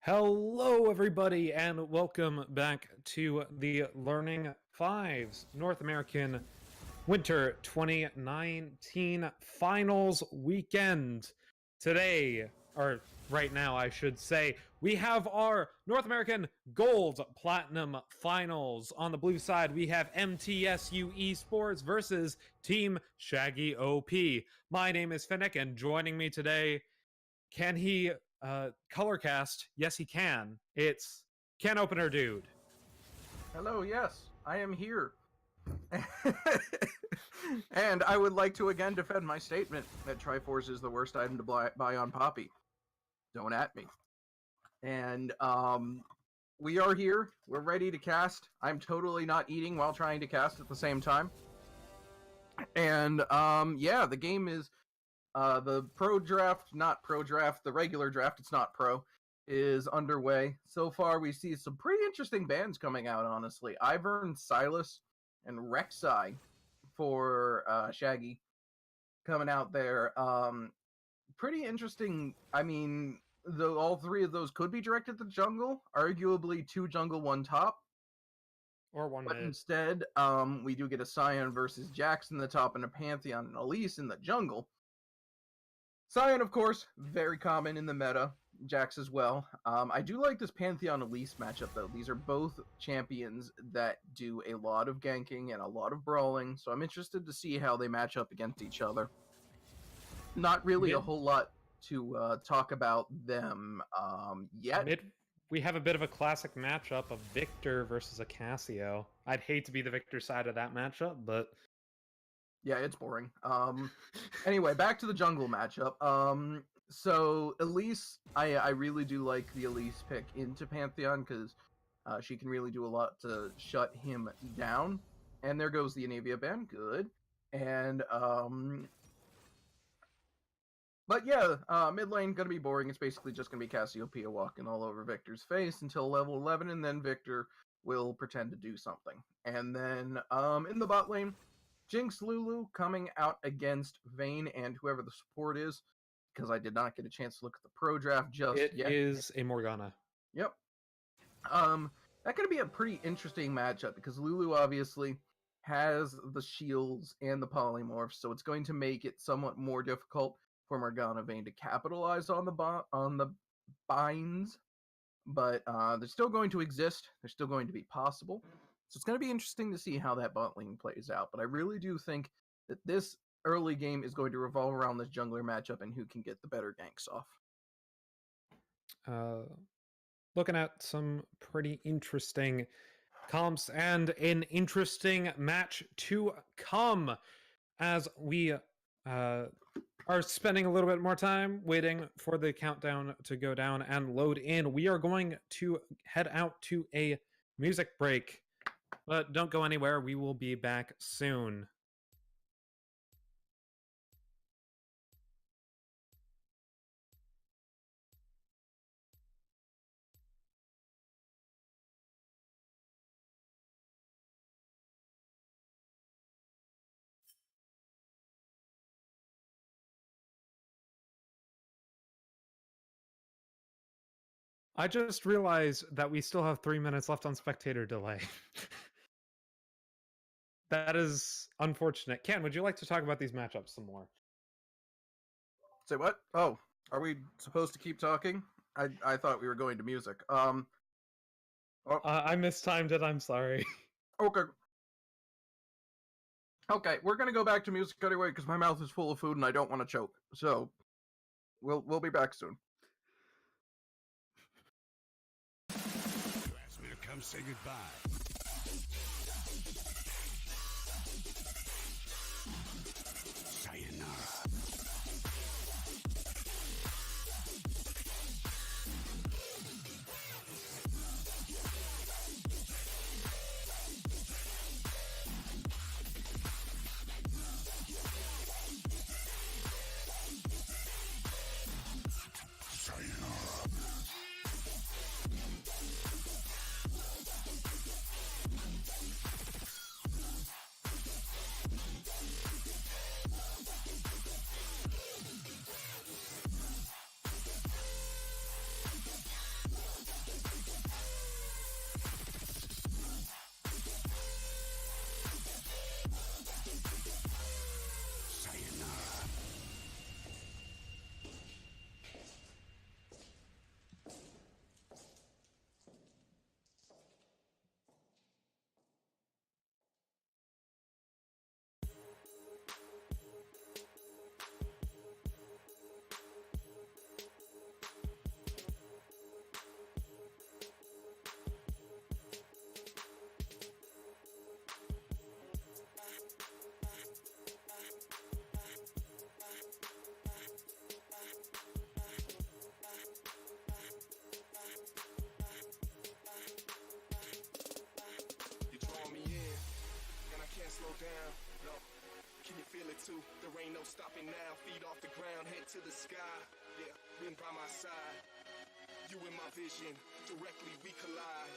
Hello, everybody, and welcome back to the Learning Fives North American Winter 2019 Finals Weekend. Today, or right now, I should say, we have our North American Gold Platinum Finals. On the blue side, we have MTSU eSports versus Team Shaggy OP. My name is Finnick, and joining me today, can he color cast? Yes, he can. It's Can Opener Dude. Hello, yes, I am here. And I would like to again defend my statement that Triforce is the worst item to buy on Poppy. Don't at me. And we are here. We're ready to cast. I'm totally not eating while trying to cast at the same time. And yeah, the game is the pro draft, not pro draft, the regular draft, it's not pro, is underway. So far, we see some pretty interesting bands coming out, honestly. Ivern, Silas, and Rek'Sai for Shaggy coming out there. Pretty interesting. I mean, all three of those could be directed at the jungle. Arguably, 2 jungle, 1 top. Or 1 mid. But instead, we do get a Scion versus Jax in the top and a Pantheon and Elise in the jungle. Scion, of course, very common in the meta. Jax as well. I do like this Pantheon Elise matchup, though. These are both champions that do a lot of ganking and a lot of brawling, so I'm interested to see how they match up against each other. Not really a whole lot to talk about them yet. We have a bit of a classic matchup of Victor versus a Cassio. I'd hate to be the Victor side of that matchup, but... yeah, it's boring. Anyway, back to the jungle matchup. So Elise, I really do like the Elise pick into Pantheon because she can really do a lot to shut him down. And there goes the Anivia ban. Good. And but yeah, mid lane gonna be boring. It's basically just gonna be Cassiopeia walking all over Victor's face until level 11, and then Victor will pretend to do something. And then in the bot lane, Jinx Lulu coming out against Vayne and whoever the support is, because I did not get a chance to look at the pro draft just yet. It is a Morgana. Yep. That could be a pretty interesting matchup because Lulu obviously has the shields and the polymorphs, so it's going to make it somewhat more difficult for Morgana Vayne to capitalize on the binds. But they're still going to exist. They're still going to be possible. So it's going to be interesting to see how that bot lane plays out. But I really do think that this early game is going to revolve around this jungler matchup and who can get the better ganks off. Looking at some pretty interesting comps and an interesting match to come as we are spending a little bit more time waiting for the countdown to go down and load in. We are going to head out to a music break. But don't go anywhere. We will be back soon. I just realized that we still have 3 minutes left on spectator delay. That is unfortunate. Ken, would you like to talk about these matchups some more? Say what? Oh, are we supposed to keep talking? I thought we were going to music. I mistimed it. I'm sorry. Okay. Okay, we're gonna go back to music anyway because my mouth is full of food and I don't want to choke. So, we'll be back soon. You asked me to come say goodbye. Sayonara. feel it too. There ain't no stopping now. Feet off the ground, head to the sky. Yeah, been by my side. You in my vision, directly we collide.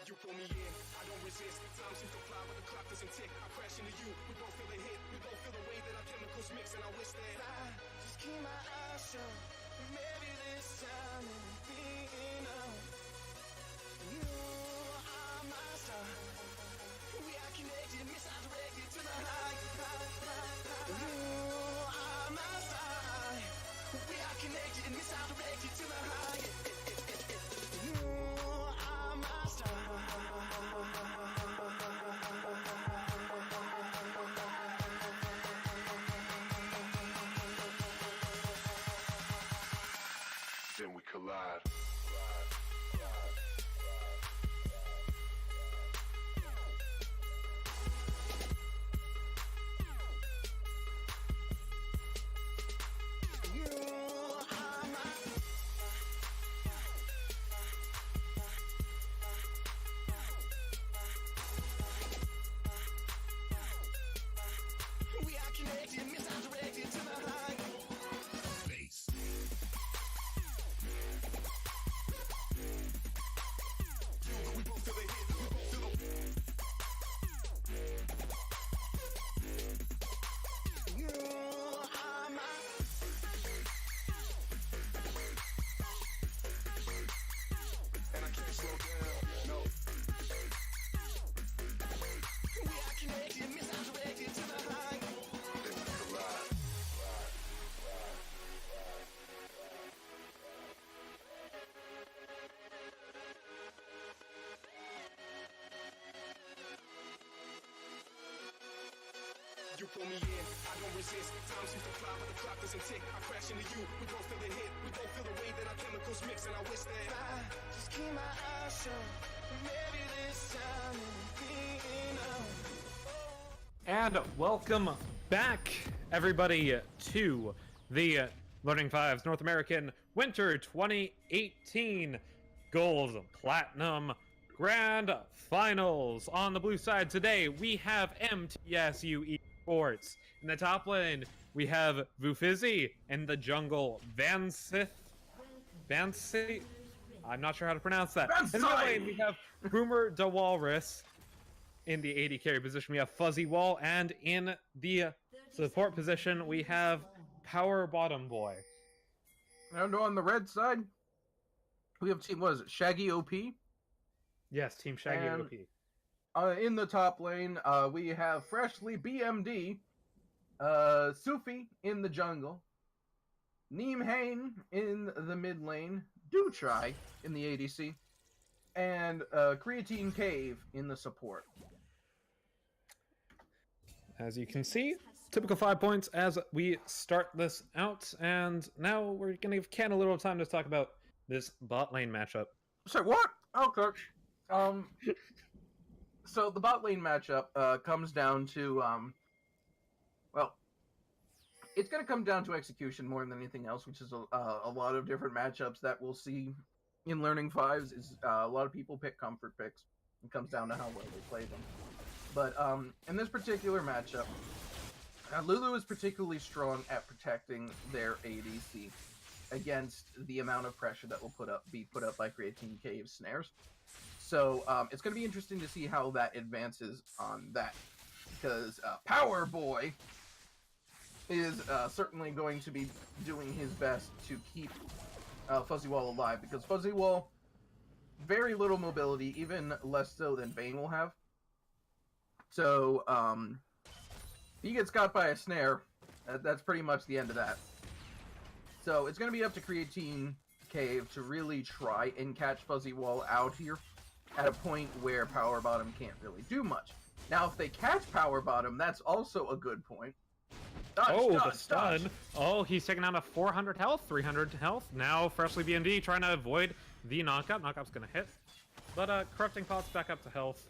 You pull me in, I don't resist. Time seems to fly, but the clock doesn't tick. I crash into you, we both feel the hit. We both feel the way that our chemicals mix, and I wish that I just keep my eyes shut. Maybe this time it'll be enough. You are my star. We are connected, misdirected to the high. You are my star. We are connected, misdirected to the high. You are my star. Then we collide. You pull me in, I don't resist. Time seems to fly, but the clock doesn't tick. I crash into you, we both feel the hit. We both feel the way that our chemicals mix, and I wish that I just keep my eyes shut. Maybe this time it'll be enough. And welcome back, everybody, to the Learning Fives North American Winter 2018 Gold Platinum Grand Finals. On the blue side today, we have MTSU eSports. In the top lane, we have Vufizzy. In the jungle, Vansith. I'm not sure how to pronounce that. In the lane, we have Boomer the Walrus. In the AD carry position, we have Fuzzy Wall, and in the support position, we have Power Bottom Boy. And on the red side, we have team, what is it, Shaggy OP? Yes, Team Shaggy And, OP. in the top lane, we have Freshly BMD, Sufi in the jungle, Neem Hain in the mid lane, Do Try in the ADC, and Creatine Cave in the support. As you can see, typical 5 points as we start this out, and now we're going to give Ken a little time to talk about this bot lane matchup. So what? Okay. So the bot lane matchup comes down to, well, it's going to come down to execution more than anything else, which is a lot of different matchups that we'll see in Learning Fives. Is a lot of people pick comfort picks. It comes down to how well they play them. But in this particular matchup, Lulu is particularly strong at protecting their ADC against the amount of pressure that will be put up by Creatine Cave snares. So it's going to be interesting to see how that advances on that, because Power Boy is certainly going to be doing his best to keep Fuzzy Wall alive, because Fuzzy Wall, very little mobility, even less so than Vayne will have. So he gets caught by a snare. That's pretty much the end of that. So it's going to be up to Creatine Cave to really try and catch Fuzzy Wall out here at a point where Power Bottom can't really do much. Now, if they catch Power Bottom, that's also a good point. Dodge, the stun. Dodge. Oh, he's taking down a 400 health, 300 health. Now, Freshly BMD trying to avoid the knockout. Knockout's going to hit. But Corrupting Pot's back up to health.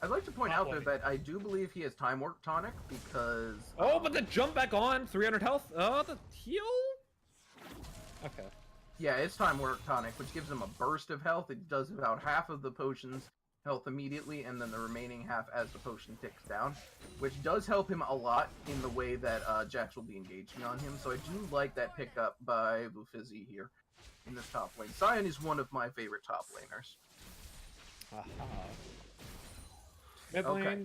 I'd like to point out there that I do believe he has Time Warp Tonic, because... Oh, but the jump back on, 300 health. Oh, the heal? Okay. Yeah, it's Time Warp Tonic, which gives him a burst of health. It does about half of the potions health immediately, and then the remaining half as the potion ticks down, which does help him a lot in the way that Jax will be engaging on him. So I do like that pickup by Bufizzi here in this top lane. Sion is one of my favorite top laners. Aha. Mid lane. Okay.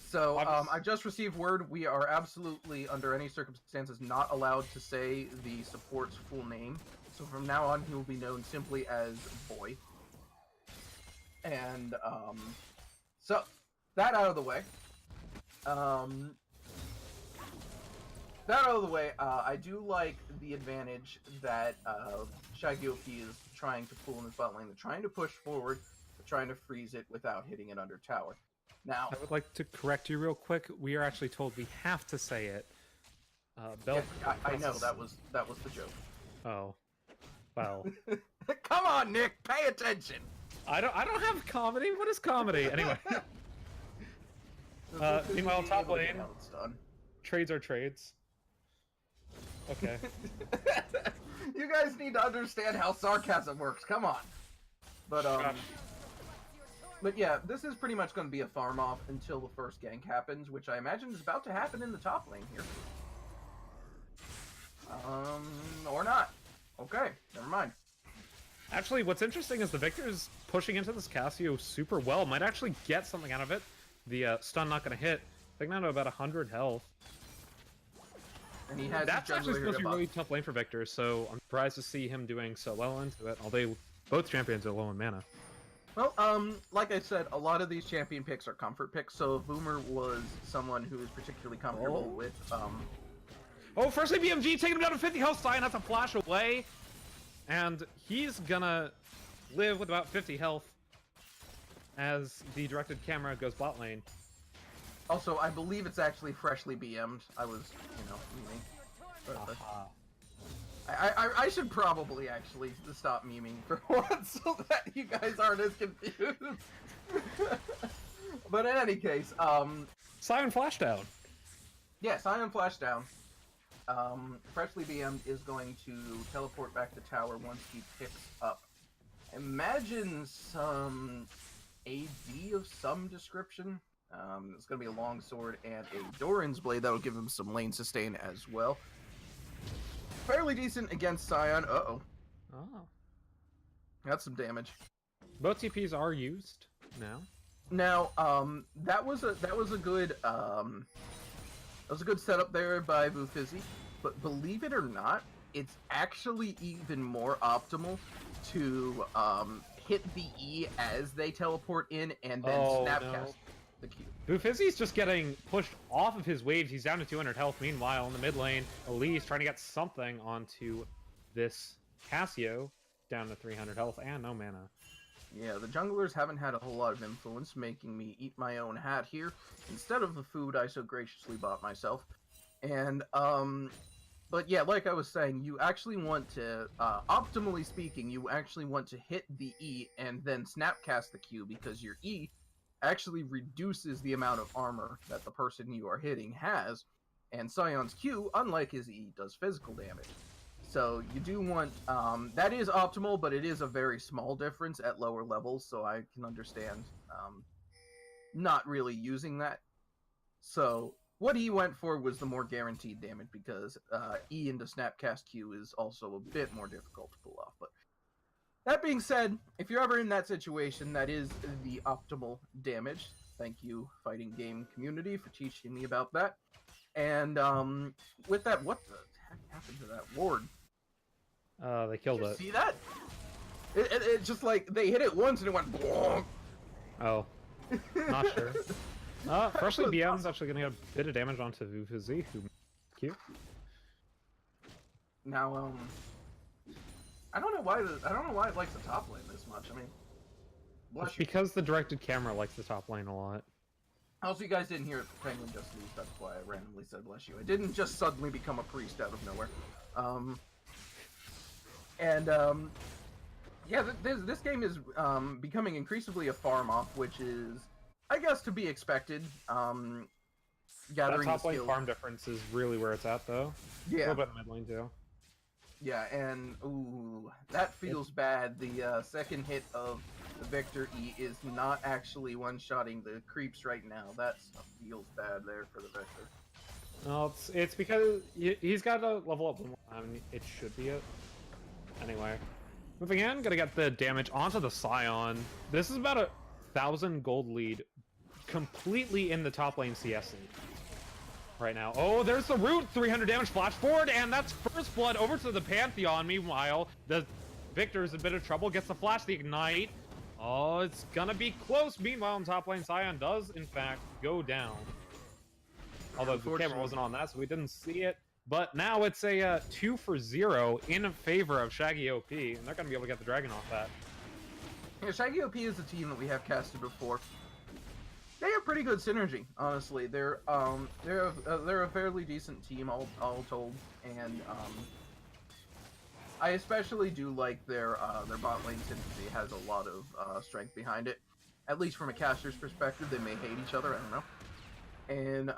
So I just received word we are absolutely, under any circumstances, not allowed to say the support's full name. So from now on, he will be known simply as Boy. And so that out of the way. I do like the advantage that Shaggy OP is trying to pull in his bot lane. They're trying to push forward, they're trying to freeze it without hitting it under tower. Now, I would like to correct you real quick. We are actually told we have to say it. Bell. yeah, I know that was the joke. Oh, well. Come on, Nick, pay attention. I don't have comedy. What is comedy? Anyway. Meanwhile, top lane. Trades are trades. Okay. You guys need to understand how sarcasm works. Come on. But yeah, this is pretty much going to be a farm off until the first gank happens, which I imagine is about to happen in the top lane here. Or not. Okay, never mind. Actually, what's interesting is the Victor's pushing into this Cassio super well. Might actually get something out of it. The stun not going to hit. I think now to about 100 health. And he has That's actually supposed to be really tough lane for Victor, so I'm surprised to see him doing so well into it, although both champions are low in mana. Well, like I said, a lot of these champion picks are comfort picks, so if Boomer was someone who is particularly comfortable with, Oh, firstly BMG taking him down to 50 health, Sion has to flash away, and he's gonna live with about 50 health as the directed camera goes bot lane. Also, I believe it's actually freshly BM'd. I was, memeing. I should probably actually stop memeing for once so that you guys aren't as confused. But in any case, Sion flashdown. Yeah, Sion flashdown. Freshly BM'd is going to teleport back to tower once he picks up. Imagine some AD of some description. It's going to be a long sword and a Doran's blade that will give him some lane sustain as well. Fairly decent against Sion. Uh-oh. Oh. That's some damage. Both TPs are used now. Now, that was a good setup there by Bufizzi, but believe it or not, it's actually even more optimal to hit the E as they teleport in and then snapcast the Q. Bufizzi's just getting pushed off of his waves. He's down to 200 health. Meanwhile, in the mid lane, Elise trying to get something onto this Cassio, down to 300 health and no mana. Yeah, the junglers haven't had a whole lot of influence, making me eat my own hat here instead of the food I so graciously bought myself. And, but yeah, like I was saying, you actually want to, optimally speaking, you actually want to hit the E and then snapcast the Q, because your E actually reduces the amount of armor that the person you are hitting has, and Sion's Q, unlike his E, does physical damage. So you do want, that is optimal, but it is a very small difference at lower levels, so I can understand not really using that. So what he went for was the more guaranteed damage, because E into Snapcast Q is also a bit more difficult to pull off. But that being said, if you're ever in that situation, that is the optimal damage. Thank you, fighting game community, for teaching me about that. And with that, what the heck happened to that ward? They killed it. See that? It just like, they hit it once and it went blonk. Oh. Not sure. Freshly BM's actually gonna get a bit of damage onto Bufizzi, who cute. Now, I don't know why it likes the top lane this much. I mean, It's because the directed camera likes the top lane a lot. Also, you guys didn't hear it, the penguin just leaves, that's why I randomly said bless you. I didn't just suddenly become a priest out of nowhere. Yeah, this game is becoming increasingly a farm-off, which is, I guess, to be expected. Gathering that top lane farm difference is really where it's at, though. Yeah. A little bit in mid lane, too. Yeah, and, ooh, that feels bad. The second hit of the Victor E is not actually one-shotting the creeps right now. That stuff feels bad there for the Victor. No, it's because he's got to level up. I mean, it should be it. Anyway, moving in, gonna get the damage onto the Scion. This is about 1,000 gold lead, completely in the top lane CS lead right now. Oh, there's the root, 300 damage, flash forward, and that's first blood over to the Pantheon. Meanwhile, the Victor's in a bit of trouble, gets the flash, the ignite. Oh, it's gonna be close. Meanwhile, in top lane, Scion does, in fact, go down. Although the camera wasn't on that, so we didn't see it. But now it's a 2-for-0 in favor of Shaggy OP, and they're going to be able to get the dragon off that. Yeah, Shaggy OP is a team that we have casted before. They have pretty good synergy, honestly. They're a fairly decent team, all told, and I especially do like their bot lane synergy. Has a lot of strength behind it. At least from a caster's perspective, they may hate each other. I don't know. And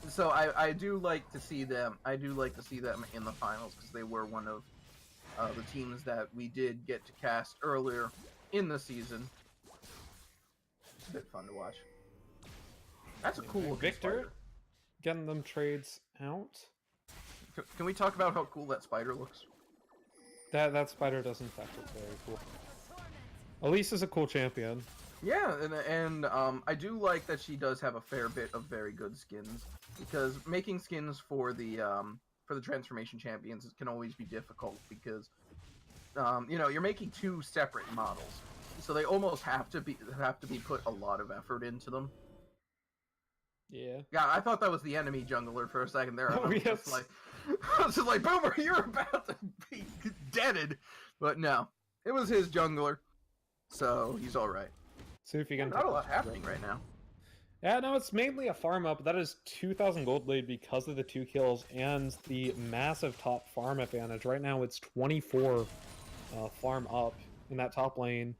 so I do like to see them. I do like to see them in the finals because they were one of the teams that we did get to cast earlier in the season. It's a bit fun to watch. That's a cool Victor spider. getting them trades out. Can we talk about how cool that spider looks? That spider does in fact look very cool. Elise is a cool champion. Yeah, and I do like that she does have a fair bit of very good skins, because making skins for the transformation champions can always be difficult because you know, you're making two separate models, so they almost have to be put a lot of effort into them. Yeah. Yeah, I thought that was the enemy jungler for a second there. Oh, yes. I was just like, Boomer, you're about to be deaded, but no, it was his jungler, so he's all right. See if you can. Not a lot happening right now. Yeah, no, it's mainly a farm up. That is 2,000 gold lead because of the 2 kills and the massive top farm advantage. Right now, it's 24 farm up in that top lane,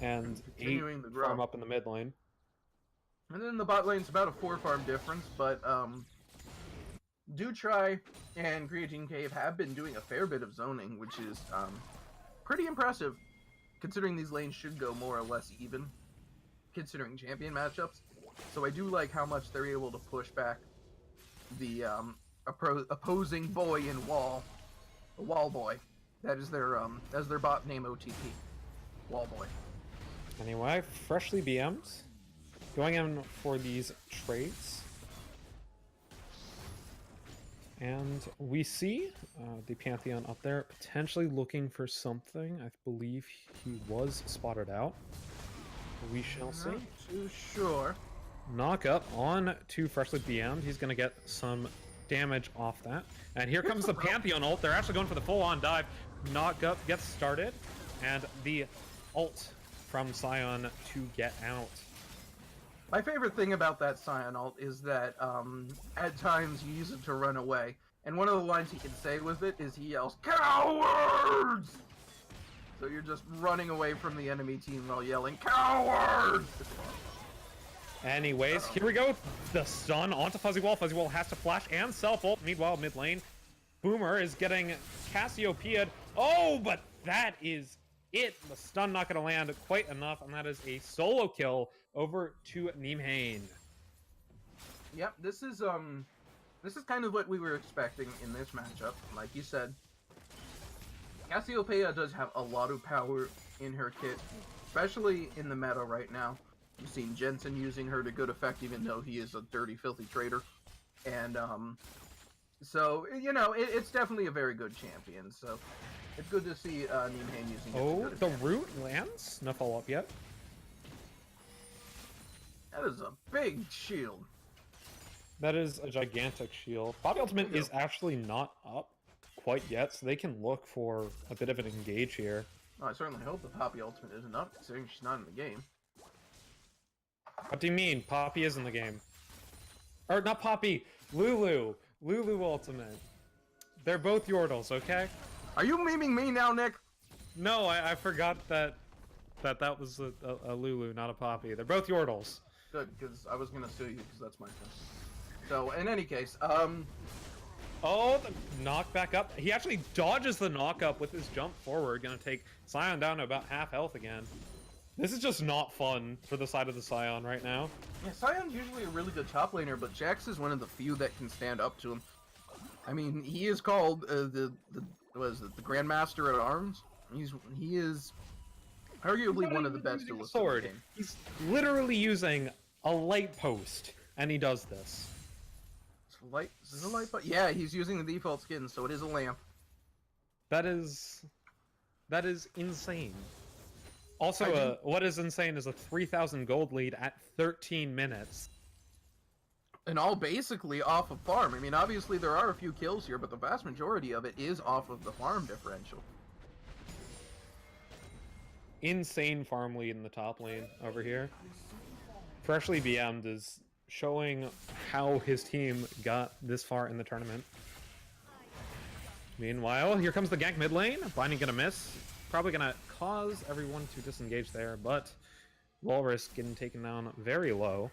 and 8 farm up in the mid lane. And then the bot lane's about a 4 farm difference, but Do Try and Creatine Cave have been doing a fair bit of zoning, which is pretty impressive, considering these lanes should go more or less even, considering champion matchups. So I do like how much they're able to push back the opposing boy in wall, the wall boy. That is their bot name OTP, wall boy. Anyway, freshly BM'd, going in for these trades. And we see the Pantheon up there, potentially looking for something. I believe he was spotted out. We shall see. Not too sure. Knock up on to freshly BM'd. He's going to get some damage off that. And here comes the Pantheon ult. They're actually going for the full-on dive. Knock up gets started. And the ult from Scion to get out. My favorite thing about that Scion ult is that at times you use it to run away. And one of the lines he can say with it is he yells, "Cowards!" So you're just running away from the enemy team while yelling, "Cowards!" Anyways, here we go. The stun onto Fuzzy Wall. Fuzzy Wall has to flash and self-ult. Meanwhile, mid lane, Boomer is getting Cassiopeia'd. Oh, but that is it. The stun not going to land quite enough, and that is a solo kill over to Nimhane. Yep, this is kind of what we were expecting in this matchup. Like you said, Cassiopeia does have a lot of power in her kit, especially in the meta right now. You've seen Jensen using her to good effect, even though he is a dirty, filthy traitor. And so you know, it's definitely a very good champion. So it's good to see Nimhane using it. Oh, the root lands? No follow-up yet. That is a big shield. That is a gigantic shield. Poppy Ultimate is actually not up quite yet, so they can look for a bit of an engage here. Oh, I certainly hope the Poppy Ultimate isn't up, considering she's not in the game. What do you mean? Poppy is in the game. Or not Poppy, Lulu. Lulu Ultimate. They're both Yordles, okay? Are you memeing me now, Nick? No, I forgot that was a Lulu, not a Poppy. They're both Yordles. Good, because I was gonna sue you, because that's my thing. So, in any case, Oh, the knock back up. He actually dodges the knock up with his jump forward. Gonna take Scion down to about half health again. This is just not fun for the side of the Scion right now. Yeah, Scion's usually a really good top laner, but Jax is one of the few that can stand up to him. I mean, he is called the Grandmaster at Arms. He is arguably one of the best Using a duelists in the sword. game. He's literally using a light post, and he does this. Is it a light bulb? Yeah, he's using the default skin, so it is a lamp. That is insane. Also, what is insane is a 3,000 gold lead at 13 minutes. And all basically off of farm. I mean, obviously there are a few kills here, but the vast majority of it is off of the farm differential. Insane farm lead in the top lane over here. Freshly BM'd is showing how his team got this far in the tournament. Meanwhile, here comes the gank mid lane. Binding gonna miss. Probably gonna cause everyone to disengage there, but Walrus getting taken down very low.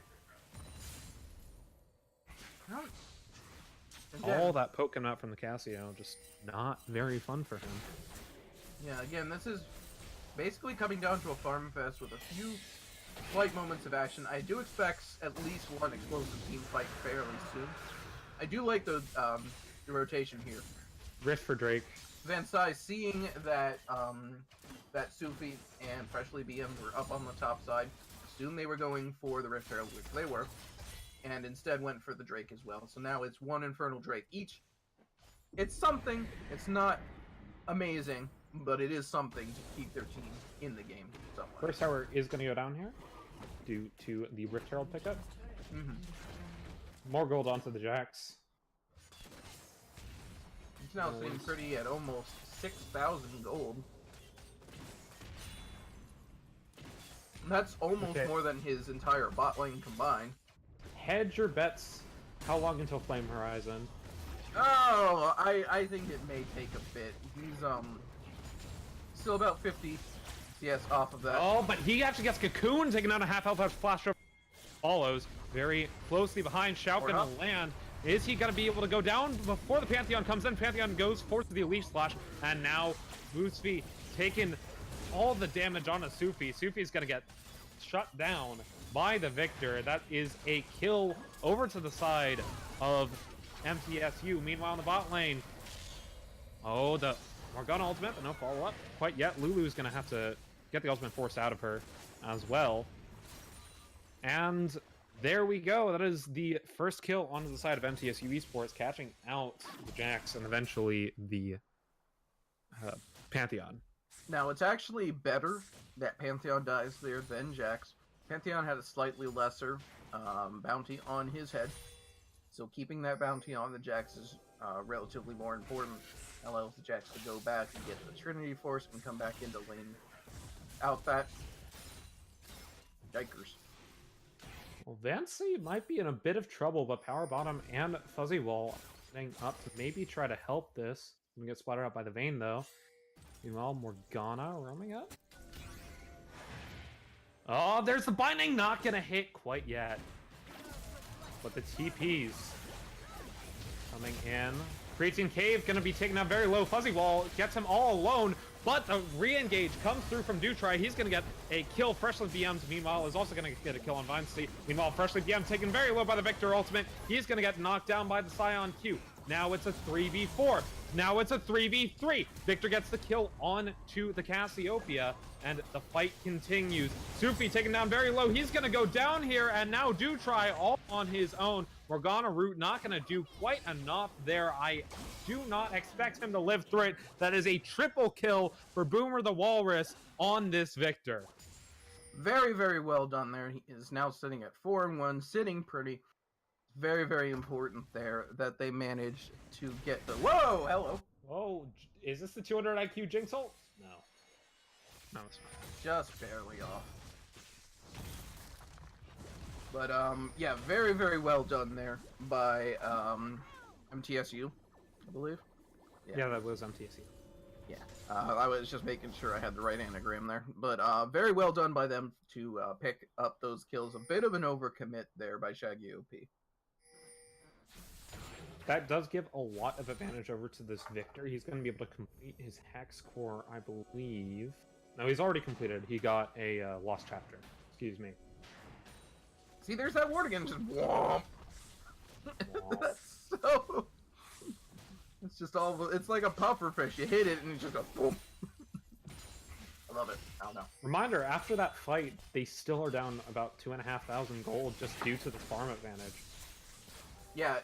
Again, All that poke coming out from the Casio, just not very fun for him. yeah, again, this is basically coming down to a farm fest with a few slight moments of action. I do expect at least one explosive team fight fairly soon. I do like the rotation here. Rift for Drake. Van Sai seeing that that Sufi and Freshly BM were up on the top side, assumed they were going for the Rift Herald, which they were, and instead went for the Drake as well. So now it's one Infernal Drake each. It's something. It's not amazing, but it is something to keep their team in the game somewhat. First tower is going to go down here due to the Rift Herald pickup. More gold onto the Jax. He's now sitting pretty at almost 6,000 gold. That's almost more than his entire bot lane combined. Hedge your bets. How long until Flame Horizon? Oh, I think it may take a bit. He's still about 50 CS off of that. Oh, but he actually gets Cocoon taking out a half health flash over. Follows very closely behind. Shao gonna land. Is he gonna be able to go down before the Pantheon comes in? Pantheon goes forth to the Elite Slash, and now Boosfi taking all the damage on a Sufi. Sufi's gonna get shut down by the Victor. That is a kill over to the side of MTSU. Meanwhile, in the bot lane, oh, the Morgana ultimate, but no follow-up quite yet. Lulu's gonna have to get the ultimate forced out of her as well. And there we go. That is the first kill onto the side of MTSU eSports, catching out the Jax and eventually the Pantheon. Now, it's actually better that Pantheon dies there than Jax. Pantheon had a slightly lesser bounty on his head, so keeping that bounty on the Jax is relatively more important. Allows the Jax to go back and get the Trinity Force and come back into lane out that. Yikers. Well, Vancy might be in a bit of trouble, but Power Bottom and Fuzzy Wall setting up to maybe try to help this. We get splattered out by the Vayne, though. Meanwhile, Morgana roaming up. Oh, there's the binding, not gonna hit quite yet. But the TPs coming in. Creatine Cave gonna be taken out very low. Fuzzy Wall gets him all alone, but the re-engage comes through from Dutry. He's gonna get a kill. Freshly BM'd, meanwhile, is also gonna get a kill on Vinci. Meanwhile, Freshly BM'd taken very low by the Victor ultimate. He's gonna get knocked down by the Scion Q. Now it's a 3v4. Now it's a 3v3. Victor gets the kill on to the Cassiopeia, and the fight continues. Sufi taken down very low. He's going to go down here, and now Dutry all on his own. Morgana Root not going to do quite enough there. I do not expect him to live through it. That is a triple kill for Boomer the Walrus on this Victor. Very, very well done there. He is now sitting at 4-1, sitting pretty. Very, very important there that they managed to get the... Whoa! Hello! Whoa, is this the 200 IQ Jinx ult? No. No, it's not. Just barely off. But, yeah, very, very well done there by, MTSU, I believe. Yeah, that was MTSU. Yeah, I was just making sure I had the right anagram there. But, very well done by them to, pick up those kills. A bit of an overcommit there by Shaggy OP. that does give a lot of advantage over to this Victor. He's going to be able to complete his Hex Core, I believe. No, he's already completed. He got a Lost Chapter. Excuse me. See, there's that word again. Just womp. That's so. It's just all. It's like a puffer fish. You hit it and it just goes boom. I love it. I don't know. Reminder: after that fight, they still are down about 2,500 gold just due to the farm advantage. Yeah,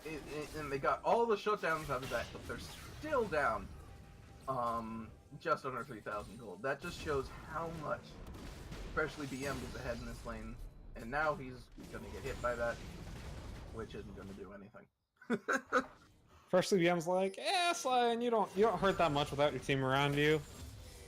and they got all the shutdowns out of that, but they're still down. Just under 3,000 gold. That just shows how much, especially BM was ahead in this lane, and now he's gonna get hit by that, which isn't gonna do anything. Freshly BM's like, Slian, you don't hurt that much without your team around you.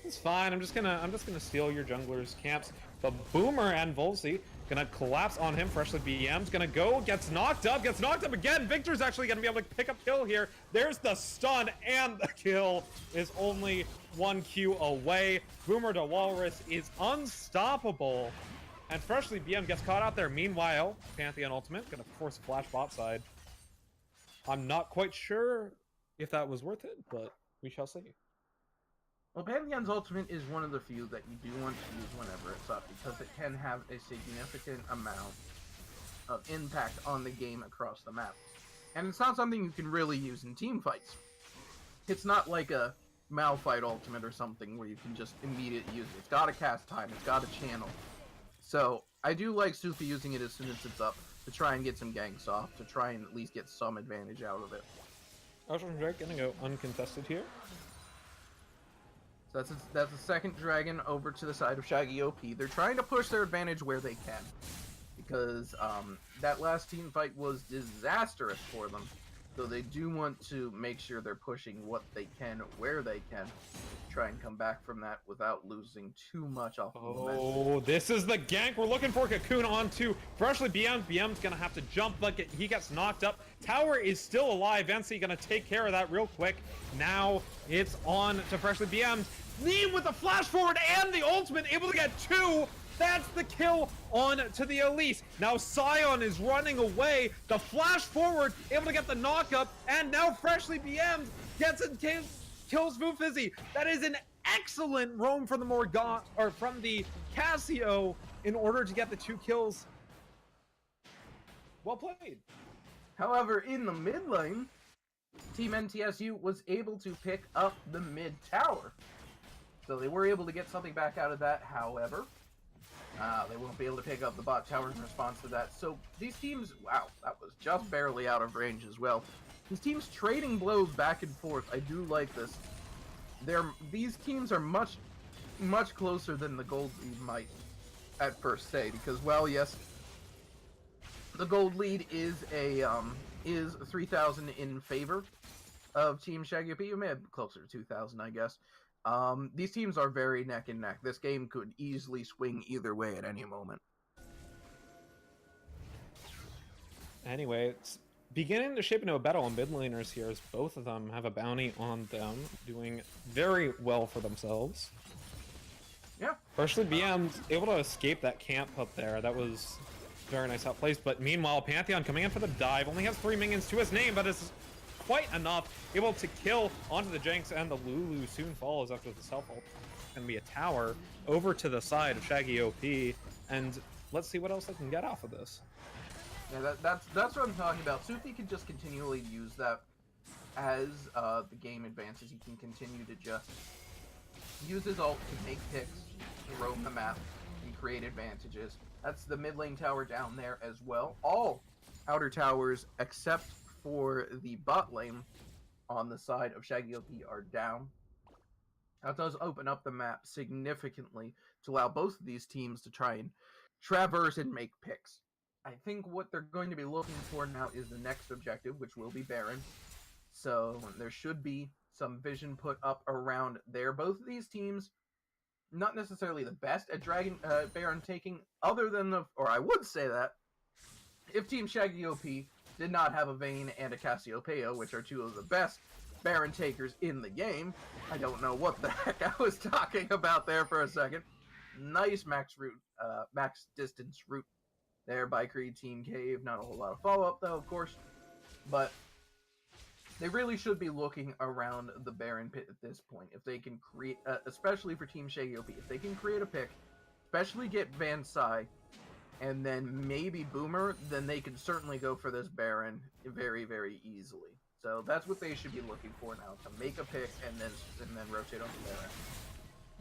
It's fine. I'm just gonna steal your junglers' camps. But Boomer and Volsey gonna collapse on him. Freshly BM's gonna go, gets knocked up again. Victor's actually gonna be able to pick up kill here. There's the stun, and the kill is only 1 Q away. Boomer to Walrus is unstoppable, and Freshly BM gets caught out there. Meanwhile, Pantheon Ultimate gonna force a flash bot side. I'm not quite sure if that was worth it, but we shall see. Well, Pantheon's Ultimate is one of the few that you do want to use whenever it's up, because it can have a significant amount of impact on the game across the map. And it's not something you can really use in team fights. It's not like a Malphite Ultimate or something where you can just immediately use it. It's got a cast time, it's got a channel. So, I do like Sufi using it as soon as it's up, to try and get some ganks off, to try and at least get some advantage out of it. Ocean Drake gonna go uncontested here. So that's the second dragon over to the side of Shaggy OP. They're trying to push their advantage where they can, because that last team fight was disastrous for them. So they do want to make sure they're pushing what they can, where they can, try and come back from that without losing too much off of the momentum. Oh, this is the gank we're looking for. Cocoon onto Freshly BM. BM's gonna have to jump like he gets knocked up. Tower is still alive. Vensey gonna take care of that real quick. Now it's on to Freshly BM. Neem with the flash forward and the ultimate, able to get 2. That's the kill on to the Elise. Now Scion is running away. The flash forward, able to get the knock up, and now Freshly BM gets and kills Vu Fizzy. That is an excellent roam from the Morgan or from the Cassio in order to get the 2 kills. Well played. However, in the mid lane, Team MTSU was able to pick up the mid tower. So they were able to get something back out of that. However, they won't be able to pick up the bot tower in response to that. So these teams, wow, that was just barely out of range as well. These teams trading blows back and forth. I do like this. These teams are much closer than the gold lead might at first say, because, well, yes, the gold lead is 3,000 in favor of Team Shaggy OP. You may have closer to 2,000, I guess. These teams are very neck and neck. This game could easily swing either way at any moment. Anyway, it's beginning to shape into a battle on mid laners here, as both of them have a bounty on them, doing very well for themselves. Yeah. Freshly BM's able to escape that camp up there. That was very nice outplaced. But meanwhile, Pantheon coming in for the dive, only has 3 minions to his name, but is quite enough, able to kill onto the Jinx, and the Lulu soon follows after the self-ult. It's going to be a tower over to the side of Shaggy OP, and let's see what else they can get off of this. Yeah, that's what I'm talking about. Sufi can just continually use that as the game advances. He can continue to just use his ult to make picks, to roam the map, and create advantages. That's the mid lane tower down there as well. All outer towers except for the bot lane on the side of Shaggy OP are down. That does open up the map significantly to allow both of these teams to try and traverse and make picks. I think what they're going to be looking for now is the next objective, which will be Baron. So there should be some vision put up around there. Both of these teams, not necessarily the best at Baron taking, other than or I would say that, if Team Shaggy OP did not have a Vayne and a Cassiopeia, which are 2 of the best Baron takers in the game. I don't know what the heck I was talking about there for a second. Nice max distance route there by Creed Team Cave. Not a whole lot of follow-up, though, of course. But They really should be looking around the Baron pit at this point. If they can create, especially for Team Shaggy OP, if they can create a pick, especially get Van Sai, and then maybe Boomer, then they can certainly go for this Baron very, very easily. So that's what they should be looking for now, to make a pick and then rotate on the Baron.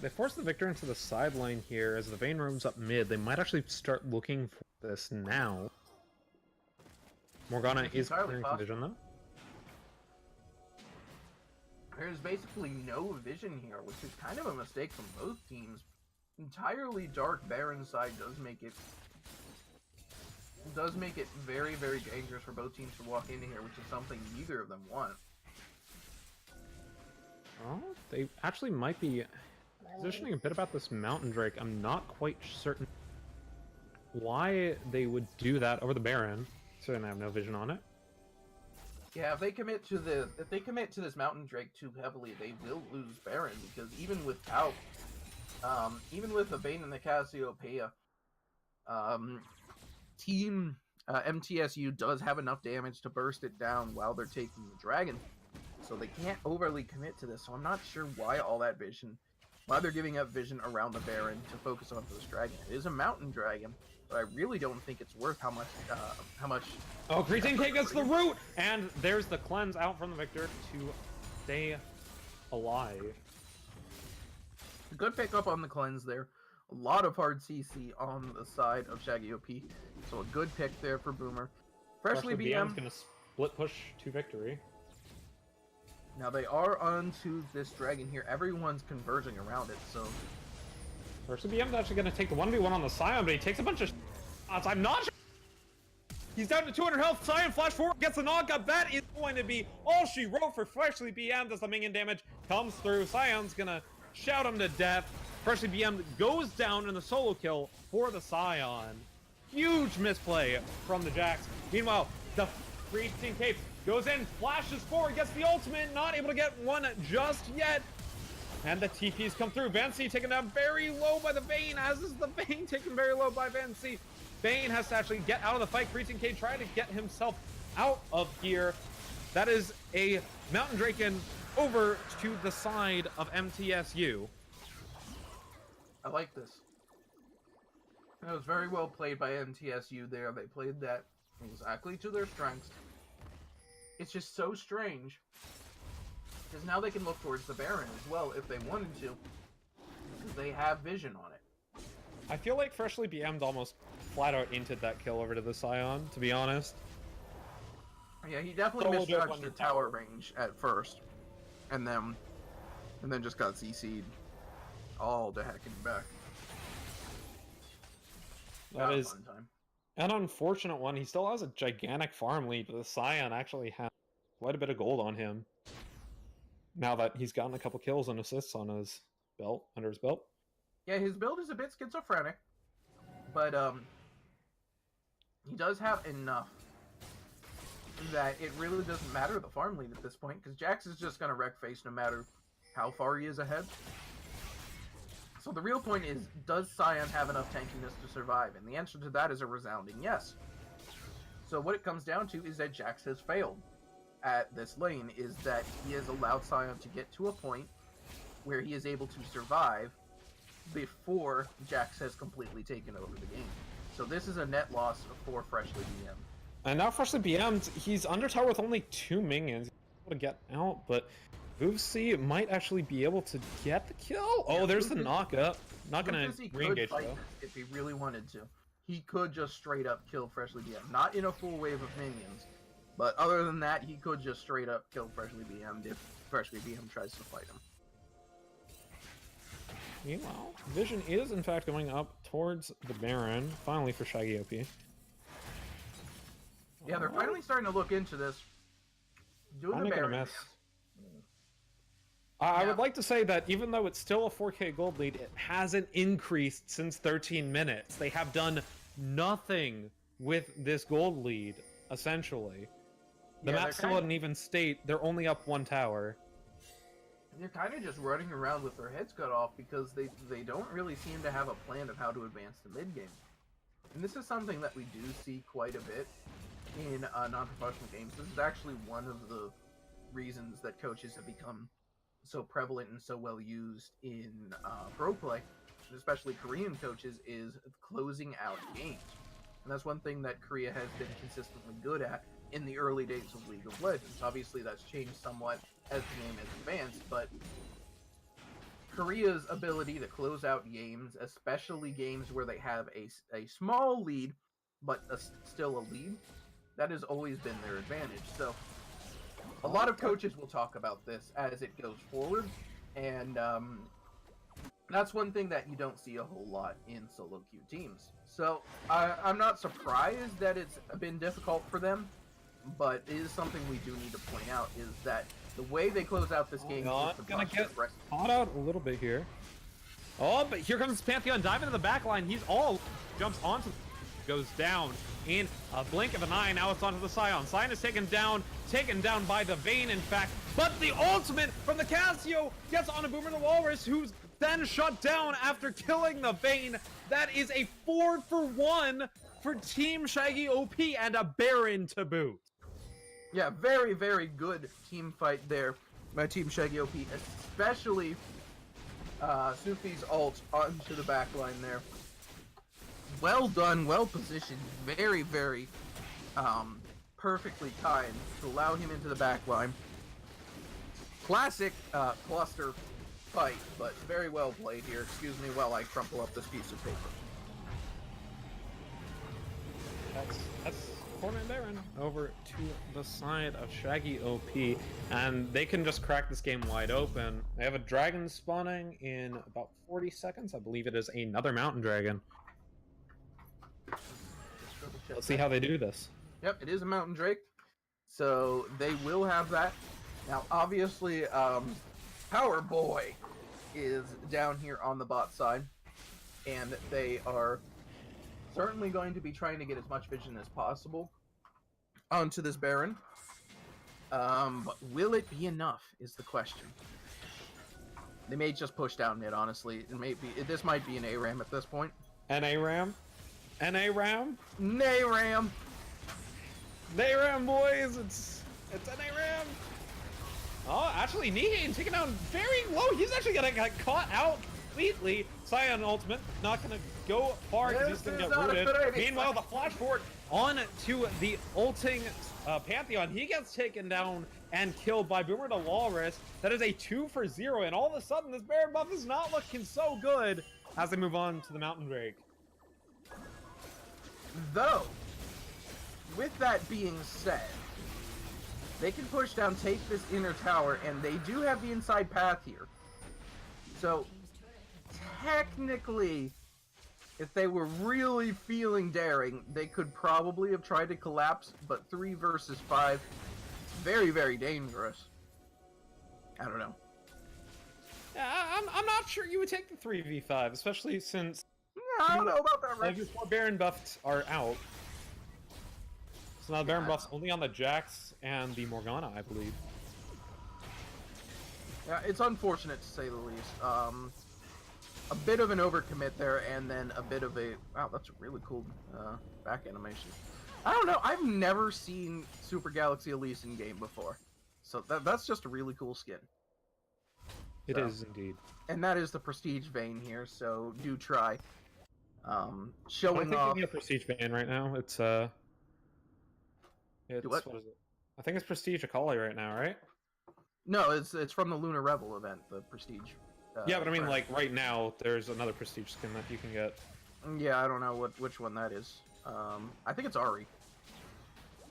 They force the Victor into the sideline here as the Vayne roams up mid. They might actually start looking for this now. Morgana is clearing some vision though. There's basically no vision here, which is kind of a mistake from both teams. Entirely dark Baron side does make it very, very dangerous for both teams to walk into here, which is something neither of them want. Oh, they actually might be positioning a bit about this Mountain Drake. I'm not quite certain why they would do that over the Baron. Certainly have no vision on it. Yeah, if they commit to this Mountain Drake too heavily, they will lose Baron, because even without the Vayne and the Cassiopeia, Team MTSU does have enough damage to burst it down while they're taking the dragon, so they can't overly commit to this. So I'm not sure why why they're giving up vision around the Baron to focus on this dragon. It is a mountain dragon, but I really don't think it's worth how much. Oh, Cretan Cake gets the root, and there's the cleanse out from the Victor to stay alive. Good pickup on the cleanse there. A lot of hard CC on the side of Shaggy OP, so a good pick there for Boomer. Freshly BM's gonna split push to victory. Now they are onto this dragon here. Everyone's converging around it, so... Freshly BM's actually gonna take the 1v1 on the Scion, but he takes a bunch of shots. I'm not sure. He's down to 200 health. Scion flash forward, gets the knockup. That is going to be all she wrote for Freshly BM as the minion damage comes through. Scion's gonna shout him to death. Freshly BM goes down in the solo kill for the Scion. Huge misplay from the Jax. Meanwhile, the Freezing Cape goes in, flashes forward, gets the ultimate, not able to get one just yet. And the TPs come through. Vancy taken down very low by the Vayne, as is the Vayne taken very low by Vancy. Vayne has to actually get out of the fight. Freezing Cage trying to get himself out of here. That is a Mountain Draken over to the side of MTSU. I like this. That was very well played by MTSU there. They played that exactly to their strengths. It's just so strange, because now they can look towards the Baron as well if they wanted to, because they have vision on it. I feel like Freshly BM'd almost flat out into that kill over to the Scion, to be honest. Yeah, he definitely misjudged the tower range at first, and then just got CC'd all to heck and back. That is an unfortunate one. He still has a gigantic farm lead, but the Scion actually has quite a bit of gold on him now that he's gotten a couple kills and assists on his belt, under his belt. Yeah, his build is a bit schizophrenic, but he does have enough that it really doesn't matter the farm lead at this point, because Jax is just going to wreck face no matter how far he is ahead. So the real point is, does Scion have enough tankiness to survive? And the answer to that is a resounding yes. So what it comes down to is that Jax has failed at this lane, is that he has allowed Scion to get to a point where he is able to survive before Jax has completely taken over the game. So this is a net loss for Freshly BM. And now Freshly BM'd, he's under tower with only 2 minions. He's able to get out, but Vuvsi might actually be able to get the kill. Oh, yeah, there's the knockup. Not gonna re-engage though. If he really wanted to, he could just straight up kill Freshly BM. Not in a full wave of minions, but other than that, he could just straight up kill Freshly BM if Freshly BM tries to fight him. Meanwhile, vision is in fact going up towards the Baron, finally for Shaggy OP. Yeah, they're finally starting to look into this. Doing the Baron dance. I would like to say that even though it's still a 4K gold lead, it hasn't increased since 13 minutes. They have done nothing with this gold lead, essentially. The map's still at an even state. They're only up 1 tower. They're kind of just running around with their heads cut off because they don't really seem to have a plan of how to advance the mid game. And this is something that we do see quite a bit in non-professional games. This is actually one of the reasons that coaches have become so prevalent and so well used in pro play, especially Korean coaches, is closing out games. And that's one thing that Korea has been consistently good at in the early days of League of Legends. Obviously, that's changed somewhat as the game has advanced, but Korea's ability to close out games, especially games where they have a small lead, but still a lead, that has always been their advantage. So a lot of coaches will talk about this as it goes forward, and that's one thing that you don't see a whole lot in solo queue teams. So I'm not surprised that it's been difficult for them, but it is something we do need to point out, is that the way they close out this game is to gonna get caught out a little bit here. Oh, but here comes Pantheon diving into the back line. He's all jumps onto, goes down in a blink of an eye. Now it's onto the Scion. Scion is taken down by the Vayne, in fact. But the ultimate from the Casio gets on a Boomer the Walrus, who's then shut down after killing the Vayne. That is a 4-for-1 for Team Shaggy OP and a Baron to boot. Yeah, very, very good team fight there by Team Shaggy OP, especially Sufi's ult onto the back line there. Well done, well positioned, very, very perfectly timed to allow him into the back line. Classic cluster fight, but very well played here. Excuse me while I crumple up this piece of paper. That's Corman Baron over to the side of Shaggy OP, and they can just crack this game wide open. They have a dragon spawning in about 40 seconds. I believe it is another mountain dragon. Let's see how they do this. Yep, it is a mountain drake, so they will have that. Now, obviously, Power Boy is down here on the bot side, and they are certainly going to be trying to get as much vision as possible onto this Baron. But will it be enough is the question. They may just push down mid, honestly. This might be an ARAM at this point. An ARAM? An ARAM? NARAM! NARAM, boys! It's an ARAM! Oh, actually, Nihane taken down very low. He's actually gonna get caught out completely. Scion ultimate, not gonna go far because he's gonna get rooted. Meanwhile, the flash forward on to the ulting Pantheon. He gets taken down and killed by Boomer the Walrus. That is a 2-for-0, and all of a sudden, this Baron buff is not looking so good as they move on to the Mountain Drake. Though, with that being said, they can push down, take this inner tower, and they do have the inside path here. So, technically, if they were really feeling daring, they could probably have tried to collapse, but 3 versus 5, very, very dangerous. I don't know. Yeah, I'm not sure you would take the 3v5, especially since I don't know about that, right? your 4 Baron buffs are out. So now the Baron buffs only on the Jax and the Morgana, I believe. Yeah, it's unfortunate to say the least. A bit of an overcommit there, and then a bit of a... Wow, that's a really cool back animation. I don't know, I've never seen Super Galaxy Elise in game before. So that's just a really cool skin. It is indeed. And that is the Prestige Vayne here, so do try. Showing off... I think a Prestige Vayne right now. It's what is it? I think it's Prestige Akali right now, right? No, it's from the Lunar Revel event, the Prestige. Yeah, but I mean, like, right now, there's another Prestige skin that you can get. Yeah, I don't know which one that is. I think it's Ari.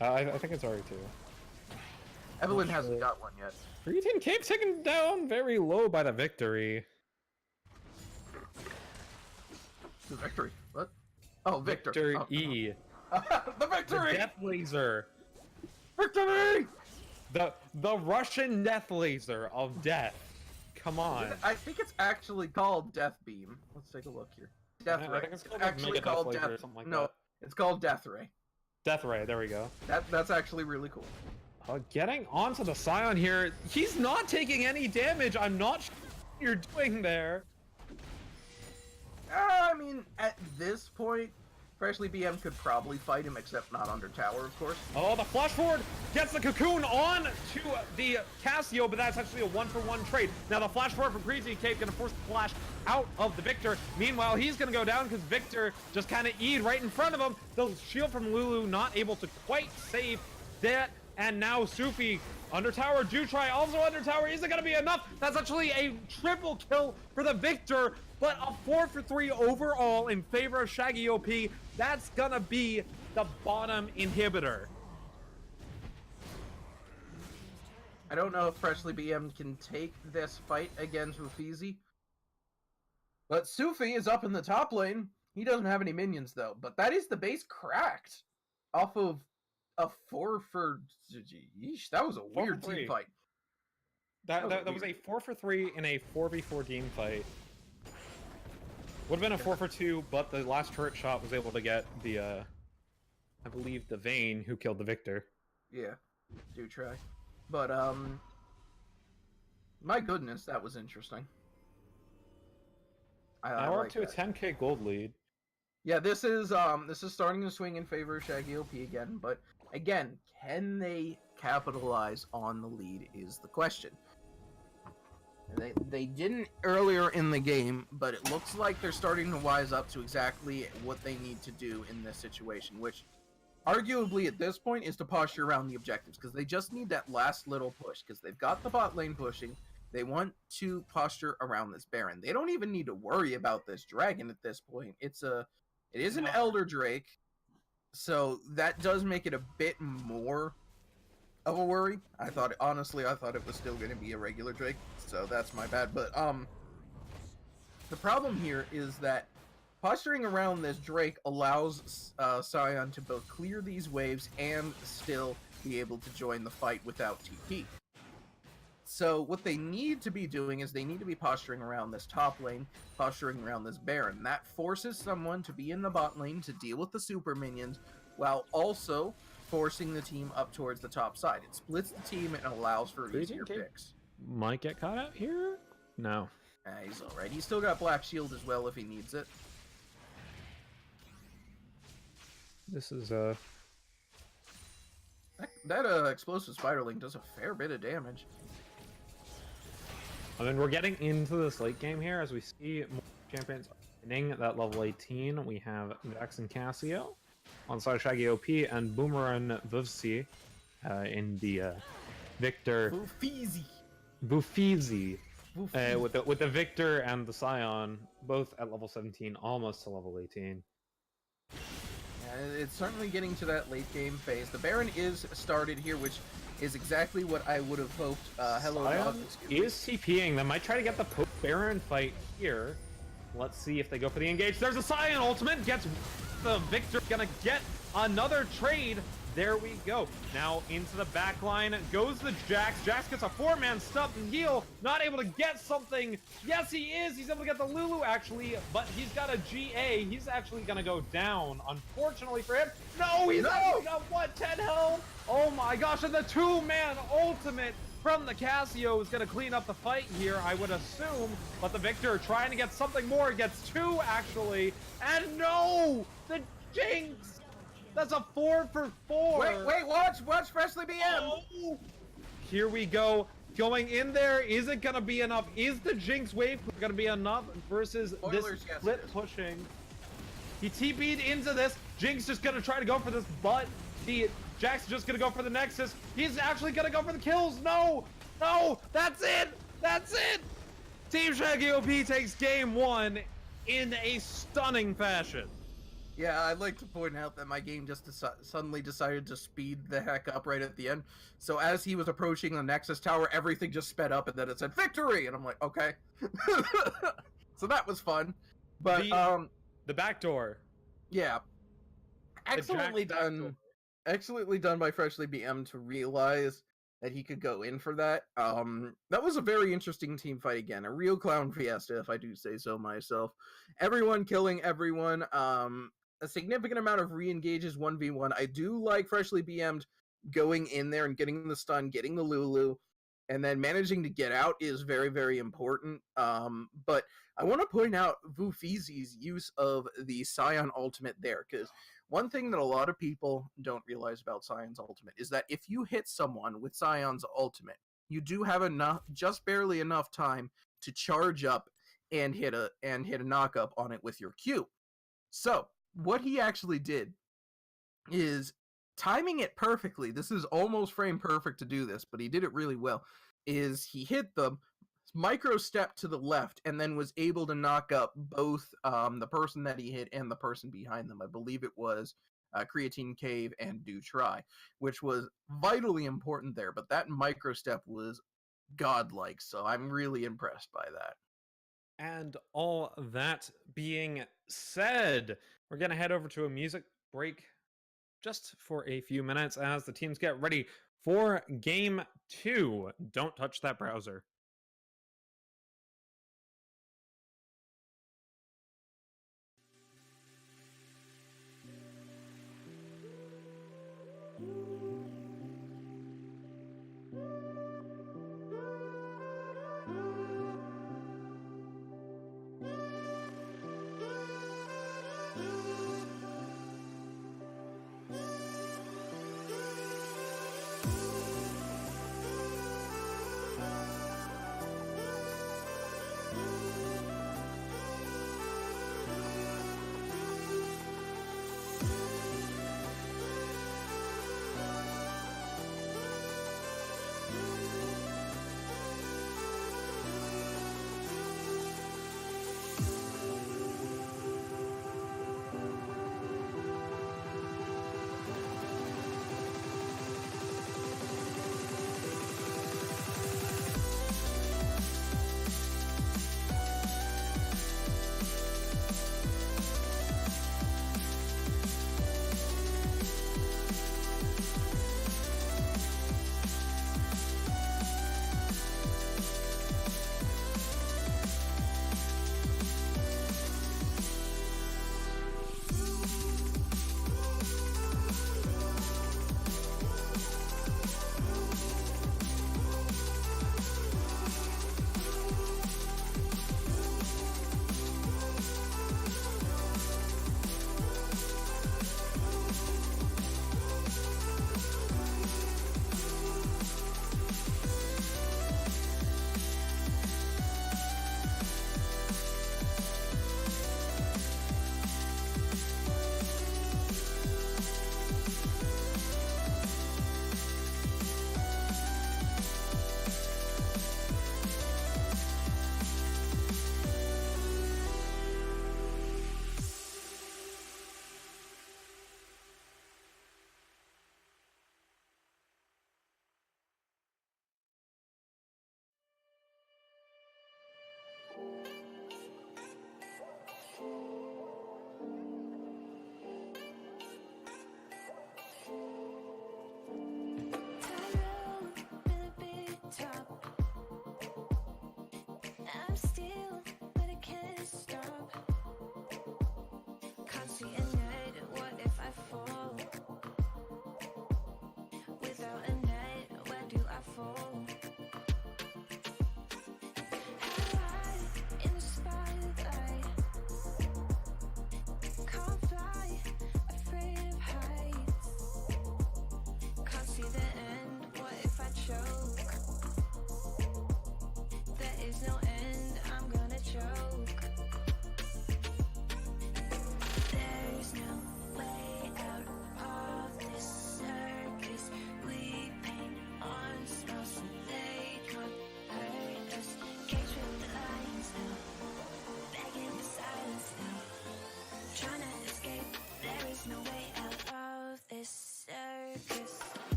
I think it's Ari, too. Evelyn hasn't got one yet. Retin Cape taken down very low by the Victory. The Victory? What? Oh, Victor. Victor Oh, E. the Victory! The Death Laser. Victory! The Russian Death Laser of death. Come on. I think it's actually called Death Beam. Let's take a look here. Death Ray. I think it's called actually Mega called Death Laser Death. or something like no, that. it's called Death Ray. Death Ray, there we go. That's actually really cool. Getting onto the Scion here. He's not taking any damage. I'm not sure what you're doing there. I mean, at this point, Freshly BM could probably fight him, except not under tower, of course. Oh, the flash forward gets the cocoon on to the Casio, but that's actually a 1-for-1 trade. Now the flash forward from Crazy Cape gonna force the flash out of the Victor. Meanwhile, he's gonna go down because Victor just kind of E'd right in front of him. The shield from Lulu not able to quite save that. And now Sufi under tower, do try also under tower. Is it gonna be enough? That's actually a triple kill for the Victor, but a 4-for-3 overall in favor of Shaggy OP. That's gonna be the bottom inhibitor. I don't know if Freshly BM can take this fight against Rufizi. But Sufi is up in the top lane. He doesn't have any minions though, but that is the base cracked off of a 4-for... Yeesh, that was a weird team fight. That was a 4-for-3 in a 4v4 team fight. Would have been a 4-for-2, but the last turret shot was able to get the, I believe, the Vayne who killed the Victor. Yeah, do try. But, my goodness, that was interesting. Now we're up to a 10k gold lead. Yeah, this is starting to swing in favor of Shaggy OP again, but again, can they capitalize on the lead is the question. They didn't earlier in the game, but it looks like they're starting to wise up to exactly what they need to do in this situation, which arguably at this point is to posture around the objectives, because they just need that last little push, because they've got the bot lane pushing. They want to posture around this Baron. They don't even need to worry about this dragon at this point. It is an Elder Drake, so that does make it a bit more of a worry. Honestly, I thought it was still going to be a regular Drake, so that's my bad. But the problem here is that posturing around this Drake allows Sion to both clear these waves and still be able to join the fight without TP. So what they need to be doing is they need to be posturing around this top lane, posturing around this Baron. That forces someone to be in the bot lane to deal with the super minions, while also forcing the team up towards the top side. It splits the team and allows for easier picks. Might get caught out here? No. He's alright. He's still got Black Shield as well if he needs it. This is That explosive spiderling does a fair bit of damage. I mean, we're getting into this late game here as we see more champions winning at level 18. We have Jackson Cassio on side of Shaggy OP and Boomerang Vuvsi in the Victor Bufizi with the Victor and the Scion both at level 17, almost to level 18. It's certainly getting to that late game phase. The Baron is started here, which is exactly what I would have hoped. Hello, Dog is TPing. They might try to get the Pope Baron fight here. Let's see if they go for the engage. There's a Scion ultimate. Gets the Victor. Gonna get another trade. There we go. Now into the back line goes the Jax. Jax gets a 4-man stun and heal. Not able to get something. Yes, he is. He's able to get the Lulu, actually, but he's got a GA. He's actually going to go down, unfortunately for him. No, he's actually got, what, 10 health? Oh my gosh, and the 2-man ultimate from the Casio is going to clean up the fight here, I would assume. But the Victor trying to get something more. Gets 2, actually. And no! The Jinx! That's a 4-for-4. Wait, watch Freshly BM. Oh. Here we go. Going in there. Is it going to be enough? Is the Jinx wave going to be enough versus Spoilers, this yes, split pushing? He TP'd into this. Jinx just going to try to go for this, but the Jack's just going to go for the Nexus. He's actually going to go for the kills. No, that's it. That's it. Team Shaggy OP takes game 1 in a stunning fashion. Yeah, I'd like to point out that my game just suddenly decided to speed the heck up right at the end. So as he was approaching the Nexus Tower, everything just sped up, and then it said victory, and I'm like, okay. So that was fun. But the back door. Yeah, excellently done. Excellently done by Freshly BM to realize that he could go in for that. That was a very interesting team fight again. A real clown fiesta, if I do say so myself. Everyone killing everyone. A significant amount of re-engages 1v1. I do like Freshly BM'd going in there and getting the stun, getting the Lulu. and then managing to get out is very, very important. But I want to point out Vufizi's use of the Scion ultimate there, because one thing that a lot of people don't realize about Scion's ultimate is that if you hit someone with Scion's ultimate, you do have enough, just barely enough time to charge up and hit a knock up on it with your Q. So what he actually did is timing it perfectly. This is almost frame perfect to do this, but he did it really well. Is he hit the micro step to the left and then was able to knock up both the person that he hit and the person behind them. I believe it was Creatine Cave and Do Try, which was vitally important there. But that micro step was godlike, so I'm really impressed by that. And all that being said, we're going to head over to a music break just for a few minutes as the teams get ready for game 2. Don't touch that browser.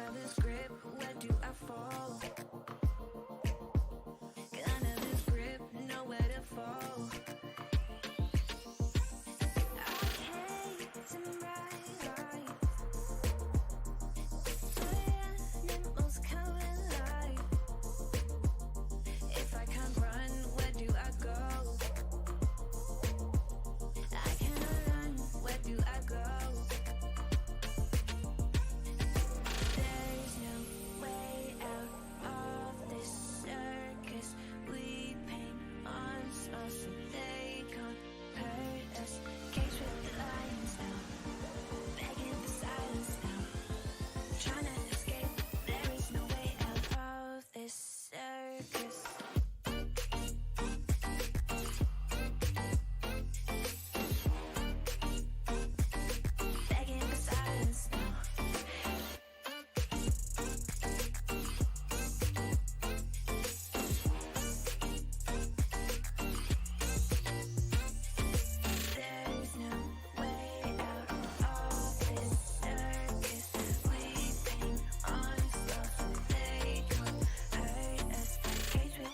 of this grip, where do I fall? Under this grip, nowhere to fall. I hate to ride, but animals come alive. If I can't run, where do I go? I cannot run, where do I go? There's no way out of this circus. We paint monsters so they can't hurt us. Cage with the lions now, begging for silence now. Trying to escape, there is no way out of this circus. Begging for silence now. There's no way out of this circus. We paint monsters so they can't hurt us. Cage with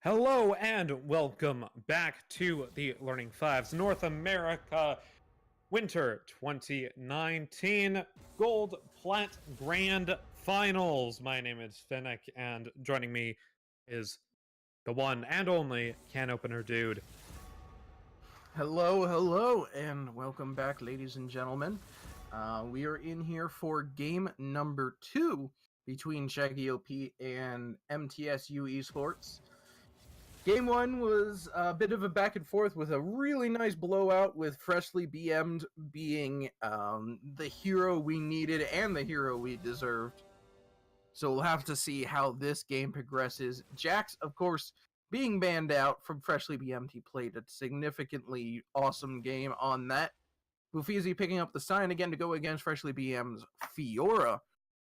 Hello and welcome back to the Learning Fives North America Winter 2019 Gold Plat Grand Finals. My name is Finnick, and joining me is the one and only can opener dude. Hello, and welcome back, ladies and gentlemen. We are in here for game number 2 between Shaggy OP and MTSU eSports. Game 1 was a bit of a back and forth with a really nice blowout, with Freshly BM'd being the hero we needed and the hero we deserved. So we'll have to see how this game progresses. Jax, of course, being banned out from Freshly BM'd, he played a significantly awesome game on that. Bufizi picking up the Sion again to go against Freshly BM'd's Fiora.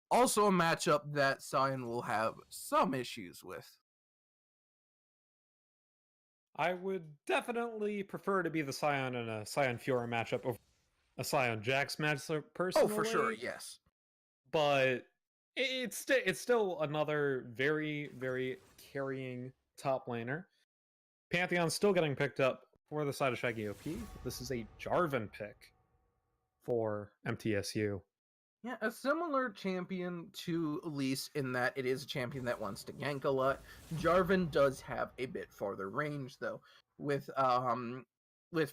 Also a matchup that Sion will have some issues with. I would definitely prefer to be the Scion in a Scion Fiora matchup over a Scion Jax matchup personally. Oh, for sure, yes. But it's still another very, very carrying top laner. Pantheon's still getting picked up for the side of Shaggy OP. This is a Jarvan pick for MTSU. Yeah, a similar champion to Elise in that it is a champion that wants to gank a lot. Jarvan does have a bit farther range, though. With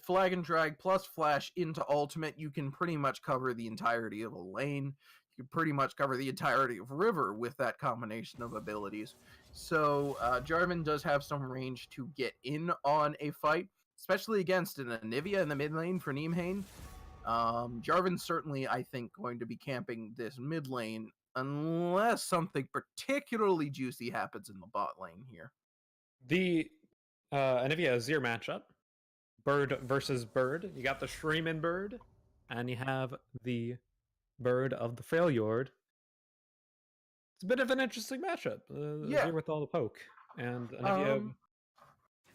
Flag and Drag plus Flash into Ultimate, you can pretty much cover the entirety of a lane. You can pretty much cover the entirety of River with that combination of abilities. So Jarvan does have some range to get in on a fight, especially against an Anivia in the mid lane for Neemhane. Jarvan's certainly, I think, going to be camping this mid lane unless something particularly juicy happens in the bot lane here. The Anivia Azir matchup, Bird versus Bird. You got the Shreeman Bird, and you have the Bird of the Freljord. It's a bit of an interesting matchup. Azir with all the poke, and Anivia...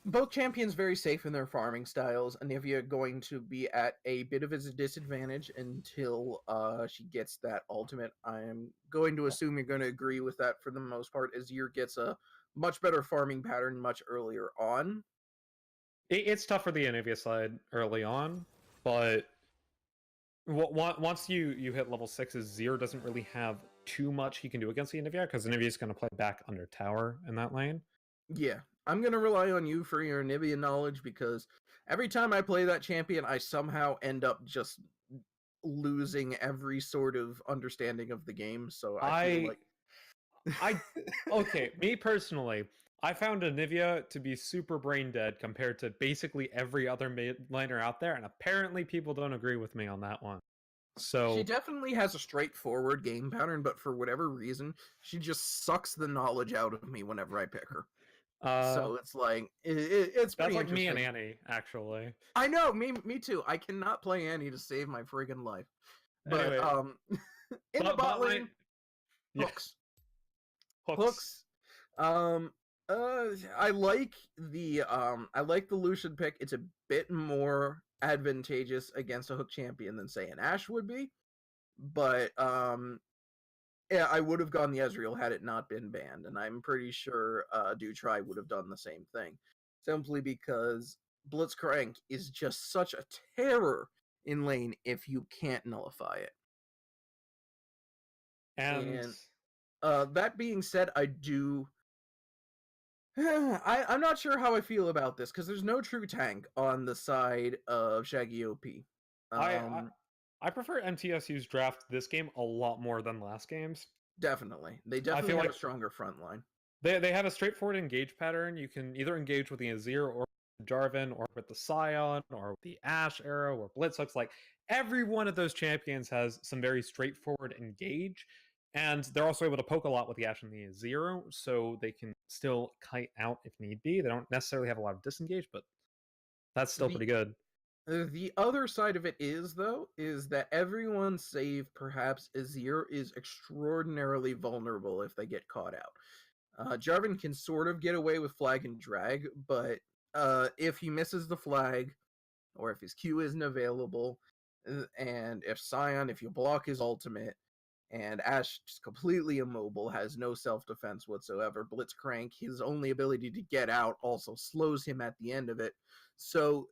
both champions very safe in their farming styles. Anivia going to be at a bit of a disadvantage until she gets that ultimate. I am going to assume you're going to agree with that for the most part. Azir gets a much better farming pattern much earlier on. It's tough for the Anivia side early on, but once you hit level 6, Azir doesn't really have too much he can do against the Anivia, because Anivia is going to play back under tower in that lane. Yeah, I'm going to rely on you for your Anivia knowledge, because every time I play that champion, I somehow end up just losing every sort of understanding of the game, so I feel like... Okay, me personally, I found Anivia to be super brain dead compared to basically every other mid laner out there, and apparently people don't agree with me on that one. So she definitely has a straightforward game pattern, but for whatever reason, she just sucks the knowledge out of me whenever I pick her. So it's like it's pretty that's like me and interesting. Annie, actually. I know, me too. I cannot play Annie to save my friggin' life. But Anyway, in the bot lane, hooks. I like the Lucian pick. It's a bit more advantageous against a hook champion than say an Ashe would be. But yeah, I would have gone the Ezreal had it not been banned, and I'm pretty sure Dutry would have done the same thing. Simply because Blitzcrank is just such a terror in lane if you can't nullify it. And that being said, I do... I'm not sure how I feel about this, because there's no true tank on the side of Shaggy OP. I prefer MTSU's draft this game a lot more than last game's. Definitely. They definitely have a stronger front line. They have a straightforward engage pattern. You can either engage with the Azir or Jarvan, or with the Sion, or the Ashe arrow, or Blitzhooks. Like, every one of those champions has some very straightforward engage, and they're also able to poke a lot with the Ashe and the Azir, so they can still kite out if need be. They don't necessarily have a lot of disengage, but that's still pretty good. The other side of it is, though, is that everyone save perhaps Azir is extraordinarily vulnerable if they get caught out. Jarvan can sort of get away with flag and drag, but if he misses the flag, or if his Q isn't available, and if you block his ultimate, and Ash just completely immobile, has no self-defense whatsoever. Blitzcrank, his only ability to get out, also slows him at the end of it. So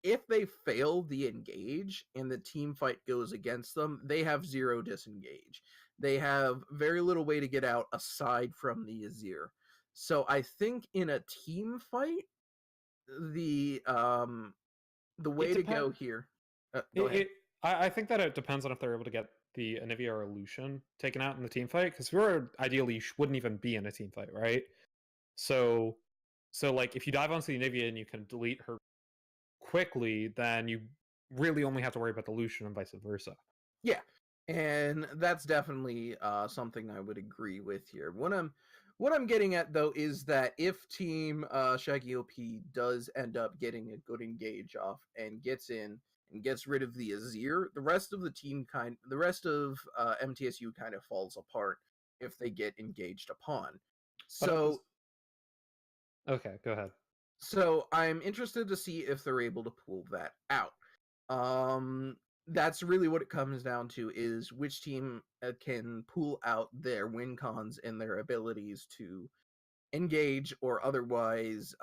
if they fail the engage and the team fight goes against them, they have 0 disengage. They have very little way to get out aside from the Azir. So I think in a team fight, the way to go here. Go ahead. I think that it depends on if they're able to get the Anivia or Lucian taken out in the team fight, because Fiora ideally wouldn't even be in a team fight, right? So like if you dive onto the Anivia and you can delete her quickly, then you really only have to worry about the Lucian and vice versa. Yeah, and that's definitely something I would agree with here. What I'm getting at though is that if Team Shaggy OP does end up getting a good engage off and gets in and gets rid of the Azir, the rest of MTSU kind of falls apart if they get engaged upon. So okay, go ahead. So I'm interested to see if they're able to pull that out. That's really what it comes down to, is which team can pull out their win cons and their abilities to engage or otherwise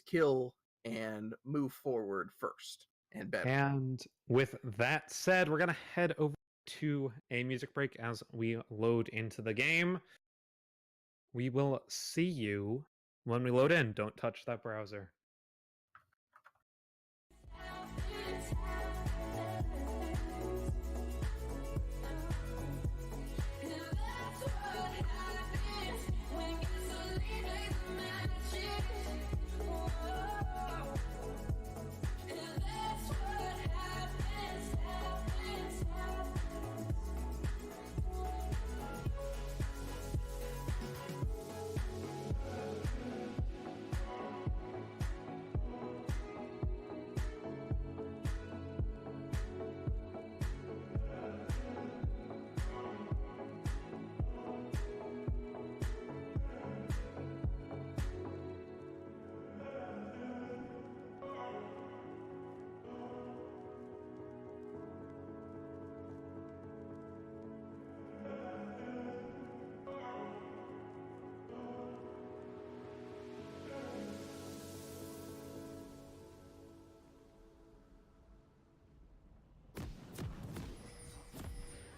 kill and move forward first and better. And with that said, we're gonna head over to a music break as we load into the game. We will see you when we load in. Don't touch that browser.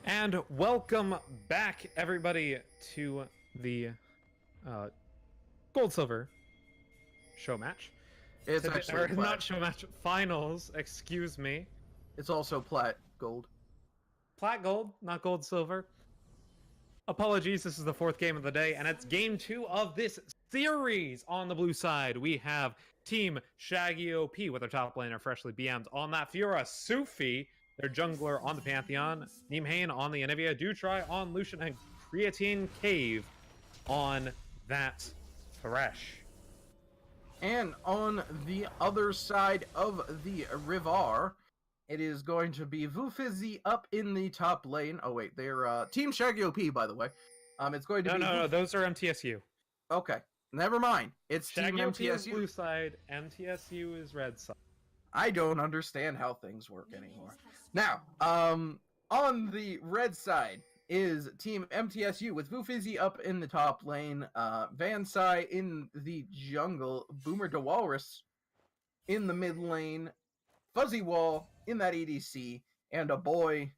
And welcome back, everybody, to the Gold Silver show match. It's actually plat. Not show match, finals, excuse me. It's also plat gold. Plat gold, not gold silver. Apologies, this is the 4th game of the day, and it's game 2 of this series. On the blue side, we have Team Shaggy OP with their top laner freshly BM'd on that Fiora, Sufi, their jungler on the Pantheon, Neemhane on the Anivia, Dutry on Lucian, and Creatine Cave on that Thresh. And on the other side of the river, it is going to be Vufizzy up in the top lane. Oh wait, they're Team Shaggy OP, by the way. It's going to be no, those are MTSU. Okay, never mind. It's Shaggy Team OP MTSU. is blue side, MTSU is red side. I don't understand how things work anymore. Now, on the red side is Team MTSU with Vufizzy up in the top lane, Vansai in the jungle, Boomer DeWalrus in the mid lane, Fuzzy Wall in that ADC, and a boy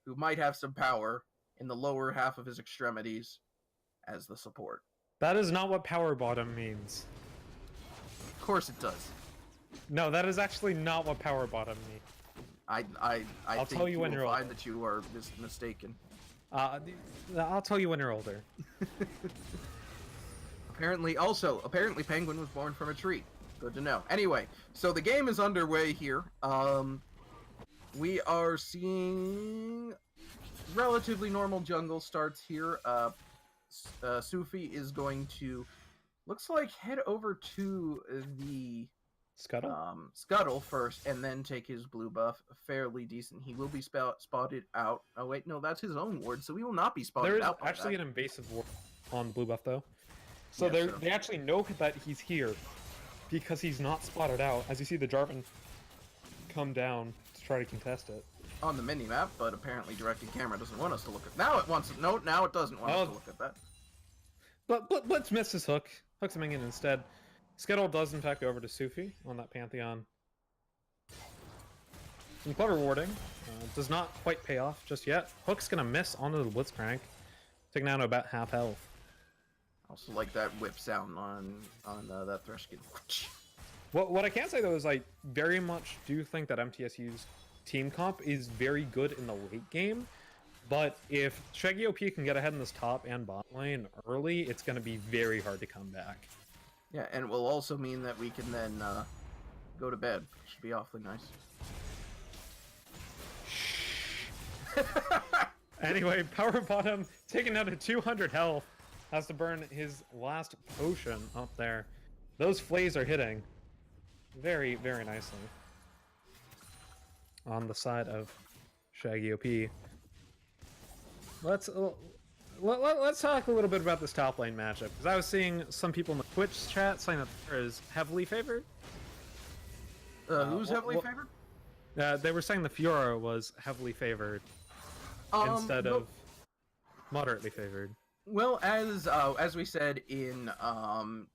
who might have some power in the lower half of his extremities as the support. That is not what power bottom means. Of course it does. No, that is actually not what power bottom means. I'll tell you when you're find older. that you are mistaken. I'll tell you when you're older. Apparently Penguin was born from a tree. Good to know. Anyway, so the game is underway here. We are seeing relatively normal jungle starts here. Sufi is going to, looks like, head over to the Scuttle first, and then take his blue buff. Fairly decent. He will be spotted out. Oh wait, no, that's his own ward, so he will not be spotted out. There is actually an invasive ward on the blue buff though, so Yeah, they actually know that he's here because he's not spotted out. As you see the Jarvan come down to try to contest it. on the mini map, but apparently directing camera doesn't want us to look at. Now it wants no. Now it doesn't want us to look at that. But let's miss his hook. Hooks him in instead. Skittle does in fact go over to Sufi on that Pantheon. Some clever warding. Does not quite pay off just yet. Hook's gonna miss onto the Blitzcrank, taking down to about half health. Also like that whip sound on that Thresh skin. What I can say though is I very much do think that MTSU's team comp is very good in the late game, but if Shaggy OP can get ahead in this top and bot lane early, it's going to be very hard to come back. Yeah, and it will also mean that we can then go to bed, which should be awfully nice. Anyway, Power Bottom taking down to 200 health, has to burn his last potion up there. Those flays are hitting very, very nicely on the side of Shaggy OP. Let's talk a little bit about this top lane matchup, because I was seeing some people in the Twitch chat saying that there is heavily favored. Who's heavily favored? They were saying the Fiora was heavily favored instead of moderately favored. Well, as we said in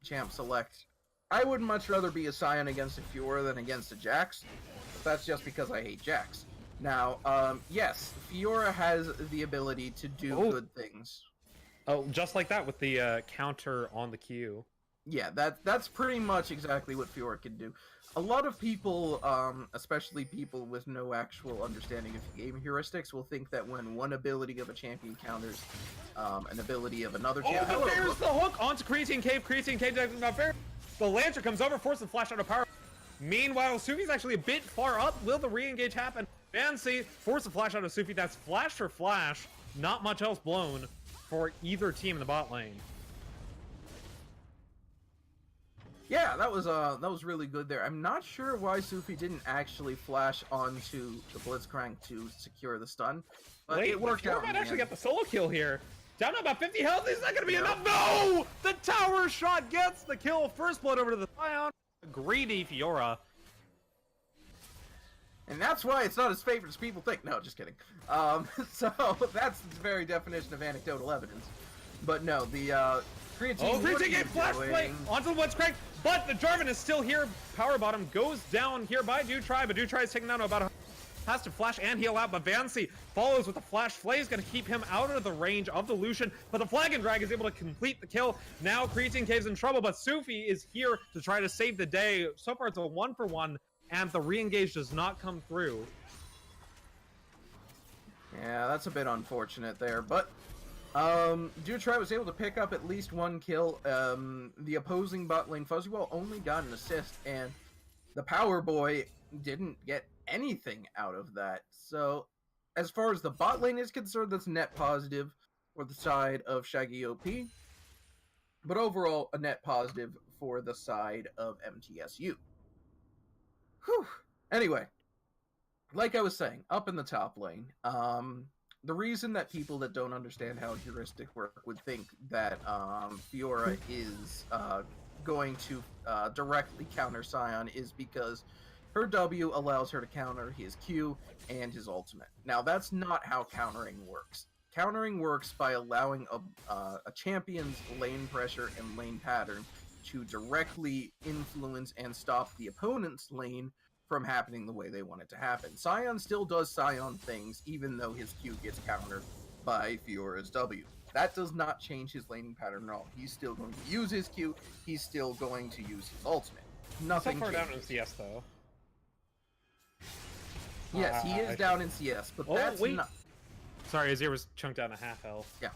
Champ Select, I would much rather be a Scion against a Fiora than against a Jax. But that's just because I hate Jax. Now, yes, Fiora has the ability to do good things. Oh, just like that with the counter on the Q. Yeah, that's pretty much exactly what Fiora can do. A lot of people, especially people with no actual understanding of game heuristics, will think that when one ability of a champion counters an ability of another champion... Oh, there's the hook onto Creatine Cave. Creatine Cave does not fair. The Lancer comes over, forces the flash out of power. Meanwhile, Sufi's actually a bit far up. Will the re-engage happen? Fancy force the flash out of Sufi. That's flash for flash. Not much else blown for either team in the bot lane. Yeah, that was really good there. I'm not sure why Sufi didn't actually flash onto the Blitzcrank to secure the stun, but it worked out. Might actually get the solo kill here. Down to about 50 health. Is that going to be enough? No! The tower shot gets the kill. First blood over to the Scion. Greedy Fiora. And that's why it's not as favorite as people think. No, just kidding. So that's the very definition of anecdotal evidence. But no, the Creatine... Creatine Cave flash play onto the Blitzcrank, but the Jarvan is still here. Power Bottom goes down here by Dutry, but Dutry is taken down to about has to flash and heal out, but Vancy follows with the flash. Flay is going to keep him out of the range of the Lucian, but the Flag and Drag is able to complete the kill. Now Creatine Cave's in trouble, but Sufi is here to try to save the day. So far it's a 1-for-1, and the re-engage does not come through. Yeah, that's a bit unfortunate there, but Dutry was able to pick up at least one kill. The opposing bot lane Fuzzywall only got an assist, and the Power Boy didn't get anything out of that. So, as far as the bot lane is concerned, that's net positive for the side of Shaggy OP. But overall, a net positive for the side of MTSU. Whew. Anyway, like I was saying, up in the top lane, the reason that people that don't understand how heuristic work would think that Fiora is going to directly counter Scion is because her W allows her to counter his Q and his ultimate. Now, that's not how countering works. Countering works by allowing a champion's lane pressure and lane pattern to directly influence and stop the opponent's lane from happening the way they want it to happen. Scion still does Scion things, even though his Q gets countered by Fiora's W. That does not change his laning pattern at all. He's still going to use his Q, he's still going to use his ultimate. Nothing So far changes. down in CS, though. Yes, he is down in CS, but that's not... Sorry, Azir was chunked down to half health. Yeah,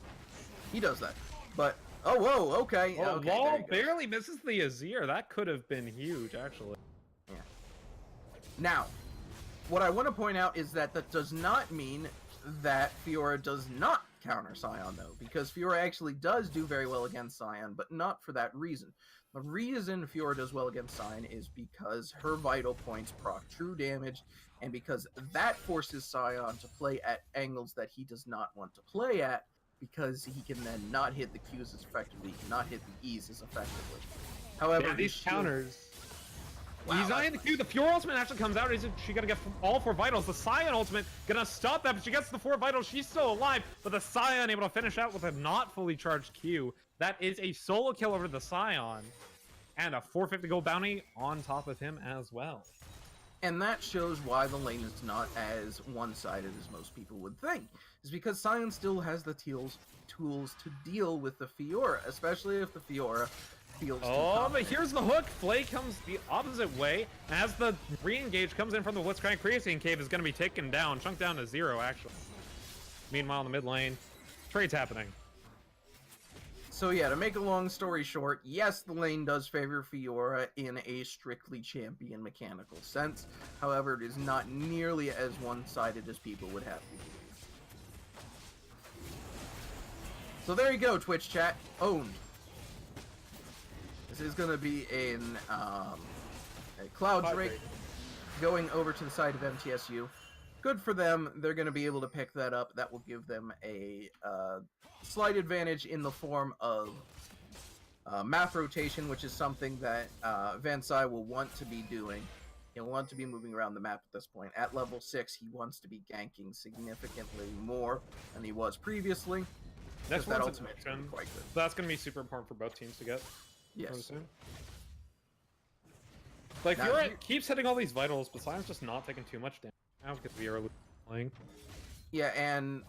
he does that. But, oh, whoa, okay. Oh, okay, Wall there you go. barely misses the Azir. That could have been huge, actually. Yeah. Now, what I want to point out is that that does not mean that Fiora does not counter Scion, though, because Fiora actually does do very well against Scion, but not for that reason. The reason Fiora does well against Scion is because her vital points proc true damage, and because that forces Scion to play at angles that he does not want to play at, because he can then not hit the Qs as effectively, not hit the Es as effectively. However, Yeah, these counters... He's not in the queue. The Fiora ultimate actually comes out. Is she gonna get all 4 vitals? The Scion ultimate gonna stop that, but she gets the 4 vitals. She's still alive, but the Scion able to finish out with a not fully charged Q. That is a solo kill over the Scion, and a 450 gold bounty on top of him as well. And that shows why the lane is not as one-sided as most people would think. Is because Scion still has the tools to deal with the Fiora, especially if the Fiora feels too confident. But here's the hook. Flay comes the opposite way. As the re-engage comes in from the Blitzcrank, Creatine Cave is going to be taken down, chunked down to 0, actually. Meanwhile, in the mid lane, trades happening. So yeah, to make a long story short, yes, the lane does favor Fiora in a strictly champion mechanical sense. However, it is not nearly as one-sided as people would have you believe. So there you go, Twitch chat. Owned. This is going to be a Cloud Drake going over to the side of MTSU. Good for them. They're going to be able to pick that up. That will give them a slight advantage in the form of map rotation, which is something that Vansai will want to be doing. He'll want to be moving around the map at this point. At level 6, he wants to be ganking significantly more than he was previously. Next that one's ultimate is gonna be quite good. That's going to be super important for both teams to get. Yes. Like, Fiora keeps hitting all these vitals, but Sion's just not taking too much damage now because Fiora playing. Yeah, and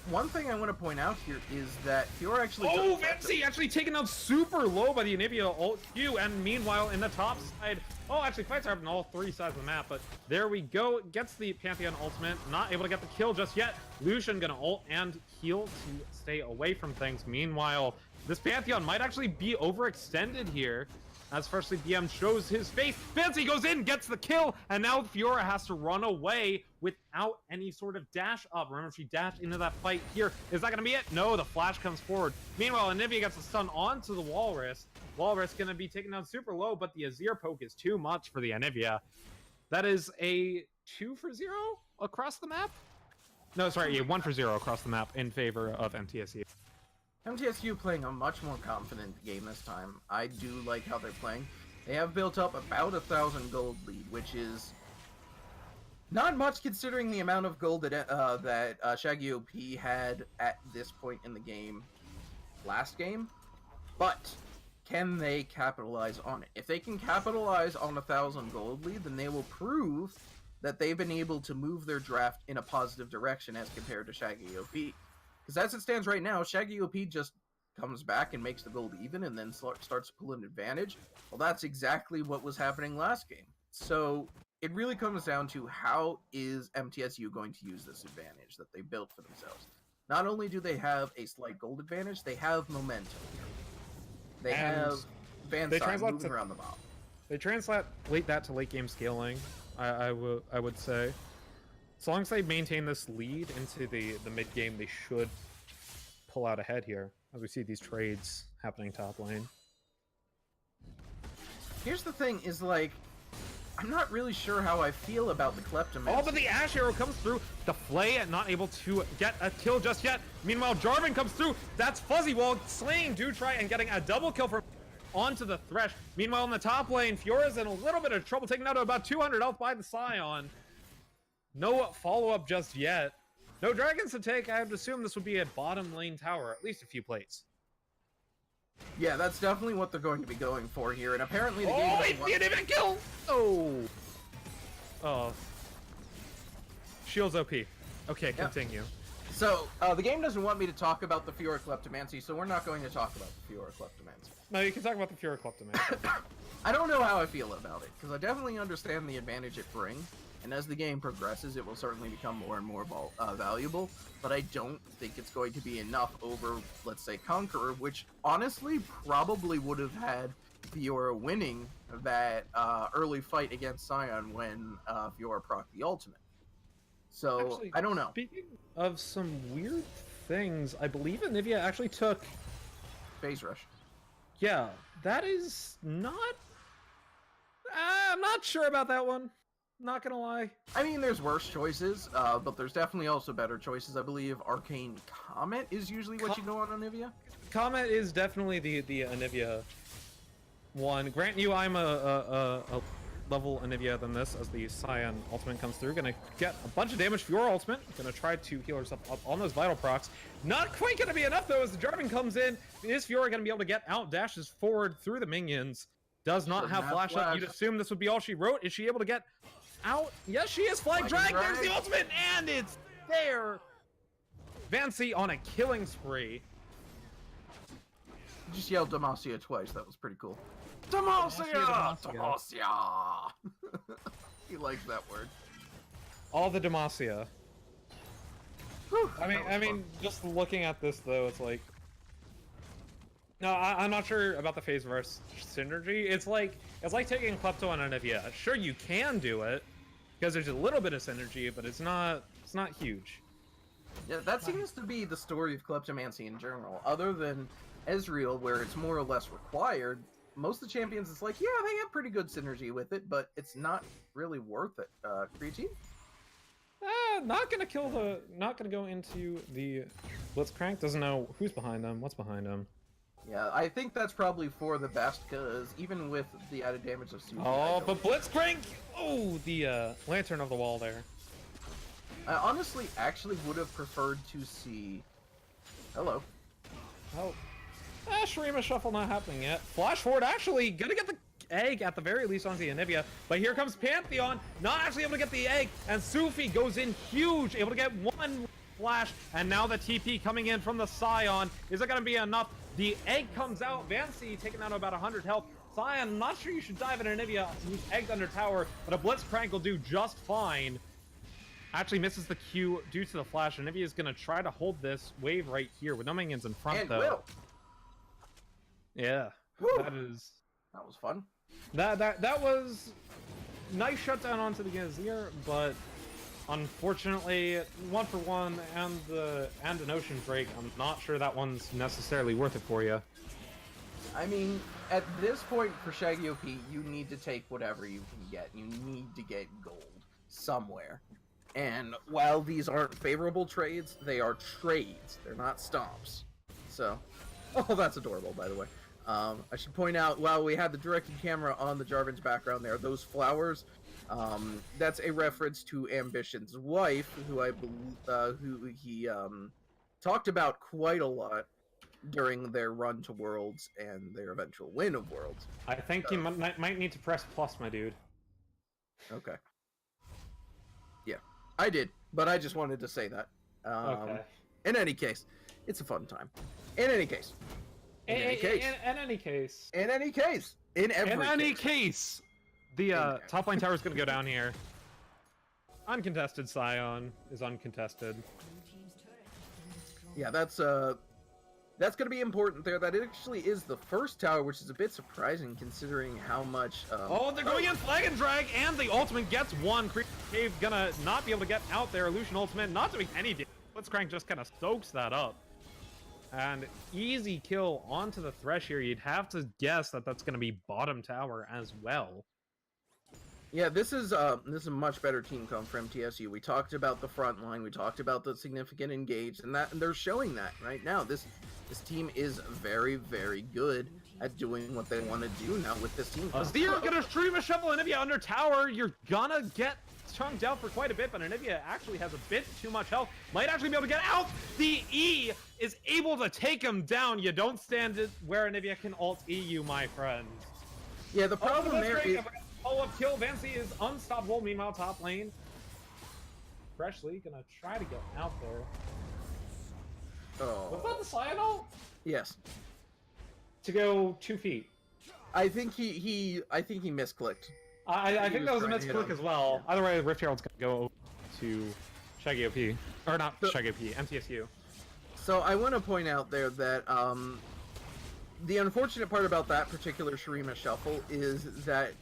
one thing I want to point out here is that Fiora actually... Oh, Vexy actually taken out super low by the Anivia ult Q, and meanwhile in the top side... Oh, actually fights are happening on all 3 sides of the map, but there we go. Gets the Pantheon ultimate, not able to get the kill just yet. Lucian gonna ult and heal to stay away from things. Meanwhile, this Pantheon might actually be overextended here, as firstly BM shows his face. Fancy goes in, gets the kill, and now Fiora has to run away without any sort of dash up. Remember, she dashed into that fight here. Is that going to be it? No, the flash comes forward. Meanwhile, Anivia gets a stun onto the Walrus. Walrus going to be taken down super low, but the Azir poke is too much for the Anivia. That is a 2 for 0 across the map? No, sorry, a 1 for 0 across the map in favor of MTSU. MTSU playing a much more confident game this time. I do like how they're playing. They have built up about 1,000 gold lead, which is not much considering the amount of gold that Shaggy OP had at this point in the game last game. But can they capitalize on it? If they can capitalize on 1,000 gold lead, then they will prove that they've been able to move their draft in a positive direction as compared to Shaggy OP. Because as it stands right now, Shaggy OP just comes back and makes the gold even and then starts to pull an advantage. Well, that's exactly what was happening last game. So it really comes down to how is MTSU going to use this advantage that they built for themselves. Not only do they have a slight gold advantage, they have momentum. They have Vansai moving around the map. They translate that to late game scaling, I would say. As long as they maintain this lead into the mid game, they should pull out ahead here, as we see these trades happening top lane. Here's the thing, is like, I'm not really sure how I feel about the Kleptomancy. Oh, but the Ash arrow comes through. The Flay not able to get a kill just yet. Meanwhile, Jarvan comes through. That's Fuzzy Wall slaying Dutry and getting a double kill from onto the Thresh. Meanwhile, in the top lane, Fiora's in a little bit of trouble, taken out to about 200 health by the Scion. No follow-up just yet. No dragons to take. I would assume this would be a bottom lane tower, at least a few plates. Yeah, that's definitely what they're going to be going for here, and apparently the game doesn't want... even kill! Oh. Shield's OP. Okay, continue. So, the game doesn't want me to talk about the Fiora Kleptomancy, so we're not going to talk about the Fiora Kleptomancy. No, you can talk about the Fiora Kleptomancy. I don't know how I feel about it, because I definitely understand the advantage it brings. And as the game progresses, it will certainly become more and more valuable, but I don't think it's going to be enough over, let's say, Conqueror, which honestly probably would have had Fiora winning that early fight against Scion when Fiora procced the ultimate. So, actually, I don't know. Speaking of some weird things, I believe Anivia actually took... Phase Rush. Yeah, that is not... I'm not sure about that one. Not gonna lie. I mean, there's worse choices, but there's definitely also better choices. I believe Arcane Comet is usually what you go on Anivia. Comet is definitely the Anivia one. Grant you, I'm a level Anivia than this as the Scion ultimate comes through. Gonna get a bunch of damage for your ultimate. Gonna try to heal herself up on those vital procs. Not quite gonna be enough though as the Jarvan comes in. Is Fiora gonna be able to get out? Dashes forward through the minions. Does not have flash up. You'd assume this would be all she wrote. Is she able to get out? Yes, she is. Flag drag. There's the ultimate, and it's there. Vancy on a killing spree. Just yelled Demacia twice. That was pretty cool. Demacia! Demacia! He likes that word. All the Demacia. Whew, I mean, just looking at this though, it's like, no, I'm not sure about the phase verse synergy. It's like taking Klepto and Anivia. Sure, you can do it because there's a little bit of synergy, but it's not huge. Yeah, that seems to be the story of Kleptomancy in general. Other than Ezreal, where it's more or less required, most of the champions, it's like, yeah, they have pretty good synergy with it, but it's not really worth it. Creatine? Not gonna go into the Blitzcrank. Doesn't know who's behind them, what's behind them. Yeah, I think that's probably for the best, because even with the added damage of Suki... Oh, but Blitzcrank! Oh, the Lantern of the Wall there. I honestly actually would have preferred to see... Hello. Oh. Shurima Shuffle not happening yet. Flash forward actually gonna get the egg at the very least on the Anivia, but here comes Pantheon, not actually able to get the egg, and Sufi goes in huge, able to get one flash, and now the TP coming in from the Scion. Is it gonna be enough? The egg comes out, Vancy taking out about 100 health. Scion, not sure you should dive in Anivia, who's egged under tower, but a Blitzcrank will do just fine. Actually misses the Q due to the flash. Anivia is gonna try to hold this wave right here with no minions in front And though. Will. Yeah, Woo. that was fun. That was nice shutdown onto the Gazir, but unfortunately, 1-for-1 and an ocean break. I'm not sure that one's necessarily worth it for you. I mean, at this point for Shaggy OP, you need to take whatever you can get. You need to get gold somewhere. And while these aren't favorable trades, they are trades. They're not stomps. So, oh, that's adorable, by the way. I should point out, while we had the directed camera on the Jarvan's background there, those flowers, that's a reference to Ambition's wife, who I believe, who he talked about quite a lot during their run to Worlds and their eventual win of Worlds. I think you might need to press plus, my dude. Okay. Yeah, I did, but I just wanted to say that. Okay. In any case, it's a fun time. In any case. In any case, the top lane tower is going to go down here. Uncontested Scion is uncontested. Yeah, that's going to be important there. That actually is the first tower, which is a bit surprising considering how much... oh, they're going in flag and drag, and the ultimate gets one. Cave gonna not be able to get out there. Illusion ultimate not doing any damage. Blitzcrank just kind of soaks that up. And easy kill onto the Thresh here. You'd have to guess that that's going to be bottom tower as well. Yeah, this is a much better team comp for MTSU. We talked about the front line. We talked about the significant engage, and they're showing that right now. This team is very, very good at doing what they want to do now with this team. You're gonna stream a shovel Anivia under tower. You're gonna get chunked out for quite a bit, but Anivia actually has a bit too much health. Might actually be able to get out. The E is able to take him down. You don't stand it where Anivia can ult E you, my friend. Yeah, the problem there is... Follow-up kill. Vancy is unstoppable. Meanwhile, top lane. Freshly gonna try to get out there. Oh. Was that the Scion ult? Yes. To go 2 feet. I think he misclicked. I think that was a misclick as well. Yeah. Either way, Rift Herald's gonna go to Shaggy OP. Or not Shaggy OP, MTSU. So I want to point out there that the unfortunate part about that particular Shurima Shuffle is that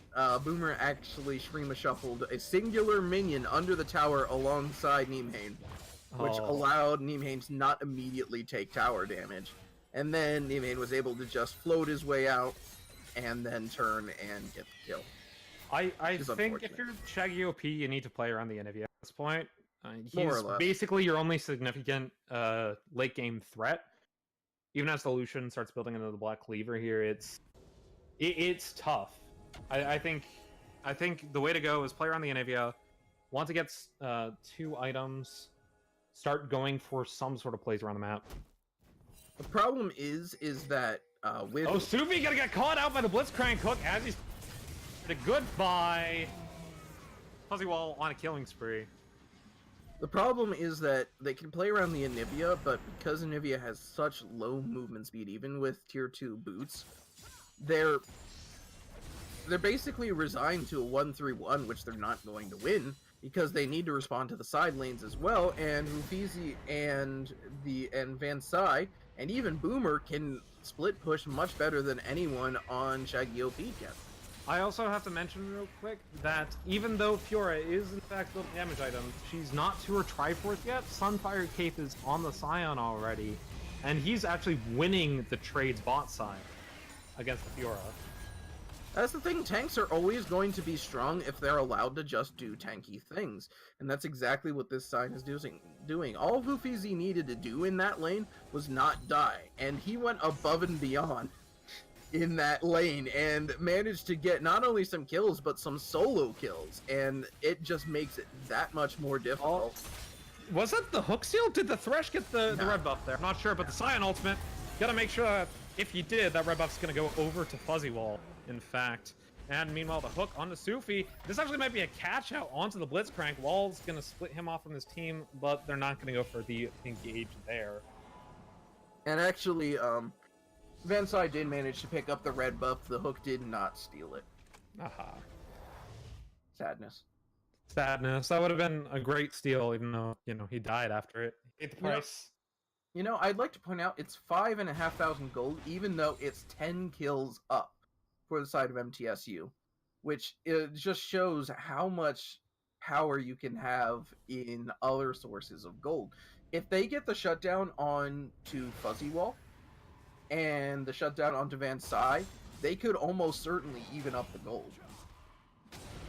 Boomer actually Shurima Shuffled a singular minion under the tower alongside Nimhain, which allowed Nimhain to not immediately take tower damage. And then Nimhain was able to just float his way out and then turn and get the kill. I think if you're Shaggy OP, you need to play around the Anivia at this point. More or He's less. basically your only significant late game threat. Even as the Lucian starts building into the Black Cleaver here, it's tough. I think I think the way to go is play around the Anivia. Want to get 2 items. Start going for some sort of plays around the map. The problem is that with Oh, Sufi gonna get caught out by the Blitzcrank hook as he's a goodbye. Fuzzy Wall on a killing spree. the problem is that they can play around the Anivia, but because Anivia has such low movement speed, even with tier 2 boots, they're basically resigned to a 1-3-1, which they're not going to win because they need to respond to the side lanes as well. And Rufizi and Van Sai and even Boomer can split push much better than anyone on Shaggy OP can. I also have to mention real quick that even though Fiora is in fact the damage item, she's not to her Triforce yet. Sunfire Cape is on the Scion already, and he's actually winning the trade's bot side against the Fiora. That's the thing, tanks are always going to be strong if they're allowed to just do tanky things. And that's exactly what this sign is doing. All Rufizi needed to do in that lane was not die, and he went above and beyond in that lane and managed to get not only some kills but some solo kills, and it just makes it that much more difficult. Was that the hook seal? Did the Thresh get the red buff there? I'm not sure, but the Scion ultimate, gotta make sure that if you did, that red buff's gonna go over to Fuzzy Wall, in fact. And meanwhile, the hook onto Sufi. This actually might be a catch out onto the Blitzcrank. Wall's gonna split him off from his team, but they're not gonna go for the engage there. And actually, Van Sai did manage to pick up the red buff. The hook did not steal it. Aha. Sadness. Sadness. That would have been a great steal, even though, you know, he died after it. Paid the price. You know, I'd like to point out it's 5,500 gold, even though it's 10 kills up for the side of MTSU, which it just shows how much power you can have in other sources of gold. If they get the shutdown on to Fuzzy Wall and the shutdown onto Van Sai, they could almost certainly even up the gold.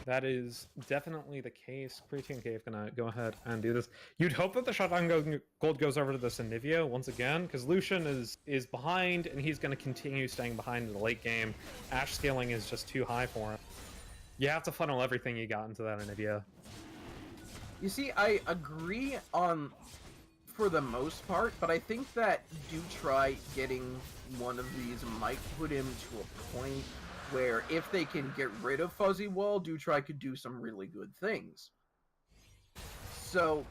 That is definitely the case. Creatine Cave gonna go ahead and do this. You'd hope that the shutdown gold goes over to the Anivia once again, because Lucian is behind, and he's gonna continue staying behind in the late game. Ashe scaling is just too high for him. You have to funnel everything you got into that Anivia. You see, I agree on for the most part, but I think that do try getting one of these might put him to a point where if they can get rid of Fuzzy Wall, do try could do some really good things. So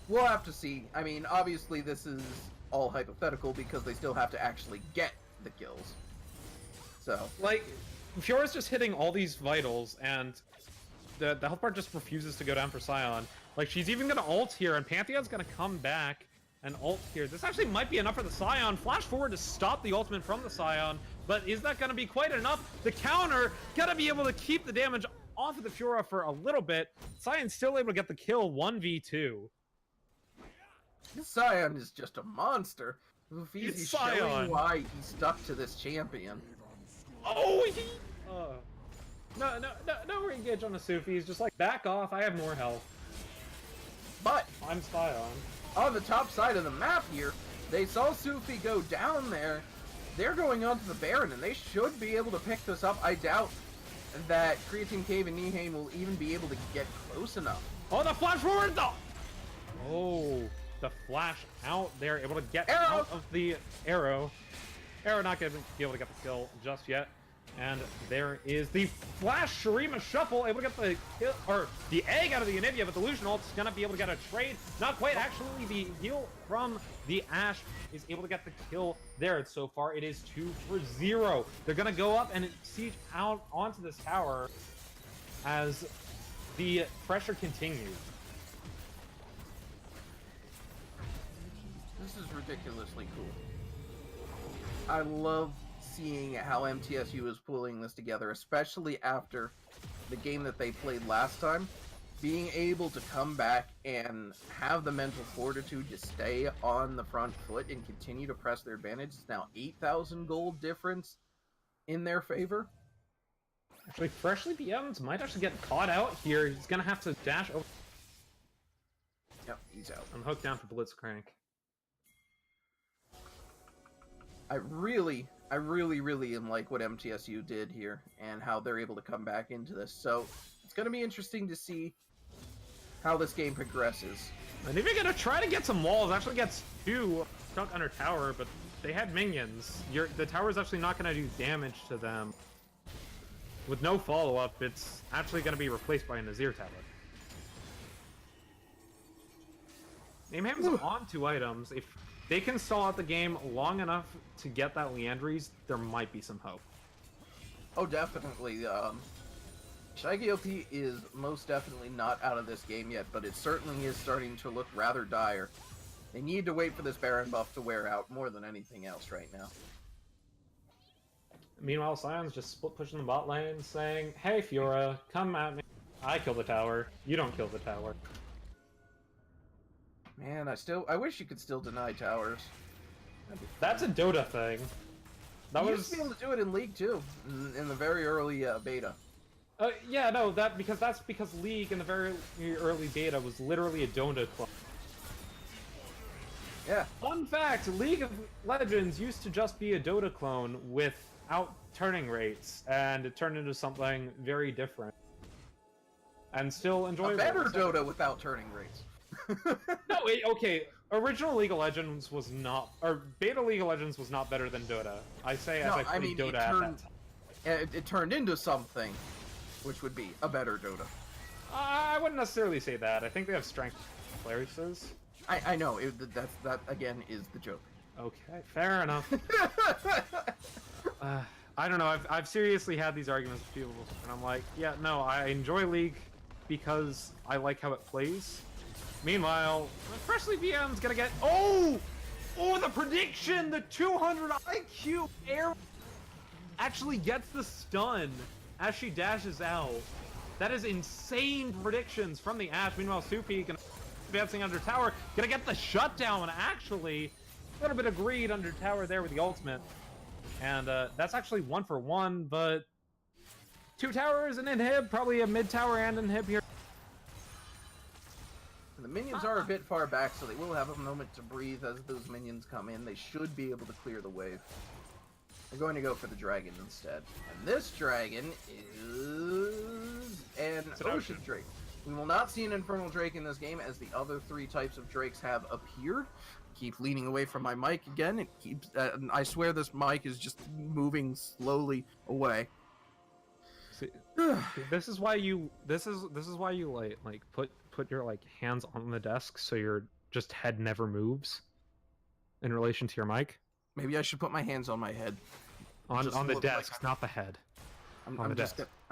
we'll have to see. I mean, obviously this is all hypothetical because they still have to actually get the kills. So, like, Fiora's just hitting all these vitals, and the health bar just refuses to go down for Scion. Like, she's even gonna ult here, and Pantheon's gonna come back and ult here. This actually might be enough for the Scion. Flash forward to stop the ultimate from the Scion, but is that gonna be quite enough? The counter gotta be able to keep the damage off of the Fiora for a little bit. Scion's still able to get the kill 1v2. this Scion is just a monster. He's showing Scion. why he stuck to this champion. Oh, he... No re-engage on the Sufi. He's just like, back off, I have more health. But I'm Scion. on the top side of the map here, they saw Sufi go down there. They're going onto the Baron, and they should be able to pick this up. I doubt that Creatine Cave and Nihane will even be able to get close enough. Oh, the flash forward, though! Oh, the flash out there, able to get Arrow! out of the arrow. Arrow not going to be able to get the kill just yet. And there is the flash Shurima Shuffle, able to get the kill, or the egg out of the Anivia, but the Lucian ult's gonna be able to get a trade. Not quite, actually, the heal from the Ashe is able to get the kill there. And so far, it is 2-0. They're gonna go up and siege out onto this tower as the pressure continues. This is ridiculously cool. I love seeing how MTSU is pulling this together, especially after the game that they played last time. Being able to come back and have the mental fortitude to stay on the front foot and continue to press their advantage. It's now 8,000 gold difference in their favor. Actually, Freshly BMs might actually get caught out here. He's gonna have to dash over Yep, he's out. and hook down for Blitzcrank. I really am like what MTSU did here and how they're able to come back into this. So it's going to be interesting to see how this game progresses. And if you're gonna try to get some walls, actually gets 2 stuck under tower, but they had minions. The tower's actually not gonna do damage to them. With no follow-up, it's actually gonna be replaced by a Nazir tower. Nameham's on 2 items. If they can stall out the game long enough to get that Leandries, there might be some hope. Oh, definitely. Shaggy OP is most definitely not out of this game yet, but it certainly is starting to look rather dire. They need to wait for this Baron buff to wear out more than anything else right now. Meanwhile, Sion's just split pushing the bot lane, saying, "Hey, Fiora, come at me. I kill the tower. You don't kill the tower." Man, I wish you could still deny towers. That's a Dota thing. That you was used to be able to do it in League too, in the very early beta. Yeah, no, that's because League in the very early beta was literally a Dota clone. Yeah. Fun fact: League of Legends used to just be a Dota clone without turning rates, and it turned into something very different. And still enjoyable. A better Dota without turning rates. No, wait, okay. Original League of Legends was not, or Beta League of Legends was not better than Dota. I say as I played Dota at that time. It turned into something, which would be a better Dota. I wouldn't necessarily say that. I think they have strength places. I know, that again is the joke. Okay, fair enough. I don't know, I've seriously had these arguments with people, and I'm like, yeah, no, I enjoy League because I like how it plays. Meanwhile, Freshly VM's gonna get... Oh, the prediction! The 200 IQ air actually gets the stun as she dashes out. That is insane predictions from the Ashe. Meanwhile, Supi advancing under tower, gonna get the shutdown, actually. A little bit of greed under tower there with the ultimate. And that's actually 1 for 1, but 2 towers and inhib, probably a mid tower and inhib here. The minions are a bit far back, so they will have a moment to breathe as those minions come in. They should be able to clear the wave. They're going to go for the dragon instead. And this dragon is an ocean drake. We will not see an infernal drake in this game, as the other 3 types of drakes have appeared. Keep leaning away from my mic again. It keeps. I swear this mic is just moving slowly away. See, this is why you. This is why you like put your hands on the desk so your just head never moves in relation to your mic. Maybe I should put my hands on my head. On the desk, not the head. I'm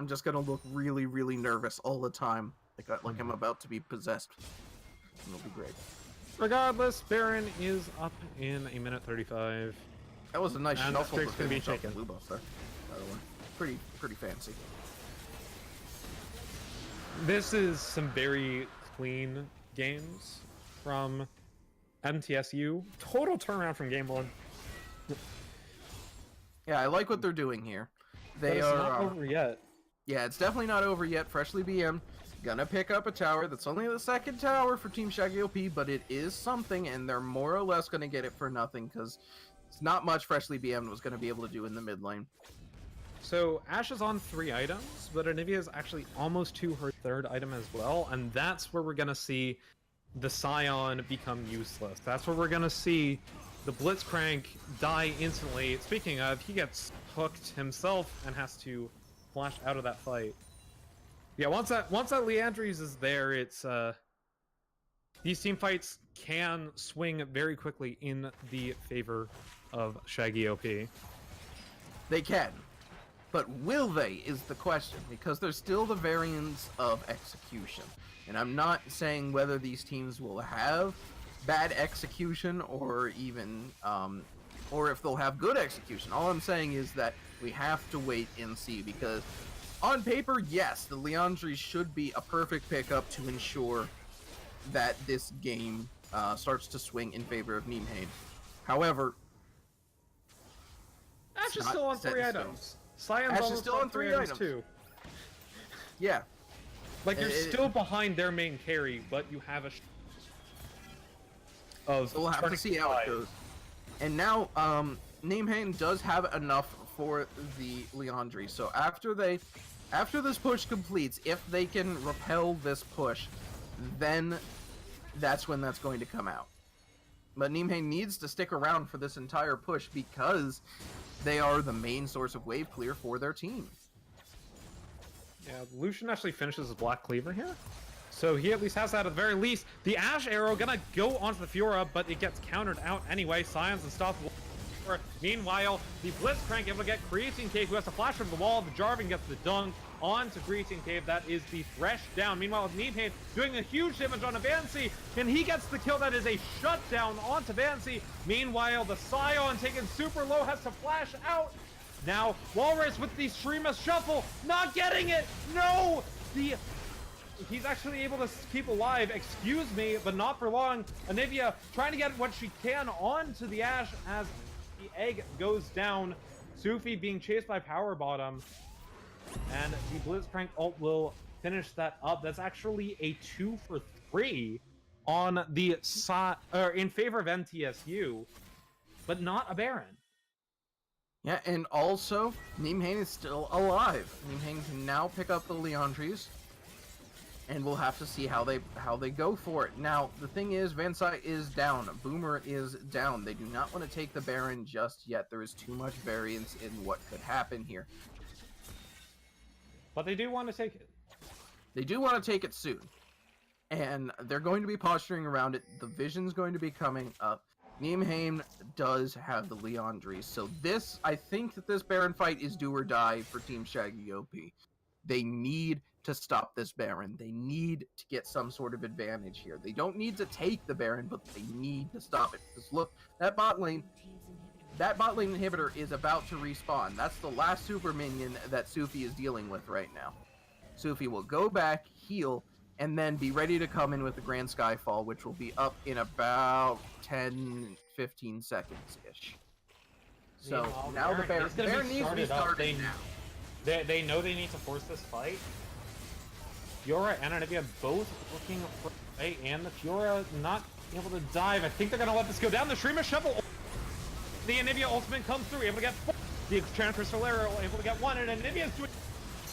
just gonna look really, really nervous all the time, like I'm about to be possessed. It'll be great. Regardless, Baron is up in a minute 35. That was a nice and shuffle. Drake's gonna be shaken. Blue buff there, by the way. Pretty fancy. This is some very clean games from MTSU. Total turnaround from game 1. Yeah, I like what they're doing here. They are not over yet. Yeah, it's definitely not over yet. Freshly BM gonna pick up a tower. That's only the 2nd tower for Team Shaggy OP, but it is something, and they're more or less gonna get it for nothing because it's not much Freshly BM was gonna be able to do in the mid lane. So Ashe is on 3 items, but Anivia is actually almost to her 3rd item as well, and that's where we're gonna see the Scion become useless. That's where we're gonna see the Blitzcrank die instantly. Speaking of, he gets hooked himself and has to flash out of that fight. Yeah, once that Leandries is there, it's these team fights can swing very quickly in the favor of Shaggy OP. They can. But will they is the question, because there's still the variance of execution. And I'm not saying whether these teams will have bad execution or even, or if they'll have good execution. All I'm saying is that we have to wait and see, because on paper, yes, the Leandries should be a perfect pickup to ensure that this game starts to swing in favor of Nimhain. However, Ashe is still on 3 items. Ashe is still on 3 items too. Yeah. Like, you're still behind their main carry, but you have a... So we'll have to see how it goes. And now Nimhain does have enough for the Leandri. So after this push completes, if they can repel this push, then that's when that's going to come out. But Nimhain needs to stick around for this entire push because they are the main source of wave clear for their team. Yeah, Lucian actually finishes his Black Cleaver here. So he at least has that at the very least. The Ash Arrow gonna go onto the Fiora, but it gets countered out anyway. Scion's unstoppable. Meanwhile, the Blitzcrank able to get Creatine Cave, who has to flash from the wall. The Jarvan gets the dunk onto Creatine Cave. That is the Thresh down. Meanwhile, Nimhain doing a huge damage on Avanci, and he gets the kill. That is a shutdown onto Avanci. Meanwhile, the Scion taken super low has to flash out. Now, Walrus with the Streamus Shuffle, not getting it. No! He's actually able to keep alive, excuse me, but not for long. Anivia trying to get what she can onto the Ash as the egg goes down. Sufi being chased by Power Bottom. And the Blitzcrank ult will finish that up. That's actually a 2 for 3 on the side, or in favor of MTSU, but not a Baron. Yeah, and also, Nimhain is still alive. Nimhain can now pick up the Leandries, and we'll have to see how they go for it. Now, the thing is, Vansai is down. Boomer is down. They do not want to take the Baron just yet. There is too much variance in what could happen here. But they do want to take it. They do want to take it soon. And they're going to be posturing around it. The Vision's going to be coming up. Nimhain does have the Leandries. So this, I think that this Baron fight is do or die for Team Shaggy OP. They need to stop this Baron. They need to get some sort of advantage here. They don't need to take the Baron, but they need to stop it. Because look, that bot lane inhibitor is about to respawn. That's the last super minion that Sufi is dealing with right now. Sufi will go back, heal, and then be ready to come in with the Grand Skyfall, which will be up in about 10-15 seconds-ish. So now the Baron needs to be starting now. They know they need to force this fight. Fiora and Anivia both looking for a and the Fiora not able to dive. I think they're gonna let this go down. The Streamer Shovel. The Anivia ultimate comes through, able to get 4. The Transfer Arrow able to get 1, and Anivia's doing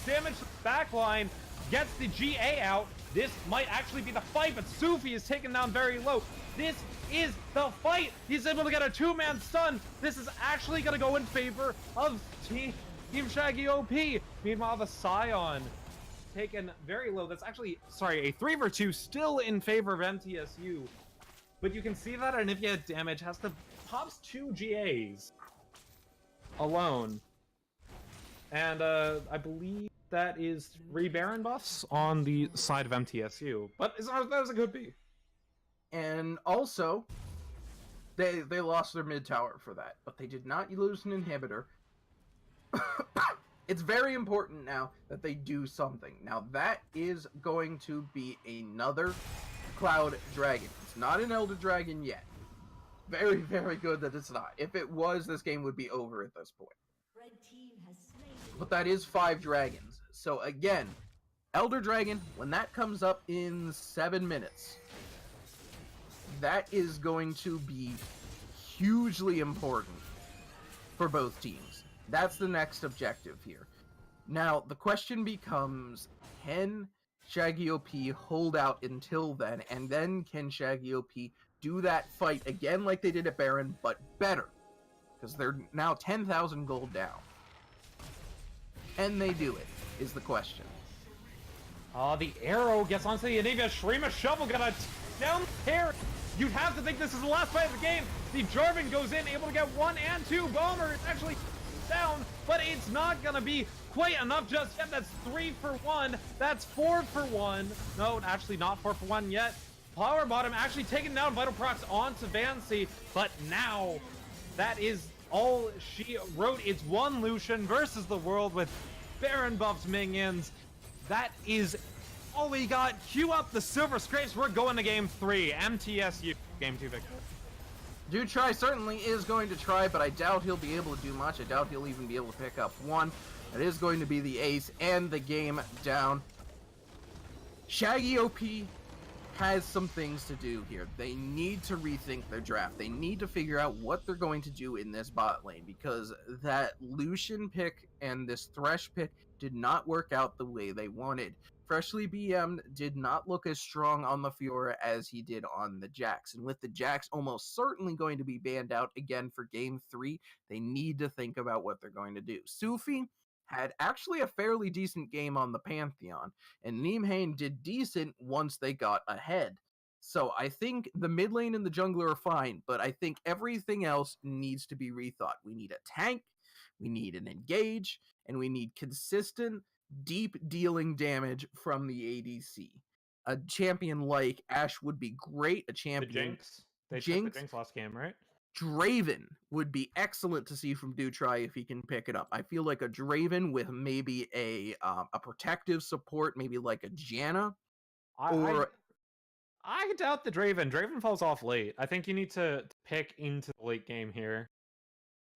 damage to the backline, gets the GA out. This might actually be the fight, but Sufi is taken down very low. This is the fight. He's able to get a 2-man stun. This is actually gonna go in favor of Team Shaggy OP. Meanwhile, the Scion taken very low. That's actually, sorry, a 3 for 2 still in favor of MTSU. But you can see that Anivia damage has to pops 2 GAs alone. And I believe that is 3 Baron buffs on the side of MTSU. But as hard as it could be. And also, they lost their mid tower for that, but they did not lose an inhibitor. It's very important now that they do something. Now that is going to be another Cloud Dragon. It's not an Elder Dragon yet. Very, very good that it's not. If it was, this game would be over at this point. But that is 5 dragons. So again, Elder Dragon, when that comes up in 7 minutes, that is going to be hugely important for both teams. That's the next objective here. Now, the question becomes, can Shaggy OP hold out until then, and then can Shaggy OP do that fight again like they did at Baron, but better? Because they're now 10,000 gold down. Can they do it, is the question. The arrow gets onto the Anivia. Shrima Shovel gonna down here. You'd have to think this is the last fight of the game. The Jarvan goes in, able to get 1 and 2. Bomber is actually down, but it's not gonna be quite enough just yet. That's 3 for 1. That's 4 for 1. No, actually not 4 for 1 yet. Power Bottom actually taking down Vital Procs onto Vancy, but now that is all she wrote. It's one Lucian versus the world with Baron buffed minions. That is all we got. Cue up the Silver Scrapes. We're going to game 3. MTSU. Game 2 victory. Do try certainly is going to try, but I doubt he'll be able to do much. I doubt he'll even be able to pick up 1. That is going to be the ace and the game down. Shaggy OP has some things to do here. They need to rethink their draft. They need to figure out what they're going to do in this bot lane, because that Lucian pick and this Thresh pick did not work out the way they wanted. Freshly BM did not look as strong on the Fiora as he did on the Jax. And with the Jax almost certainly going to be banned out again for Game 3, they need to think about what they're going to do. Sufi had actually a fairly decent game on the Pantheon, and Nimhain did decent once they got ahead. So I think the mid lane and the jungler are fine, but I think everything else needs to be rethought. We need a tank, we need an engage, and we need consistent, deep dealing damage from the ADC. A champion like Ashe would be great. A The champion Jinx. They took the Jinx last game, right? Draven would be excellent to see from Dutry if he can pick it up. I feel like a Draven with maybe a protective support, maybe like a Janna. I doubt the Draven. Draven falls off late. I think you need to pick into the late game here.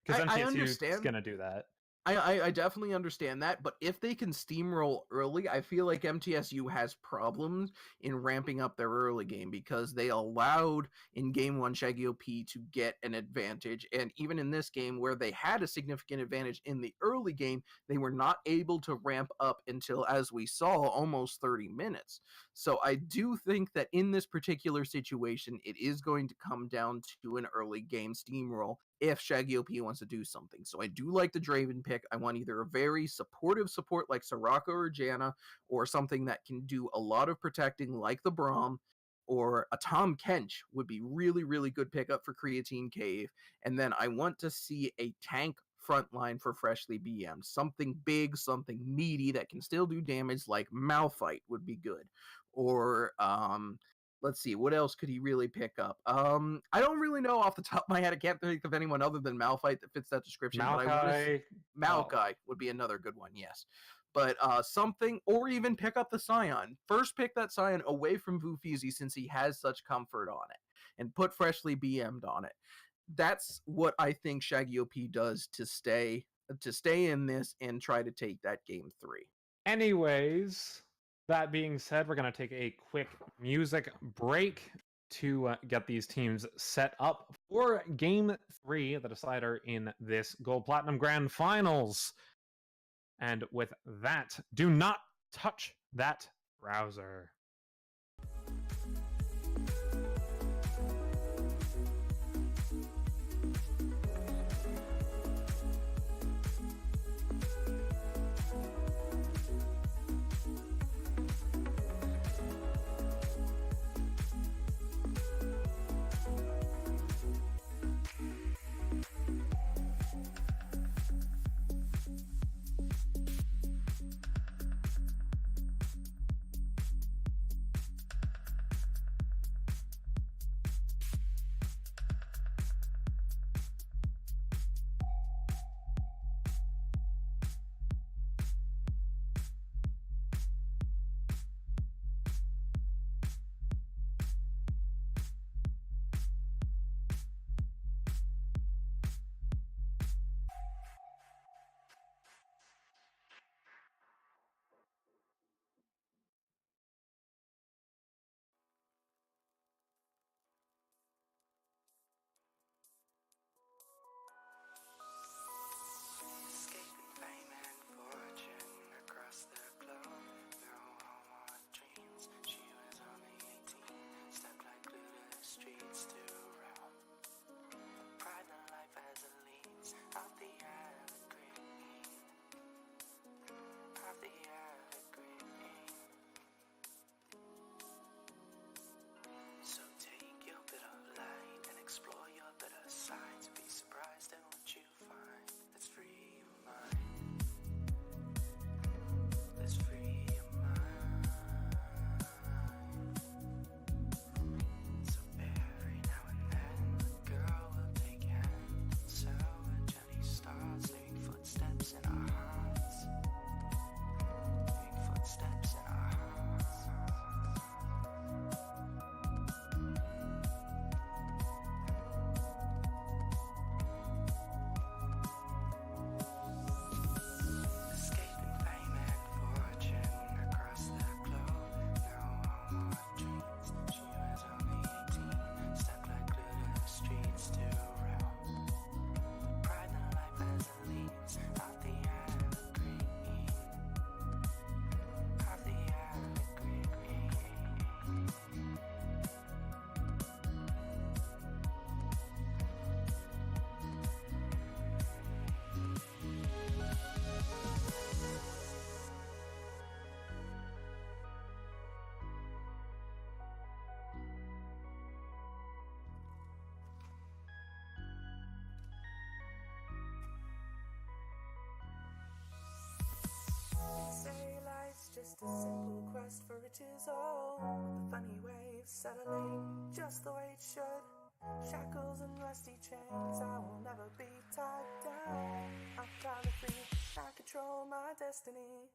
Because MTSU is going to do that. I definitely understand that, but if they can steamroll early, I feel like MTSU has problems in ramping up their early game, because they allowed in Game 1 Shaggy OP to get an advantage, and even in this game where they had a significant advantage in the early game, they were not able to ramp up until, as we saw, almost 30 minutes. So I do think that in this particular situation, it is going to come down to an early game steamroll if Shaggy OP wants to do something. So I do like the Draven pick. I want either a very supportive support like Soraka or Janna, or something that can do a lot of protecting like the Braum, or a Tom Kench would be really, really good pickup for Creatine Cave. And then I want to see a tank frontline for Freshly BM. Something big, something meaty that can still do damage, like Malphite would be good. Or let's see, what else could he really pick up? I don't really know off the top of my head. I can't think of anyone other than Malphite that fits that description. Maokai would be another good one, yes. But something, or even pick up the Scion. First pick that Scion away from Vufizi, since he has such comfort on it, and put Freshly BM'd on it. That's what I think Shaggy OP does to stay in this and try to take that Game 3. Anyways, that being said, we're going to take a quick music break to get these teams set up for Game 3, the decider in this Gold Platinum Grand Finals. And with that, do not touch that browser. a simple quest for riches, oh, with the funny waves settling just the way it should. Shackles and rusty chains, I will never be tied down. I'm finally free, I control my destiny.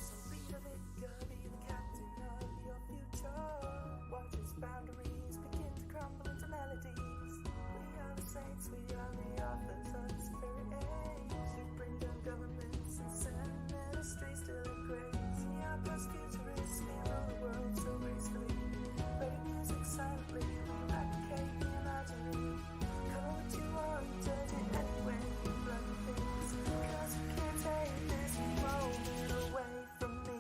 So be the vicar, be the captain of your future. Watch its boundaries begin to crumble into melodies. We are the saints, we are the authors of the spirit age, who bring down governments and send ministries to the grace. We are post-futurists, we rule the world so gracefully. Play music silently, we eradicate the imaginary. Call what you want, judge it anyway, you bloody things. Cause we can't take this moment away from me.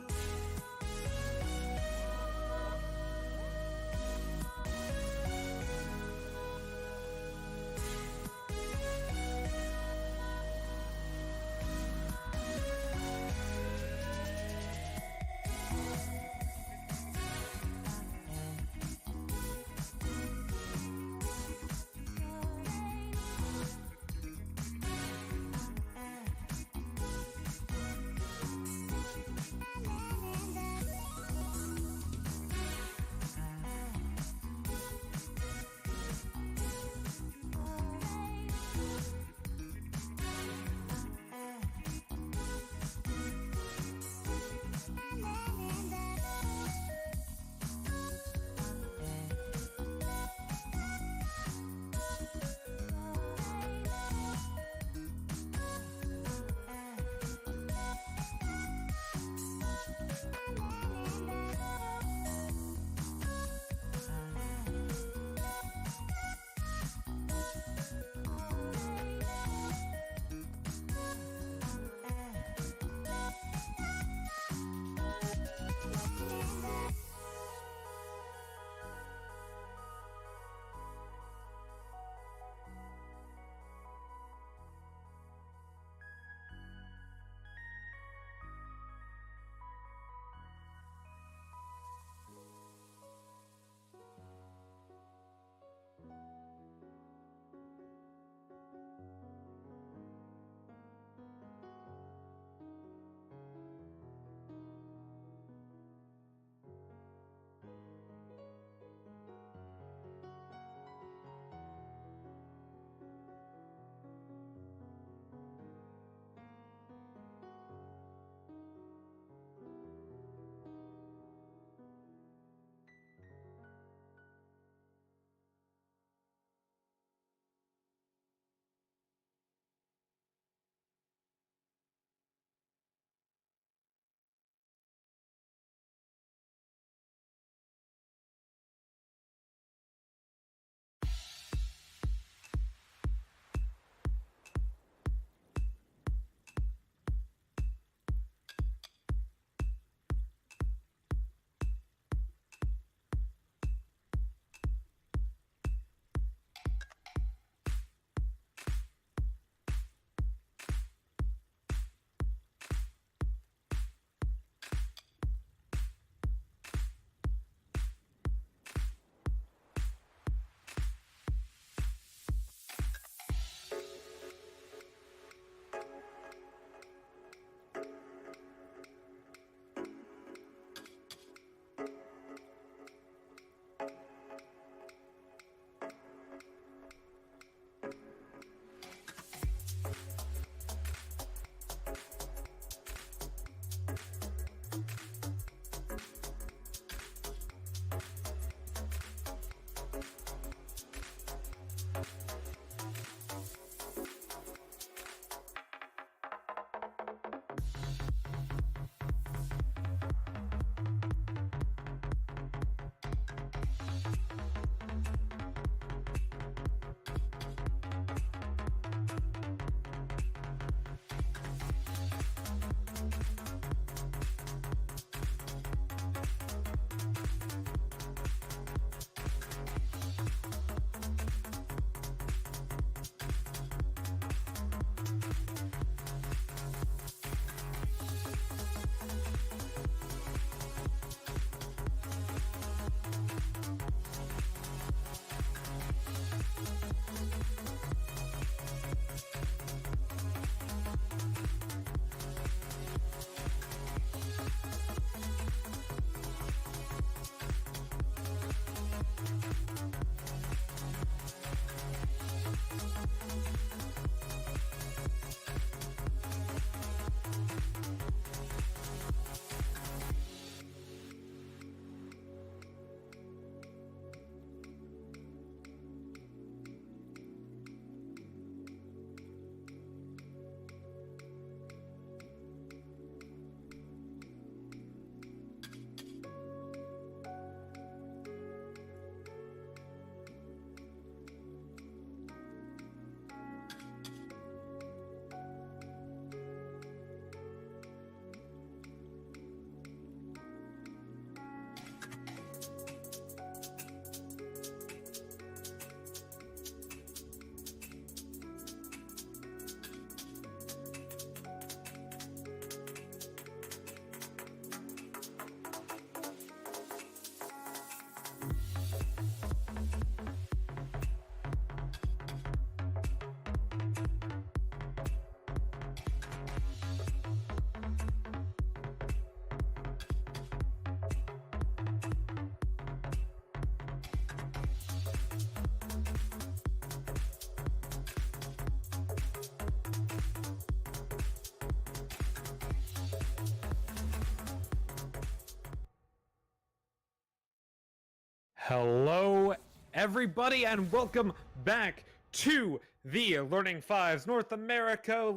Hello, everybody, and welcome back to the Learning Fives North America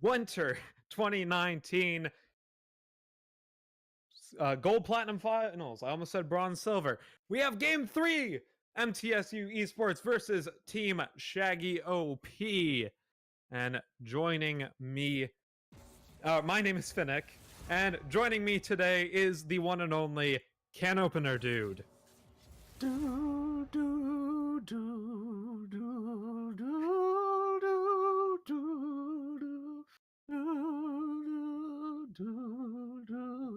Winter 2019 Gold Platinum Finals. I almost said Bronze Silver. We have Game 3, MTSU eSports versus Team Shaggy OP. And joining me, my name is Finnick, and joining me today is the one and only Can Opener Dude. Do, do, do, do, do, do, do, do, do, do, do, do, do,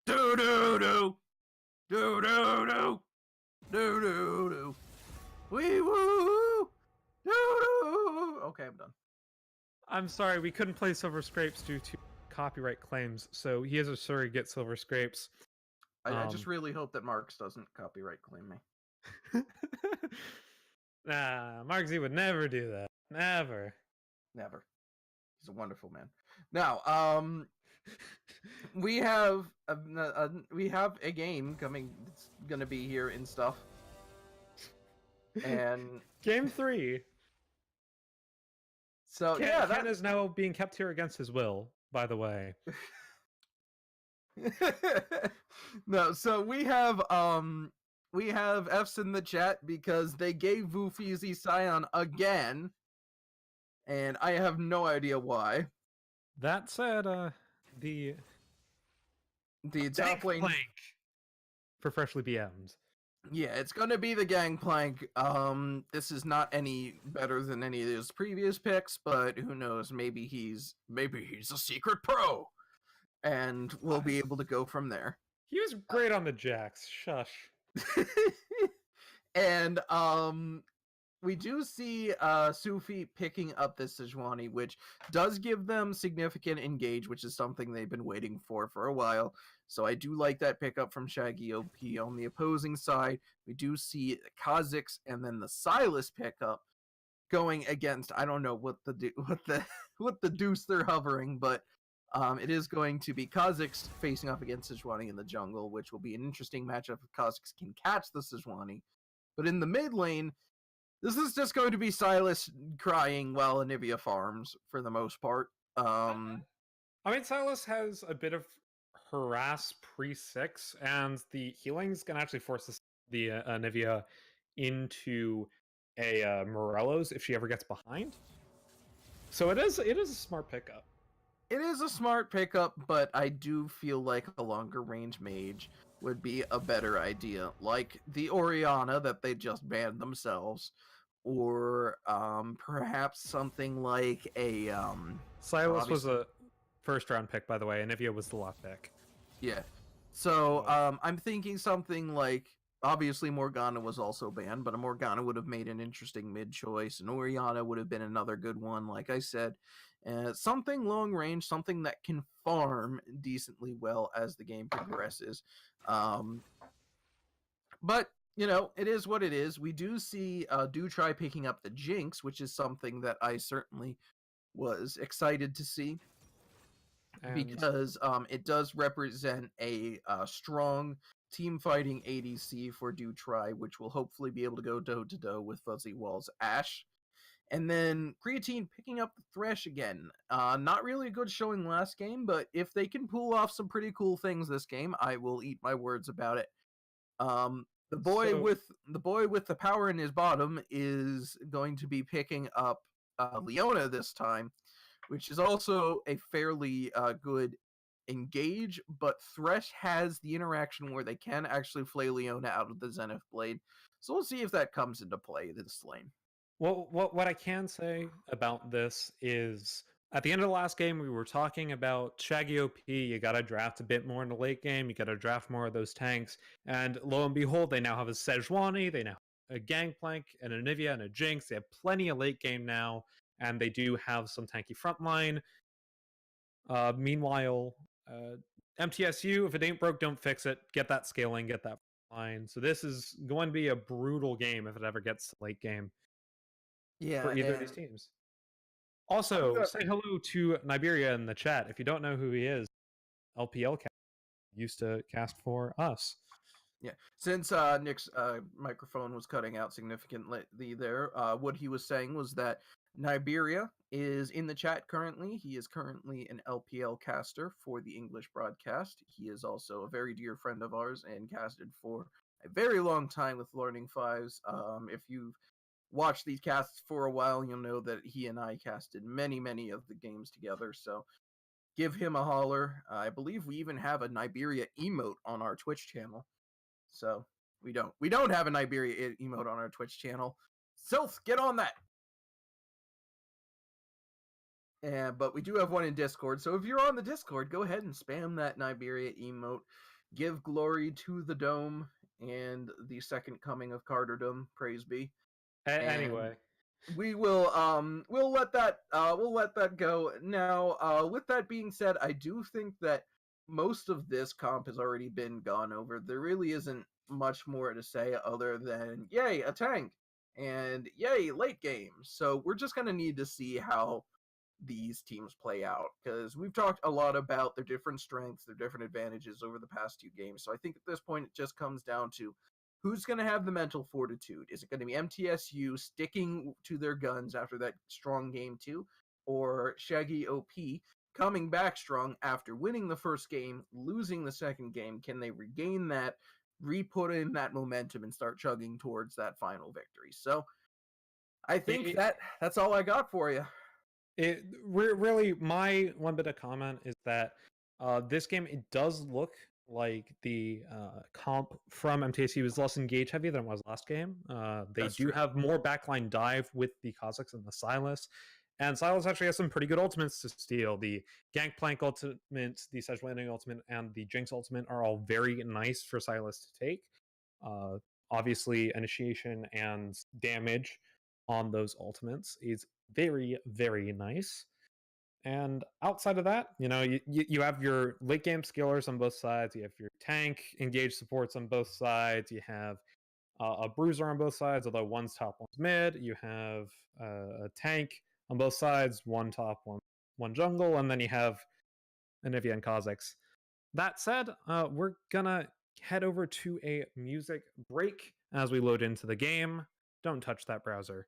do, do, do, do, do, do, do, wee woo, do, do. Okay, I'm done. I'm sorry, we couldn't play Silver Scrapes due to copyright claims, so he has a surrogate Silver Scrapes. I just really hope that Marks doesn't copyright claim me. Nah, Marksy would never do that. Never. Never. He's a wonderful man. Now, we have a game coming. It's gonna be here and stuff. And Game 3. so Ken is now being kept here against his will, by the way. No, so we have F's in the chat because they gave Vufizi Scion again, and I have no idea why. That said, the top lane, Gangplank for freshly BM'd. yeah, it's gonna be the Gangplank. This is not any better than any of his previous picks, but who knows? Maybe he's a secret pro, and we'll be able to go from there. He was great on the Jax. Shush. And we do see Sufi picking up this Sejuani, which does give them significant engage, which is something they've been waiting for a while. So I do like that pickup from Shaggy OP. On the opposing side, we do see Kha'Zix and then the Silas pickup going against, I don't know what the deuce they're hovering, but it is going to be Kha'Zix facing up against Sejuani in the jungle, which will be an interesting matchup if Kha'Zix can catch the Sejuani. But in the mid lane, this is just going to be Silas crying while Anivia farms for the most part. I mean, Silas has a bit of harass pre-6, and the healing's can actually force the Anivia into a Morello's if she ever gets behind. So it is a smart pickup. It is a smart pickup, but I do feel like a longer range mage would be a better idea, like the Orianna that they just banned themselves, or perhaps something like a Silas was a first round pick, by the way, and Anivia was the last pick. Yeah. So I'm thinking something like, obviously Morgana was also banned, but a Morgana would have made an interesting mid choice, and Orianna would have been another good one, like I said. Something long range, something that can farm decently well as the game progresses. But, you know, it is what it is. We do see do try picking up the Jinx, which is something that I certainly was excited to see. Because it does represent a strong team fighting ADC for Do Try, which will hopefully be able to go toe-to-toe with Fuzzy Wall's Ashe. And then Creatine picking up the Thresh again. Not really a good showing last game, but if they can pull off some pretty cool things this game, I will eat my words about it. The boy with the power in his bottom is going to be picking up Leona this time, which is also a fairly good engage, but Thresh has the interaction where they can actually flay Leona out of the Zenith Blade. So we'll see if that comes into play this lane. Well, what I can say about this is, at the end of the last game, we were talking about Shaggy OP. You got to draft a bit more in the late game. You got to draft more of those tanks. And lo and behold, they now have a Sejuani. They now have a Gangplank, and a Anivia, and a Jinx. They have plenty of late game now, and they do have some tanky frontline. Meanwhile, MTSU, if it ain't broke, don't fix it. Get that scaling, get that line. So this is going to be a brutal game if it ever gets to late game. Yeah, for either of these teams. Also, say hello to Niberia in the chat. If you don't know who he is, LPL cat. used to cast for us. Yeah, since Nick's microphone was cutting out significantly there, what he was saying was that Niberia is in the chat currently. He is currently an LPL caster for the English broadcast. He is also a very dear friend of ours and casted for a very long time with Learning Fives. If you've watched these casts for a while, you'll know that he and I casted many of the games together. So give him a holler. I believe we even have a Niberia emote on our Twitch channel. So we don't have an Iberia emote on our Twitch channel. Sylph, get on that. But we do have one in Discord. So if you're on the Discord, go ahead and spam that Niberia emote. Give glory to the dome and the second coming of Carterdom. Praise be. Anyway, we will we'll let that go. Now, with that being said, I do think that most of this comp has already been gone over. There really isn't much more to say other than yay, a tank, and yay, late game. So we're just gonna need to see how these teams play out, because we've talked a lot about their different strengths, their different advantages over the past 2 games. So I think at this point it just comes down to who's going to have the mental fortitude. Is it going to be MTSU sticking to their guns after that strong game 2, or Shaggy OP coming back strong after winning the first game, losing the second game? Can they regain that, re-put in that momentum, and start chugging towards that final victory? So I think that's all I got for you. It really, my one bit of comment is that this game, it does look like the comp from MTSU is less engage heavy than it was last game. They That's do true. have more backline dive with the Kazakhs and the Silas. And Silas actually has some pretty good ultimates to steal. The Gangplank ultimate, the Sedge Landing ultimate, and the Jinx ultimate are all very nice for Silas to take. Obviously, initiation and damage on those ultimates is very nice. And outside of that, you have your late game skillers on both sides. You have your tank engage supports on both sides. You have a bruiser on both sides, although one's top, one's mid. You have a tank on both sides, one top, one jungle, and then you have Anivia and Kazakhs. That said, we're gonna head over to a music break as we load into the game. Don't touch that browser.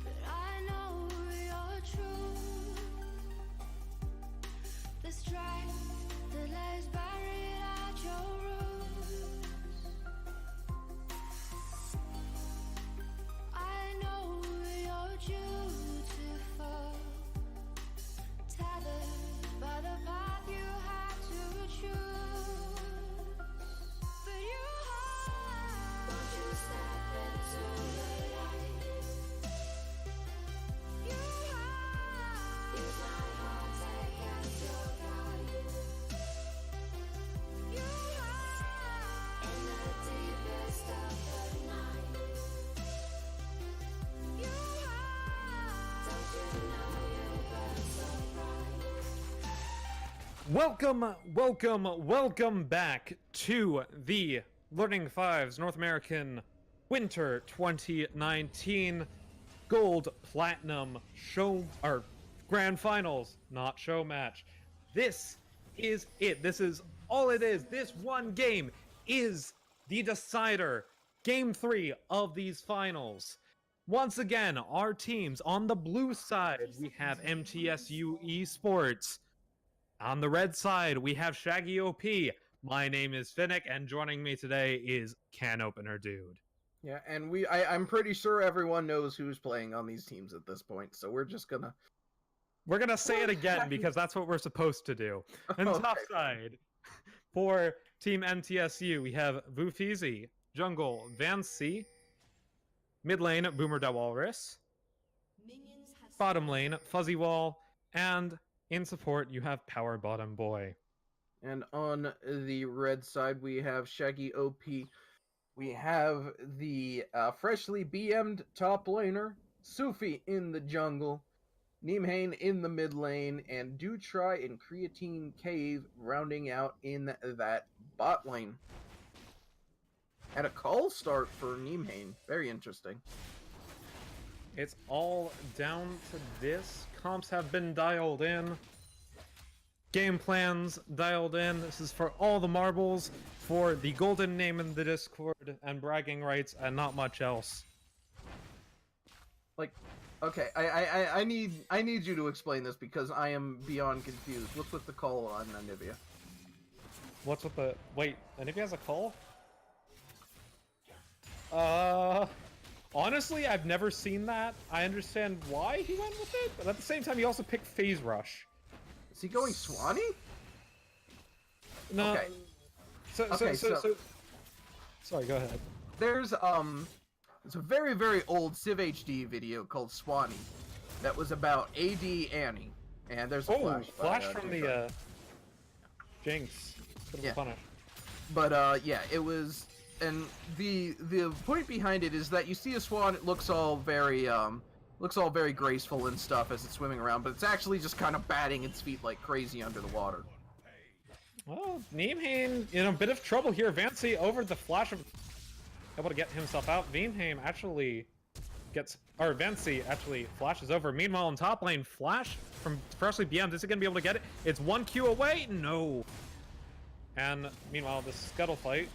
But I know you're true. The strength that lies buried at your roots. I know you're beautiful, tethered by the path you had to choose. But you hide. Won't you step into the light? You hide. Use my heart, take as your guide. You hide. In the deepest of the night. You hide. Don't you know you burn so bright? Welcome back to the Learning Fives North American Winter 2019 Gold Platinum show or Grand Finals, not show match. This is it. This is all it is. This one game is the decider. Game 3 of these finals. Once again, our teams on the blue side, we have MTSU eSports. On the red side, we have Shaggy OP. My name is Finnick, and joining me today is Can Opener Dude. Yeah, and I'm pretty sure everyone knows who's playing on these teams at this point, so we're gonna say it again because that's what we're supposed to do. And Okay. top side, for Team MTSU, we have Vufizi, jungle, Van C, mid lane, Boomer Da Walrus, bottom lane, Fuzzy Wall, and in support, you have Power Bottom Boy. And on the red side, we have Shaggy OP. We have the freshly BM'd top laner, Sufi in the jungle. Nimhane in the mid lane, and Do Try and Creatine Cave rounding out in that bot lane. And a call start for Nimhane. Very interesting. It's all down to this. Comps have been dialed in. Game plans dialed in. This is for all the marbles, for the golden name in the Discord, and bragging rights, and not much else. Like, okay, I need you to explain this because I am beyond confused. What's with the call on Anivia? What's with the... Wait, Anivia has a call? Honestly, I've never seen that. I understand why he went with it, but at the same time, he also picked Phase Rush. Is he going Swanee? No. Okay. So... Sorry, go ahead. There's it's a very, very old Civ HD video called Swanee that was about AD Annie. And there's a flash from the Jinx. Yeah. Punish. But yeah, it was, and the point behind it is that you see a swan, it looks all very graceful and stuff as it's swimming around, but it's actually just kind of batting its feet like crazy under the water. Well, Nimhane in a bit of trouble here. Vancy over the flash of... able to get himself out. Vimheim actually gets... or Vancy actually flashes over. Meanwhile, in top lane, flash from freshly BM'd. Is he going to be able to get it? It's 1 Q away? No. And meanwhile, the scuttle fight.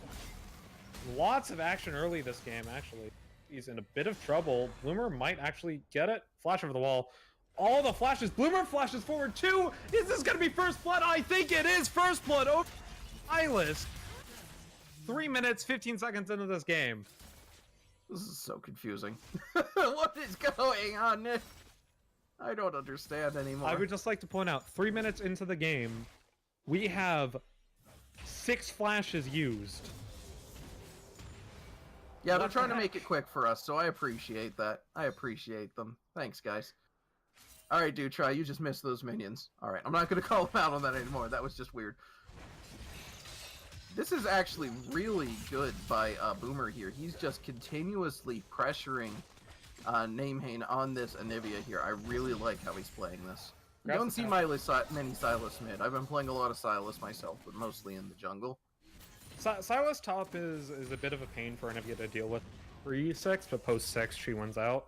Lots of action early this game, actually. He's in a bit of trouble. Bloomer might actually get it. Flash over the wall. All the flashes. Bloomer flashes forward too. Is this going to be first blood? I think it is first blood over Silas. 3 minutes, 15 seconds into this game. This is so confusing. What is going on, Nick? I don't understand anymore. I would just like to point out, 3 minutes into the game, we have 6 flashes used. Yeah, they're trying to make it quick for us, so I appreciate that. I appreciate them. Thanks, guys. Alright, dude, try. You just missed those minions. Alright, I'm not going to call them out on that anymore. That was just weird. This is actually really good by Boomer here. He's just continuously pressuring Nimhane on this Anivia here. I really like how he's playing this. You don't see many Silas mid. I've been playing a lot of Silas myself, but mostly in the jungle. Silas top is a bit of a pain for Anivia to deal with pre-6, but post-6 she wins out.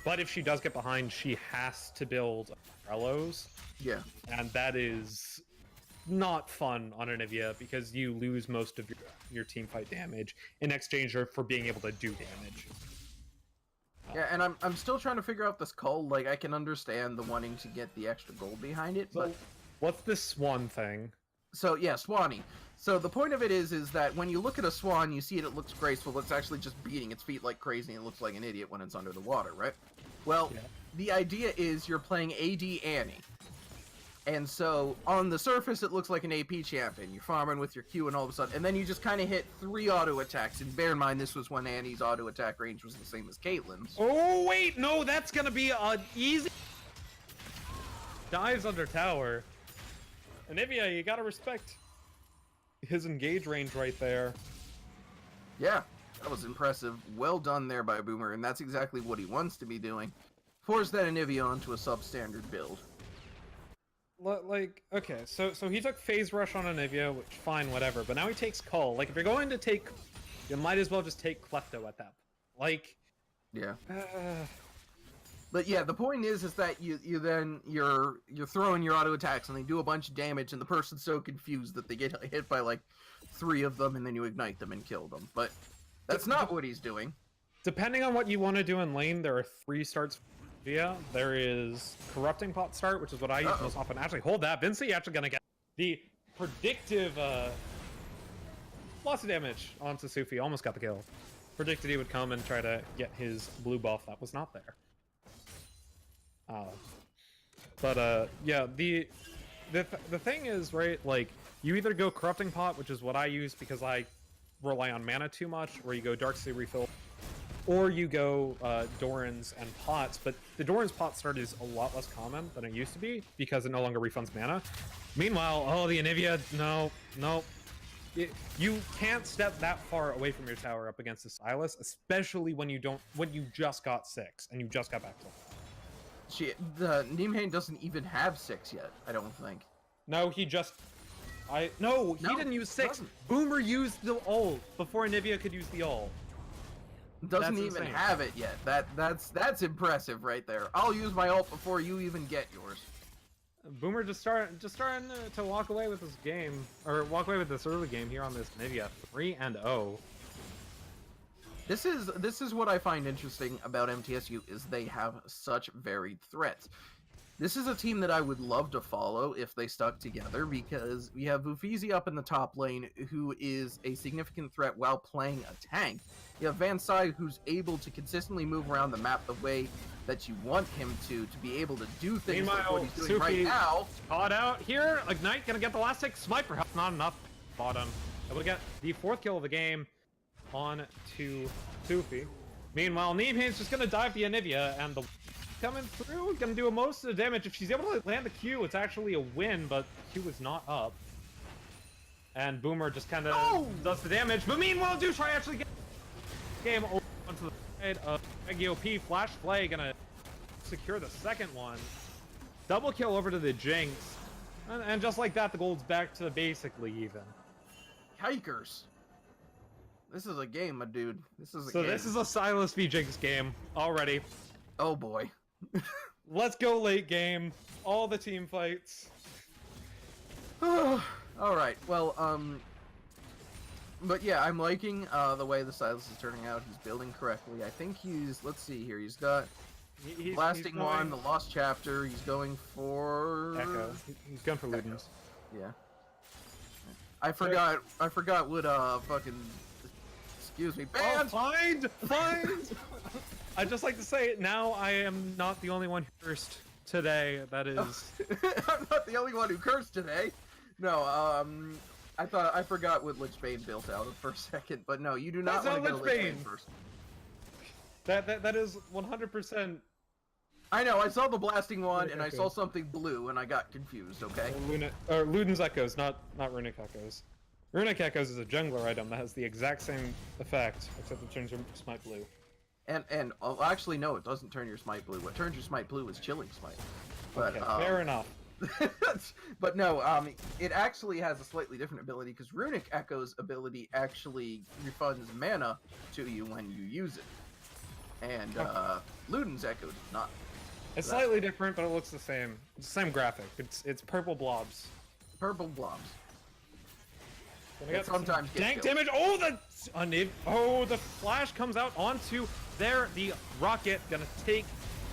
But if she does get behind, she has to build umbrellas. Yeah. And that is not fun on Anivia because you lose most of your team fight damage in exchange for being able to do damage. Yeah, and I'm still trying to figure out this call. Like, I can understand the wanting to get the extra gold behind it, but... What's this swan thing? So, yeah, Swanee. So the point of it is that when you look at a swan, you see it looks graceful, but it's actually just beating its feet like crazy and it looks like an idiot when it's under the water, right? Well, yeah. The idea is you're playing AD Annie. And so, on the surface, it looks like an AP champion. You're farming with your Q and all of a sudden, and then you just kind of hit 3 auto attacks. And bear in mind, this was when Annie's auto attack range was the same as Caitlyn's. Oh, wait, no, that's gonna be an easy... Dives under tower. Anivia, you gotta respect his engage range right there. Yeah, that was impressive. Well done there by Boomer, and that's exactly what he wants to be doing. Force that Anivia onto a substandard build. Like, okay, so he took Phase Rush on Anivia, which, fine, whatever, but now he takes Cull. Like, if you're going to take... You might as well just take Klepto at that point. Like... Yeah. But yeah, the point is that you're throwing your auto attacks and they do a bunch of damage, and the person's so confused that they get hit by like 3 of them, and then you ignite them and kill them. But that's not what he's doing. Depending on what you want to do in lane, there are 3 starts via. There is Corrupting Pot start, which is what I use most often. Actually, hold that. Vinci actually gonna get the predictive lots of damage on Sufi. Almost got the kill. Predicted he would come and try to get his blue buff. That was not there. Yeah, the thing is, right, like, you either go Corrupting Pot, which is what I use because I rely on mana too much, or you go Dark Sea Refill, or you go Doran's and Pots, but the Doran's Pot start is a lot less common than it used to be because it no longer refunds mana. Meanwhile, oh, the Anivia, no. You can't step that far away from your tower up against the Silas, especially when you just got 6 and you just got back to life. The Nimhain doesn't even have 6 yet, I don't think. No, he just... he didn't use 6. doesn't. Boomer used the ult before Anivia could use the ult. Doesn't That's even insane. have it yet. That's impressive right there. I'll use my ult before you even get yours. Boomer just starting to walk away with this game, or walk away with this early game here on this Nivea 3-0. This is what I find interesting about MTSU is they have such varied threats. This is a team that I would love to follow if they stuck together, because we have Vufizi up in the top lane, who is a significant threat while playing a tank. You have Van Sai, who's able to consistently move around the map the way that you want him to be able to do things like what he's doing right now. Caught out here. Ignite gonna get the last hit. Smite perhaps not enough. Bottom. Able to get the 4th kill of the game on to Sufi. Meanwhile, Neemhain's just gonna dive the Anivia, and the coming through, gonna do most of the damage. If she's able to land the Q, it's actually a win, but Q is not up. And Boomer just kind of does the damage. But meanwhile, Dutry actually gets the game over onto the side of Shaggy OP. Flash Flay gonna secure the 2nd one. Double kill over to the Jinx. And just like that, the gold's back to basically even. Hikers. This is a game, my dude. This is a game. So this is a Silas v Jinx game already. Oh boy. Let's go late game. All the team fights. Alright, well, but yeah, I'm liking the way the Silas is turning out. He's building correctly. I think he's, let's see here, he's got Blasting he's One, the Lost Chapter, he's going for... Echo. He's going for Ludens. Yeah. I forgot what, fucking... Excuse me, banned! Oh, find! I'd just like to say, now I am not the only one who cursed today, that is... I'm not the only one who cursed today! No, I forgot what Lich Bane built out of for a second, but no, you do not That's want to not go Lich Lich Bane Bane. first. That is 100%... I know, I saw the Blasting One, and I saw something blue, and I got confused, okay? Luden's Echoes, not Runic Echoes. Runic Echoes is a jungler item that has the exact same effect, except it turns your Smite blue. And actually, no, it doesn't turn your Smite blue. What turns your Smite blue is Chilling Smite. But, Okay, fair enough. but no, it actually has a slightly different ability, because Runic Echo's ability actually refunds mana to you when you use it. And Luden's Echo does not. It's slightly different, but it looks the same. It's the same graphic. It's purple blobs. Purple blobs. Gonna get sometimes some dank killed. damage. Oh, the flash comes out onto there. The rocket gonna take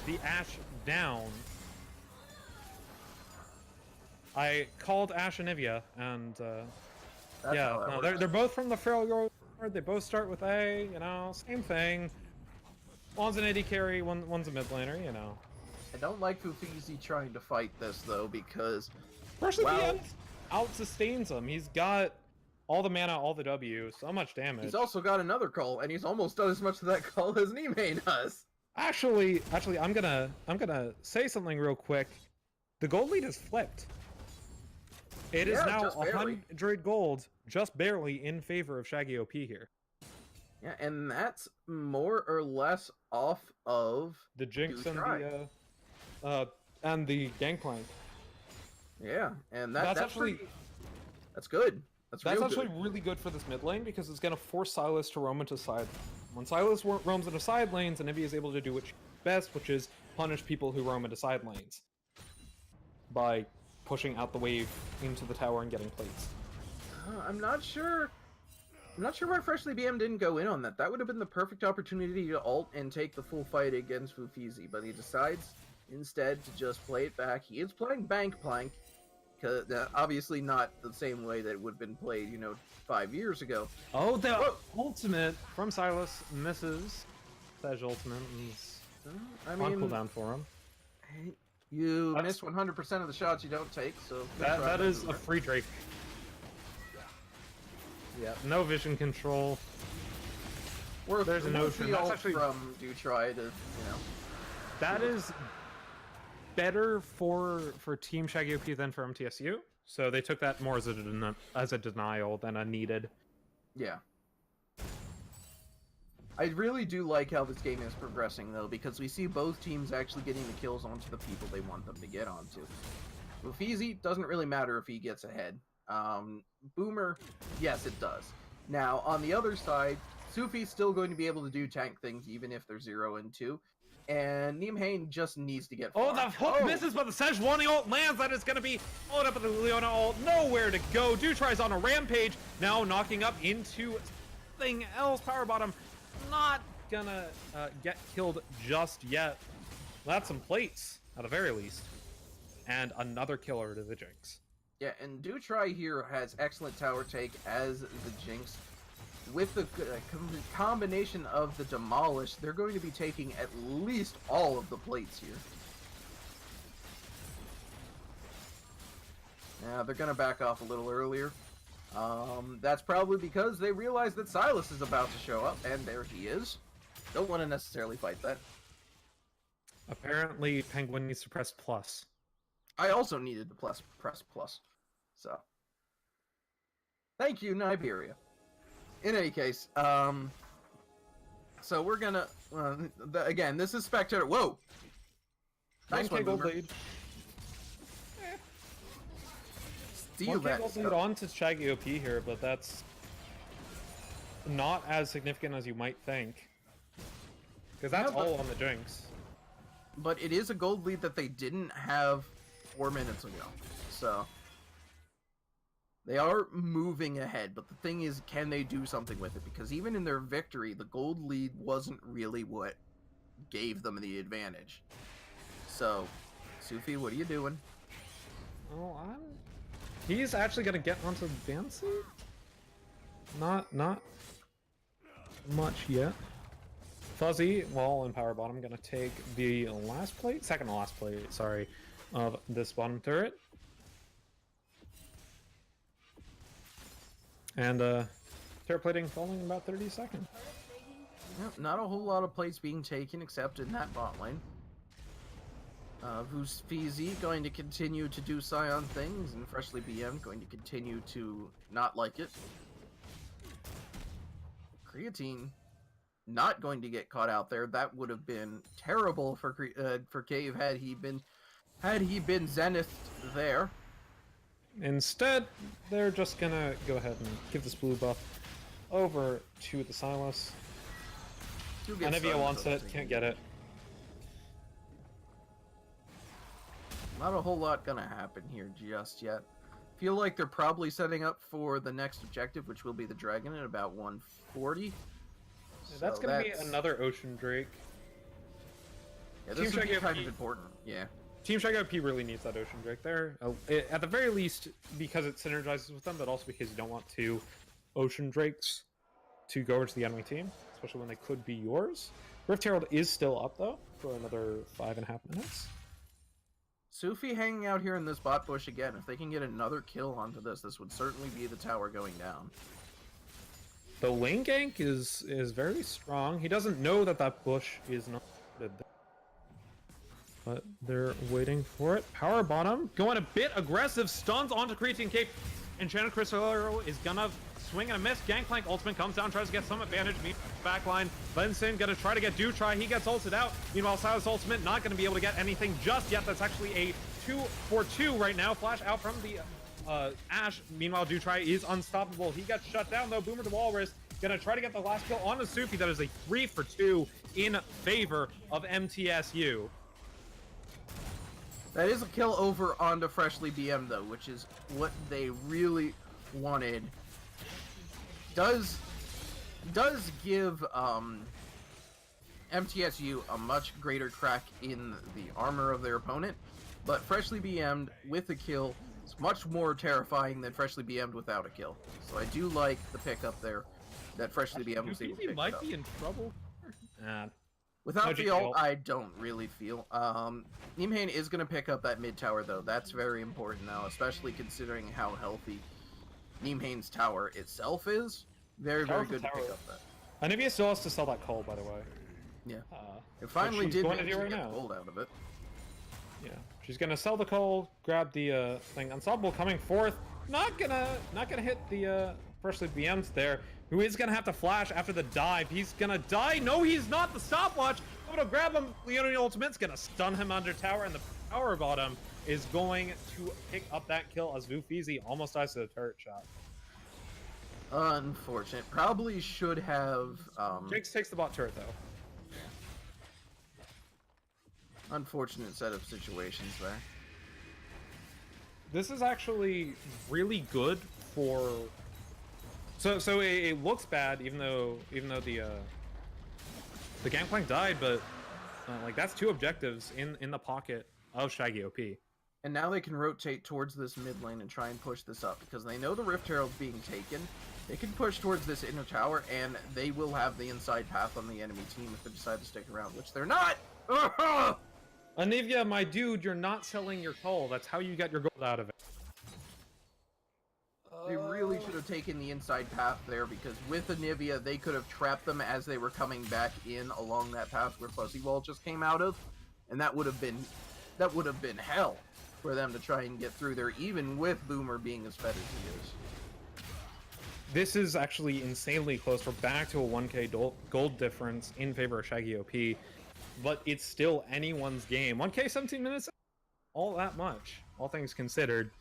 the Ashe down. I called Ashe Anivia, and yeah, no, they're both from the Frail Yard. They both start with A. You know, same thing. One's an AD carry, one's a mid laner. You know. I don't like Fufizi trying to fight this though, because Especially the end out-sustains him. He's got all the mana, all the W, so much damage. he's also got another call, and he's almost done as much of that call as Nimhain does. Actually, I'm gonna say something real quick. The gold lead is flipped. It is now just barely. 100 gold, just barely in favor of Shaggy OP here. Yeah, and that's more or less off of The Jinx Dutry. and the Gangplank. Yeah, and That's that's actually pretty, that's good. That's real actually good. really good for this mid lane because it's gonna force Silas to roam into side. When Silas roams into side lanes, Anivia is able to do what she does best, which is punish people who roam into side lanes by pushing out the wave into the tower and getting plates. I'm not sure. I'm not sure why Freshly BM didn't go in on that. That would have been the perfect opportunity to ult and take the full fight against Fufizi, but he decides instead to just play it back. He is playing Bank Plank, because obviously not the same way that it would have been played, 5 years ago. Oh, the ultimate from Silas misses. Sedge ultimate is I on mean, cooldown for him. you miss 100% of the shots you don't take, so That is a free Drake. Yeah, no vision control. There's a notion. That's actually from Dutry to, that is better for Team Shaggy OP than for MTSU. So they took that more as a denial than a needed. Yeah. I really do like how this game is progressing, though, because we see both teams actually getting the kills onto the people they want them to get onto. With Feezy, doesn't really matter if he gets ahead. Boomer, yes, it does. Now, on the other side, Sufi's still going to be able to do tank things, even if they're 0 and 2. And Neemhane just needs to get Oh, far. the hook misses, but the Sejuani ult lands. That is going to be followed up with the Leona ult. Nowhere to go. Dutry's on a rampage. Now knocking up into something else. Power bottom not gonna get killed just yet. That's some plates, at the very least. And another killer to the Jinx. Yeah, and Dutry here has excellent tower take as the Jinx. With the combination of the Demolish, they're going to be taking at least all of the plates here. Yeah, they're going to back off a little earlier. That's probably because they realize that Silas is about to show up, and there he is. Don't want to necessarily fight that. Apparently, Penguin needs to press plus. I also needed to press plus. So, thank you, Niberia. In any case, so we're gonna, again, this is Spectator. Whoa! Nice one, gold Boomer. lead. Steal that. Gold lead on to Shaggy OP here, but that's not as significant as you might think. Because that's Yeah, but- all on the Jinx. But it is a gold lead that they didn't have 4 minutes ago. So they are moving ahead, but the thing is, can they do something with it? Because even in their victory, the gold lead wasn't really what gave them the advantage. So, Sufi, what are you doing? Oh, he's actually gonna get onto Dancy? Not much yet. Fuzzy, while in power bottom, gonna take the last plate, second to last plate, sorry, of this bottom turret. And turret plating falling in about 30 seconds. Yep, not a whole lot of plates being taken except in that bot lane. Who's Feezy going to continue to do Scion things, and Freshly BM going to continue to not like it. Creatine not going to get caught out there. That would have been terrible for Cave had he been Zenith there. Instead, they're just gonna go ahead and give this blue buff over to the Silas. Anivia wants it, can't get it. Not a whole lot gonna happen here just yet. Feel like they're probably setting up for the next objective, which will be the dragon at about 140. That's So gonna be another Ocean Drake. Yeah, this Team would be Shaggy kind OP. of important. Yeah. Team Shaggy OP really needs that Ocean Drake there. At the very least, because it synergizes with them, but also because you don't want two Ocean Drakes to go into the enemy team, especially when they could be yours. Rift Herald is still up, though, for another 5.5 minutes. Sufi hanging out here in this bot bush again. If they can get another kill onto this, this would certainly be the tower going down. The lane gank is very strong. He doesn't know that that bush is not good, but they're waiting for it. Power bottom going a bit aggressive. Stuns onto Creatine Cape. Enchanted Crystal Arrow is gonna swing and a miss. Gangplank ultimate comes down, tries to get some advantage. Meet backline. Lenson gonna try to get Dutry. He gets ulted out. Meanwhile, Silas ultimate not gonna be able to get anything just yet. That's actually a 2-for-2 right now. Flash out from the Ashe. Meanwhile, Dutry is unstoppable. He gets shut down though. Boomer to Walrus gonna try to get the last kill on the Sufi. That is a 3-for-2 in favor of MTSU. That is a kill over onto Freshly BM though, which is what they really wanted. Does give MTSU a much greater crack in the armor of their opponent, but Freshly BM'd with a kill is much more terrifying than Freshly BM'd without a kill. So I do like the pickup there that Freshly BM was able to He pick might up. be in trouble. Without No the GPL. ult, I don't really feel. Neemhane is going to pick up that mid tower, though. That's very important now, especially considering how healthy Neemhane's tower itself is. Very, very good to pick up that. Anivia still has to sell that coal, by the way. Yeah. Uh, It finally she's did going to manage do to right get now. gold out of it. Yeah, she's gonna sell the coal, grab the thing. Unstoppable coming forth. Not gonna hit the Freshly BM's there, who is gonna have to flash after the dive. He's gonna die. No, he's not. The stopwatch. I'm gonna grab him. Leone Ultimate's gonna stun him under tower, and the power bottom is going to pick up that kill as Vufizi almost dies to the turret shot. Unfortunate. Probably should have. Jinx takes the bot turret though. Unfortunate set of situations there. This is actually really good for. So it looks bad, even though the Gangplank died, but like that's 2 objectives in the pocket of Shaggy OP. And now they can rotate towards this mid lane and try and push this up because they know the Rift Herald's being taken. They can push towards this inner tower, and they will have the inside path on the enemy team if they decide to stick around, which they're not. Anivia, my dude, you're not selling your coal. That's how you get your gold out of it. They really should have taken the inside path there because with Anivia, they could have trapped them as they were coming back in along that path where Fuzzy Wall just came out of, and that would have been hell for them to try and get through there, even with Boomer being as fed as he is. This is actually insanely close. We're back to a 1k gold difference in favor of Shaggy OP, but it's still anyone's game. 1k 17 minutes, all that much, all things considered.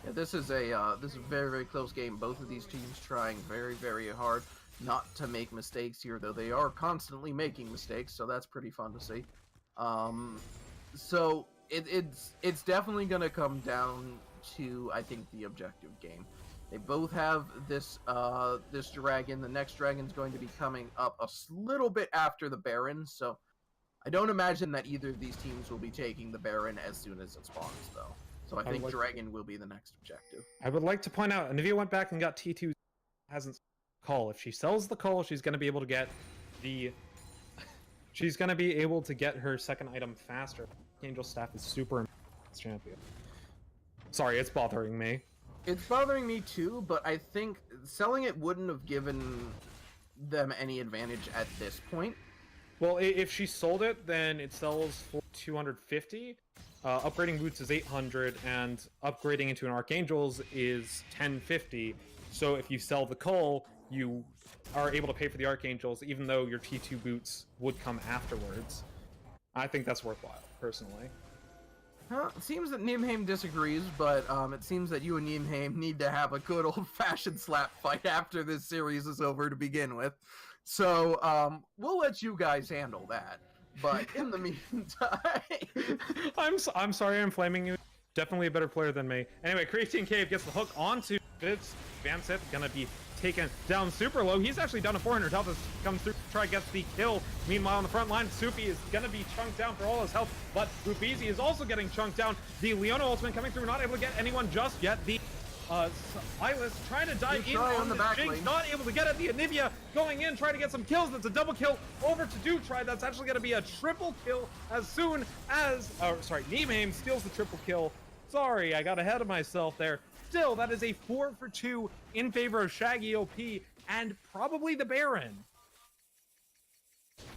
Yeah, this is a very, very close game. Both of these teams trying very, very hard not to make mistakes here, though they are constantly making mistakes, so that's pretty fun to see. So it's definitely going to come down to, I think, the objective game. They both have this this dragon. The next dragon's going to be coming up a little bit after the Baron, so I don't imagine that either of these teams will be taking the Baron as soon as it spawns, though. So I think Dragon will be the next objective. I would like to point out, Anivia went back and got T2, hasn't call. If she sells the call, she's going to be able to get the... She's going to be able to get her second item faster. Angel Staff is super important as champion. Sorry, it's bothering me. It's bothering me too, but I think selling it wouldn't have given them any advantage at this point. Well, if she sold it, then it sells for 250. Upgrading boots is 800, and upgrading into an Archangel's is 1050. So if you sell the cull, you are able to pay for the Archangels, even though your T2 boots would come afterwards. I think that's worthwhile, personally. It seems that Nimheim disagrees, but it seems that you and Nimheim need to have a good old-fashioned slap fight after this series is over to begin with. So we'll let you guys handle that. But in the meantime... I'm sorry I'm flaming you. Definitely a better player than me. Anyway, Creatine Cave gets the hook onto Fitz. Van Sith gonna be taken down super low. He's actually down to 400 health as comes through to try to get the kill. Meanwhile, on the front line, Supi is gonna be chunked down for all his health, but Rubizi is also getting chunked down. The Leona ultimate coming through, not able to get anyone just yet. The Silas trying to dive in on the Jinx, not able to get it. The Anivia going in, trying to get some kills. That's a double kill over to Dutry. That's actually going to be a triple kill as soon as, Nimheim steals the triple kill. Sorry, I got ahead of myself there. Still, that is a 4 for 2 in favor of Shaggy OP and probably the Baron.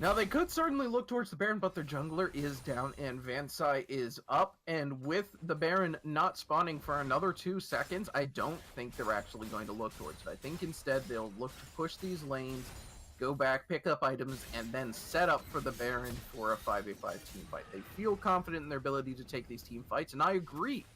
Now, they could certainly look towards the Baron, but their jungler is down and Vansai is up. And with the Baron not spawning for another 2 seconds, I don't think they're actually going to look towards it. I think instead they'll look to push these lanes, go back, pick up items, and then set up for the Baron for a 5v5 team fight. They feel confident in their ability to take these team fights, and I agree.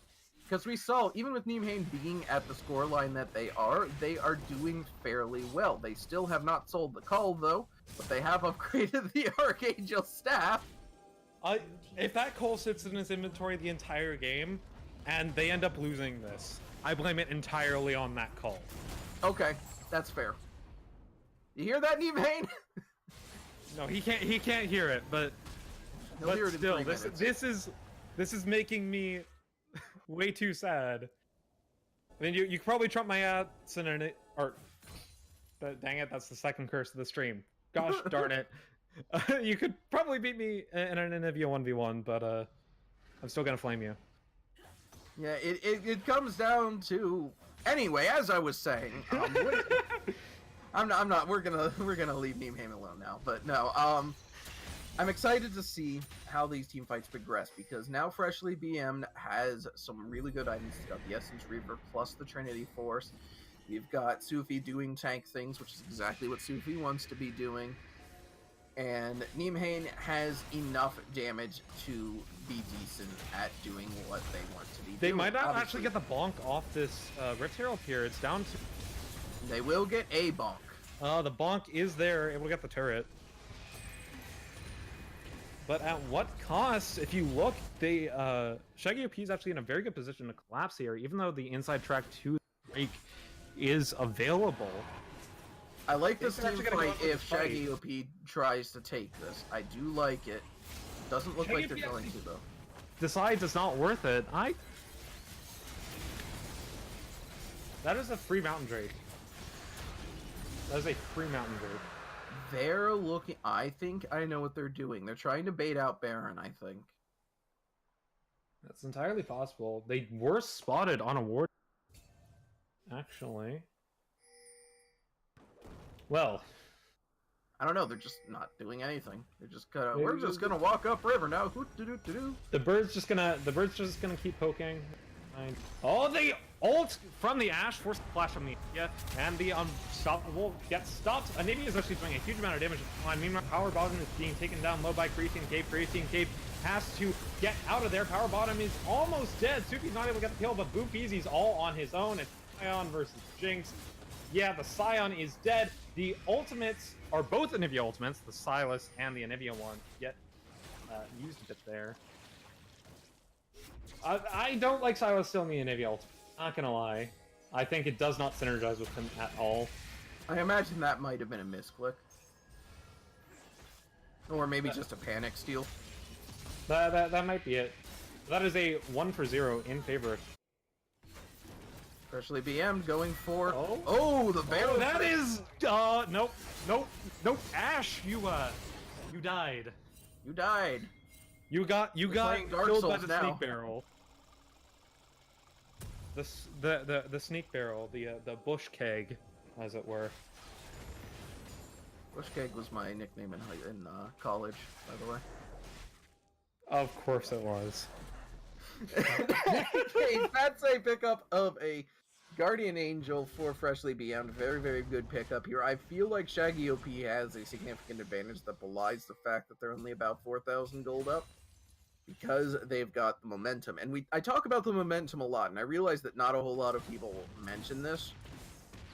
Because we saw, even with Nimheim being at the scoreline that they are doing fairly well. They still have not sold the call, though, but they have upgraded the Archangel staff. If that call sits in his inventory the entire game, and they end up losing this, I blame it entirely on that call. Okay, that's fair. You hear that, Nimheim? No, he can't hear it, but still, this is making me way too sad. I mean, you probably trump my ads in an dang it, that's the second curse of the stream. Gosh darn it. You could probably beat me in an Anivia 1v1, but I'm still gonna flame you. Yeah, it comes down to... Anyway, as I was saying, I'm not. We're gonna leave Nimheim alone now. But no, I'm excited to see how these team fights progress because now Freshly BM has some really good items. It's got the Essence Reaver plus the Trinity Force. You've got Sufi doing tank things, which is exactly what Sufi wants to be doing. And Nimhane has enough damage to be decent at doing what they want to be doing. They might not Obviously, actually get the bonk off this Rift Herald here. It's down to... They will get a bonk. the bonk is there. It will get the turret. But at what cost? If you look, they Shaggy OP is actually in a very good position to collapse here, even though the inside track to break is available. I like this They're actually team gonna go fight out with if the fight. Shaggy OP tries to take this. I do like it. Doesn't look Shaggy like they're OP going to, though. Decides it's not worth it. That is a free Mountain Drake. That is a free Mountain Drake. They're looking... I think I know what they're doing. They're trying to bait out Baron, I think. That's entirely possible. They were spotted on a ward. Actually. Well. I don't know. They're just not doing anything. They're just gonna... We're just gonna walk upriver now. Hoot-doo-doo-doo-doo. The bird's just gonna keep poking. Oh, the ult from the Ashe forced the flash from the and the unstoppable gets stopped. Anivia is actually doing a huge amount of damage. Meanwhile, Power Bottom is being taken down low by Creatine Cave. Creatine Cave has to get out of there. Power Bottom is almost dead. Suki's not able to get the kill, but Boo Feezy's all on his own. It's Scion versus Jinx. Yeah, the Scion is dead. The ultimates are both Anivia ultimates, the Silas and the Anivia one, get used a bit there. I don't like Silas still in the Anivia ult. Not gonna lie. I think it does not synergize with him at all. I imagine that might have been a misclick. Or maybe just a panic steal. That might be it. That is a 1-for-0 in favor. Especially BM going for... Oh. Oh, the barrel. Oh, that is... Nope. Ash, you died. You died. You got playing Dark killed by Souls the now. sneak barrel. The sneak barrel, the bush keg, as it were. Bush Keg was my nickname in college, by the way. Of course it was. Okay, that's a pickup of a Guardian Angel for freshly BM'd. Very, very good pickup here. I feel like Shaggy OP has a significant advantage that belies the fact that they're only about 4,000 gold up, because they've got the momentum. And I talk about the momentum a lot, and I realize that not a whole lot of people mention this,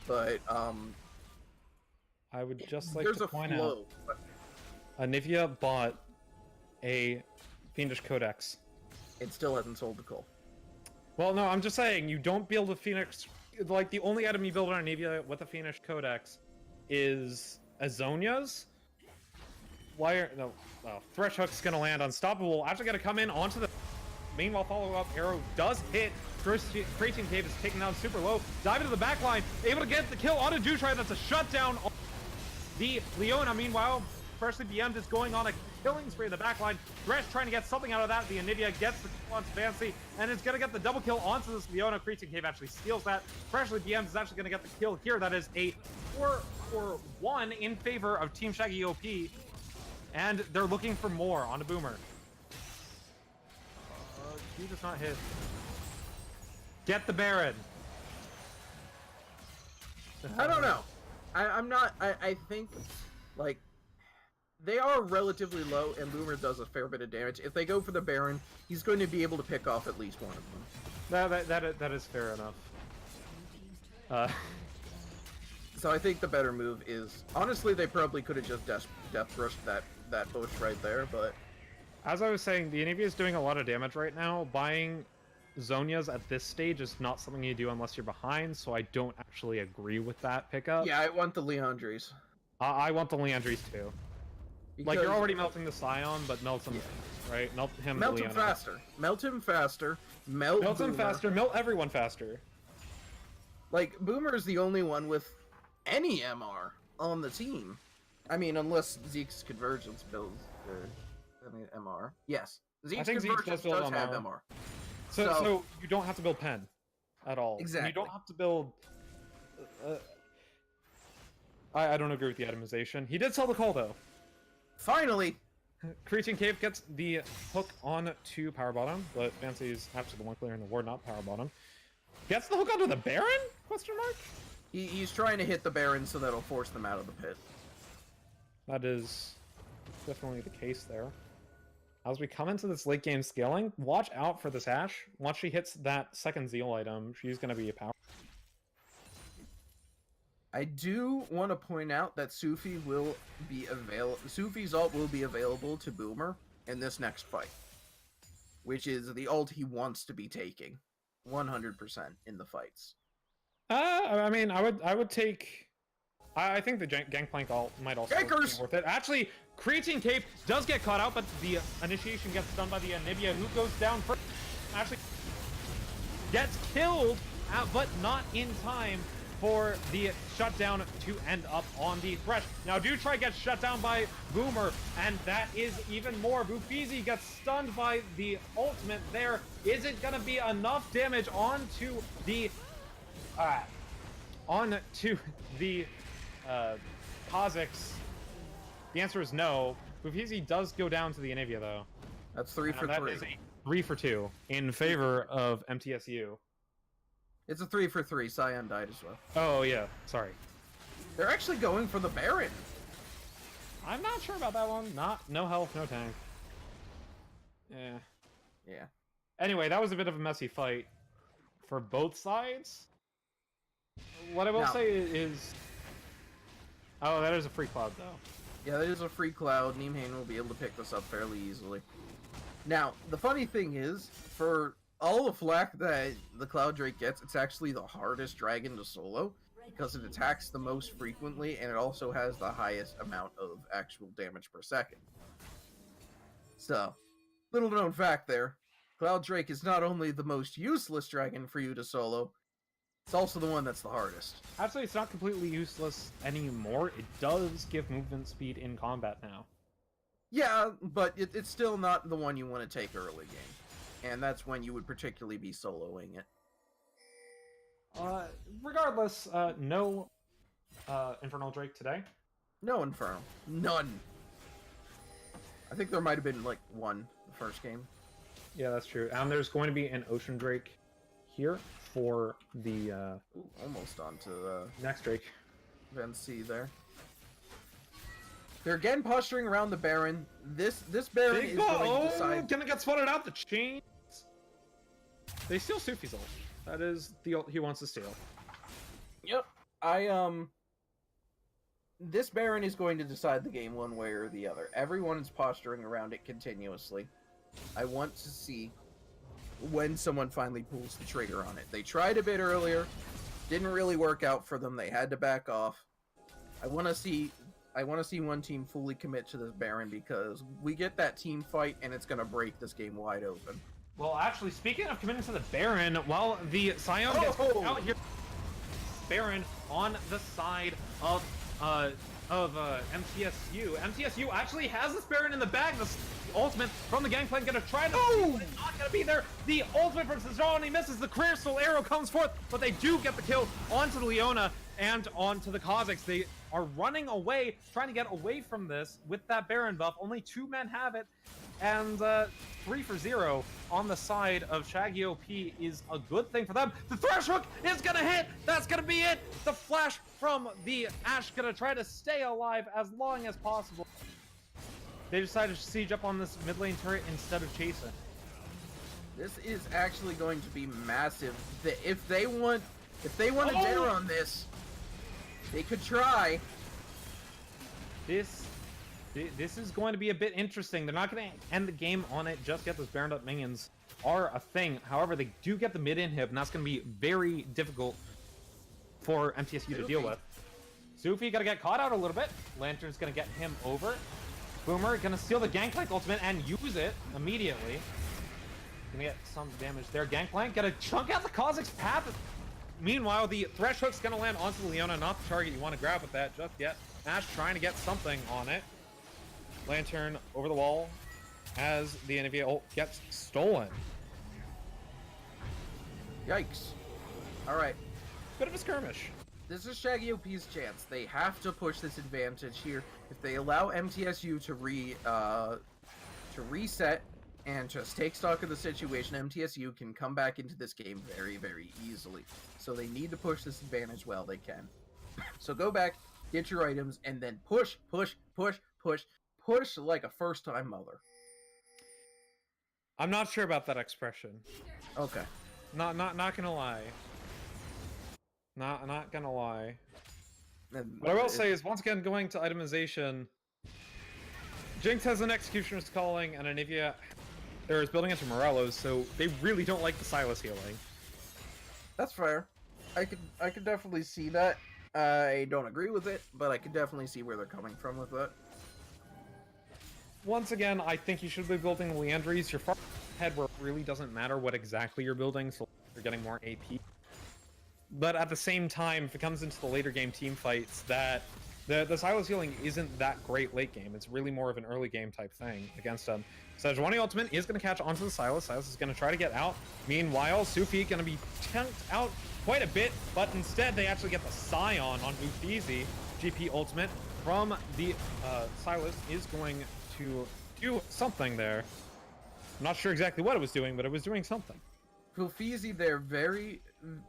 but I would just like there's to a point flow. out, Anivia bought a Fiendish Codex. It still hasn't sold the Cole. Well, no, I'm just saying, you don't build a Phoenix... Like, the only item you build on Anivia with a Fiendish Codex is Azonia's. Why are... No, Thresh Hook's gonna land unstoppable. Actually gonna come in onto the... Meanwhile, follow-up arrow does hit. Creatine Cave is taken down super low. Dive into the back line. Able to get the kill on a Dutry. That's a shutdown. The Leona, meanwhile, freshly BM'd is going on a killing spree in the back line. Thresh trying to get something out of that. The Anivia gets the kill onto Fancy, and is going to get the double kill onto this Leona. Creatine Cave actually steals that. Freshly BM'd is actually going to get the kill here. That is a 4-for-1 in favor of Team Shaggy OP. And they're looking for more on a Boomer. Q does not hit. Get the Baron. I don't know. I'm not... I think, like... They are relatively low, and Boomer does a fair bit of damage. If they go for the Baron, he's going to be able to pick off at least one of them. That is fair enough. So I think the better move is... Honestly, they probably could have just death rushed that bush right there, but... As I was saying, the Anivia is doing a lot of damage right now. Buying Zonias at this stage is not something you do unless you're behind, so I don't actually agree with that pickup. Yeah, I want the Leandres. I want the Leandries too. Like, you're already melting the Scion, but melt him, right? Melt him, Melt Leona. him faster. Melt him faster. Melt him Boomer. faster. Melt everyone faster. Like, Boomer is the only one with any MR on the team. I mean, unless Zeke's Convergence builds MR. Yes. Zeke's think Zeke Convergence does build does have MR. MR. So you don't have to build Pen at all. Exactly. You don't have to build... I don't agree with the itemization. He did sell the call, though. Finally! Creatine Cave gets the hook on to Power Bottom, but Fancy's actually the one clearing the ward, not Power Bottom. Gets the hook onto the Baron? Question mark? He's trying to hit the Baron so that'll force them out of the pit. That is definitely the case there. As we come into this late game scaling, watch out for this Ashe. Once she hits that second Zeal item, she's going to be a power. I do want to point out that Sufi will be Sufi's ult will be available to Boomer in this next fight, which is the ult he wants to be taking 100% in the fights. I mean, I would take. I think the Gangplank ult might also be worth it. Actually, Creatine Cape does get caught out, but the initiation gets done by the Anivia, who goes down first. Actually, gets killed, but not in time for the shutdown to end up on the Thresh. Now, Dutry gets shut down by Boomer, and that is even more. Bufizi gets stunned by the ultimate there. Is it going to be enough damage onto the Kazakhs? The answer is no. Bufizi does go down to the Anivia, though. That's 3 for 3. That is a 3 for 2 in favor of MTSU. It's a 3 for 3. Cyan died as well. Oh, yeah. Sorry. They're actually going for the Baron. I'm not sure about that one. No health, no tank. Yeah. Anyway, that was a bit of a messy fight for both sides. What I will say is... Oh, that is a free cloud, though. Yeah, that is a free cloud. Neemhane will be able to pick this up fairly easily. Now, the funny thing is, for all the flack that the Cloud Drake gets, it's actually the hardest dragon to solo, because it attacks the most frequently, and it also has the highest amount of actual damage per second. So, little known fact there, Cloud Drake is not only the most useless dragon for you to solo, it's also the one that's the hardest. Actually, it's not completely useless anymore. It does give movement speed in combat now. Yeah, but it's still not the one you want to take early game. And that's when you would particularly be soloing it. Regardless, no Infernal Drake today. No Infernal. None. I think there might have been, like, one the first game. Yeah, that's true. And there's going to be an Ocean Drake here for the... Ooh, almost onto the... next Drake. Venci there. They're again posturing around the Baron. This Baron is going to decide... Gonna get spotted out, the chains! They steal Sufi's ult. That is the ult he wants to steal. Yep. This Baron is going to decide the game one way or the other. Everyone is posturing around it continuously. I want to see when someone finally pulls the trigger on it. They tried a bit earlier. Didn't really work out for them. They had to back off. I want to see one team fully commit to this Baron, because we get that team fight and it's going to break this game wide open. Well, actually, speaking of committing to the Baron, while the Scion gets out here, Baron on the side of MTSU. MTSU actually has this Baron in the bag. The ultimate from the Gangplank gonna try to... It's not gonna be there. The ultimate from Sejuani misses. The Crystal Arrow comes forth, but they do get the kill onto the Leona and onto the Kazakhs. They are running away, trying to get away from this with that Baron buff. Only 2 men have it, and 3 for 0 on the side of Shaggy OP is a good thing for them. The Thresh Hook is gonna hit. That's gonna be it. The flash from the Ashe gonna try to stay alive as long as possible. They decided to siege up on this mid lane turret instead of chasing. This is actually going to be massive. If they want to dare on this, they could try. This is going to be a bit interesting. They're not going to end the game on it just yet. Those Baroned up minions are a thing. However, they do get the mid inhib, and that's going to be very difficult for MTSU to deal with. Sufi got to get caught out a little bit. Lantern's going to get him over. Boomer going to steal the Gangplank ultimate and use it immediately. Going to get some damage there. Gangplank going to chunk out the Kazakh's path. Meanwhile, the Thresh Hook's going to land onto the Leona, not the target you want to grab with that just yet. Ashe trying to get something on it. Lantern over the wall as the Anivia ult gets stolen. Yikes. Alright. Bit of a skirmish. This is Shaggy OP's chance. They have to push this advantage here. If they allow MTSU to reset, and just take stock of the situation, MTSU can come back into this game very, very easily. So they need to push this advantage while they can. So go back, get your items, and then push, push, push, push, push like a first-time mother. I'm not sure about that expression. Okay. Not gonna lie. Not gonna lie. What I will say is, once again, going to itemization, Jinx has an Executioner's Calling, and Anivia is building into Morello's, so they really don't like the Silas healing. That's fair. I could definitely see that. I don't agree with it, but I could definitely see where they're coming from with it. Once again, I think you should be building Leandries. You're far ahead where it really doesn't matter what exactly you're building, so you're getting more AP. But at the same time, if it comes into the later game team fights, that the Silas healing isn't that great late game. It's really more of an early game type thing against them. Sejuani Ultimate is going to catch onto the Silas. Silas is going to try to get out. Meanwhile, Sufi going to be tanked out quite a bit, but instead they actually get the Scion on Ufizi. GP Ultimate from the Silas is going to do something there. I'm not sure exactly what it was doing, but it was doing something. Ufizi,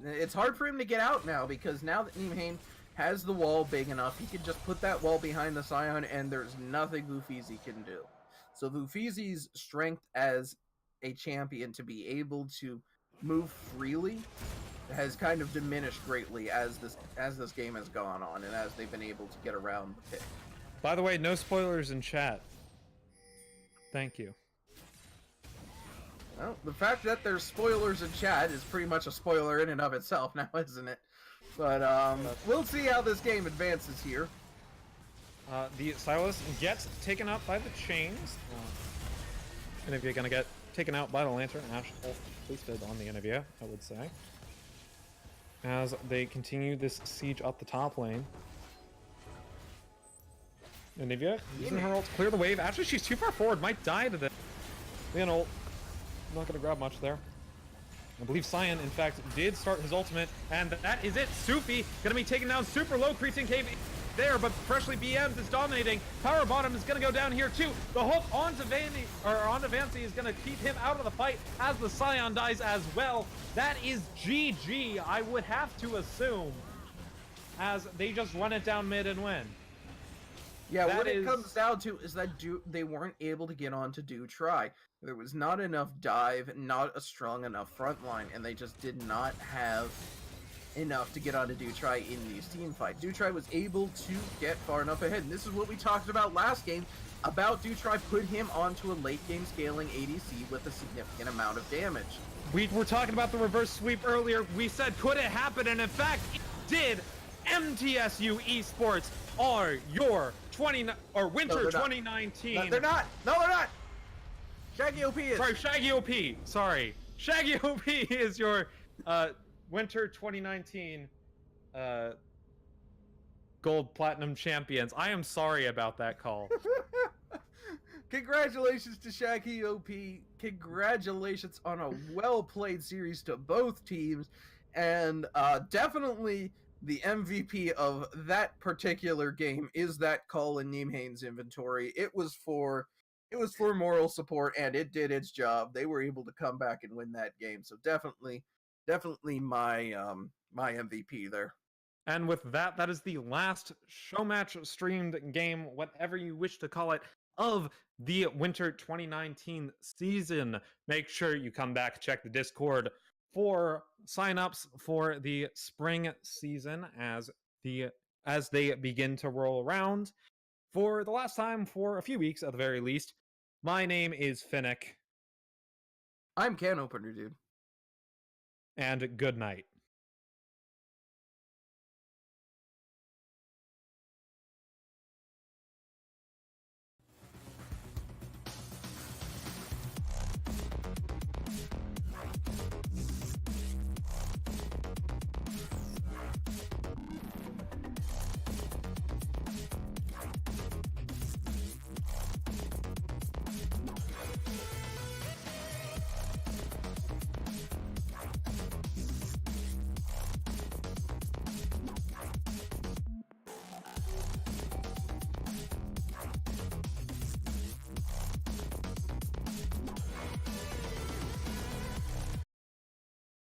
it's hard for him to get out now, because now that Nimhain has the wall big enough, he can just put that wall behind the Scion, and there's nothing Ufizi can do. So Ufizi's strength as a champion to be able to move freely has kind of diminished greatly as this game has gone on, and as they've been able to get around the pick. By the way, no spoilers in chat. Thank you. Well, the fact that there's spoilers in chat is pretty much a spoiler in and of itself now, isn't it? But we'll see how this game advances here. The Silas gets taken out by the chains. Inivia gonna get taken out by the Lantern. Ash wasted on the Inivia, I would say. As they continue this siege up the top lane. Inivia using her ult to clear the wave. Actually, she's too far forward. Might die to this. Leon ult. Not gonna grab much there. I believe Cyan, in fact, did start his ultimate, and that is it. Sufi gonna be taken down super low. Creasing Cave there, but freshly BMs is dominating. Power Bottom is gonna go down here too. The hook onto Vancy is gonna keep him out of the fight as the Scion dies as well. That is GG, I would have to assume, as they just run it down mid and win. Yeah, what it comes down to is that they weren't able to get on to Do Try. There was not enough dive, not a strong enough front line, and they just did not have enough to get on to Do Try in these team fights. Do Try was able to get far enough ahead, and this is what we talked about last game, about Do Try put him onto a late game scaling ADC with a significant amount of damage. We were talking about the reverse sweep earlier. We said, could it happen? And in fact, it did. MTSU eSports are your winter 2019. No, they're not. No, they're not. Shaggy OP is. Sorry, Shaggy OP. Sorry. Shaggy OP is your winter 2019 gold platinum champions. I am sorry about that call. Congratulations to Shaggy OP. Congratulations on a well-played series to both teams. And definitely the MVP of that particular game is that call in Nimhain's inventory. It was for moral support, and it did its job. They were able to come back and win that game. So definitely my my MVP there. And with that, that is the last show match streamed game, whatever you wish to call it, of the winter 2019 season. Make sure you come back, check the Discord for signups for the spring season as they begin to roll around for the last time for a few weeks at the very least. My name is Finnick. I'm Can Opener, dude. And good night.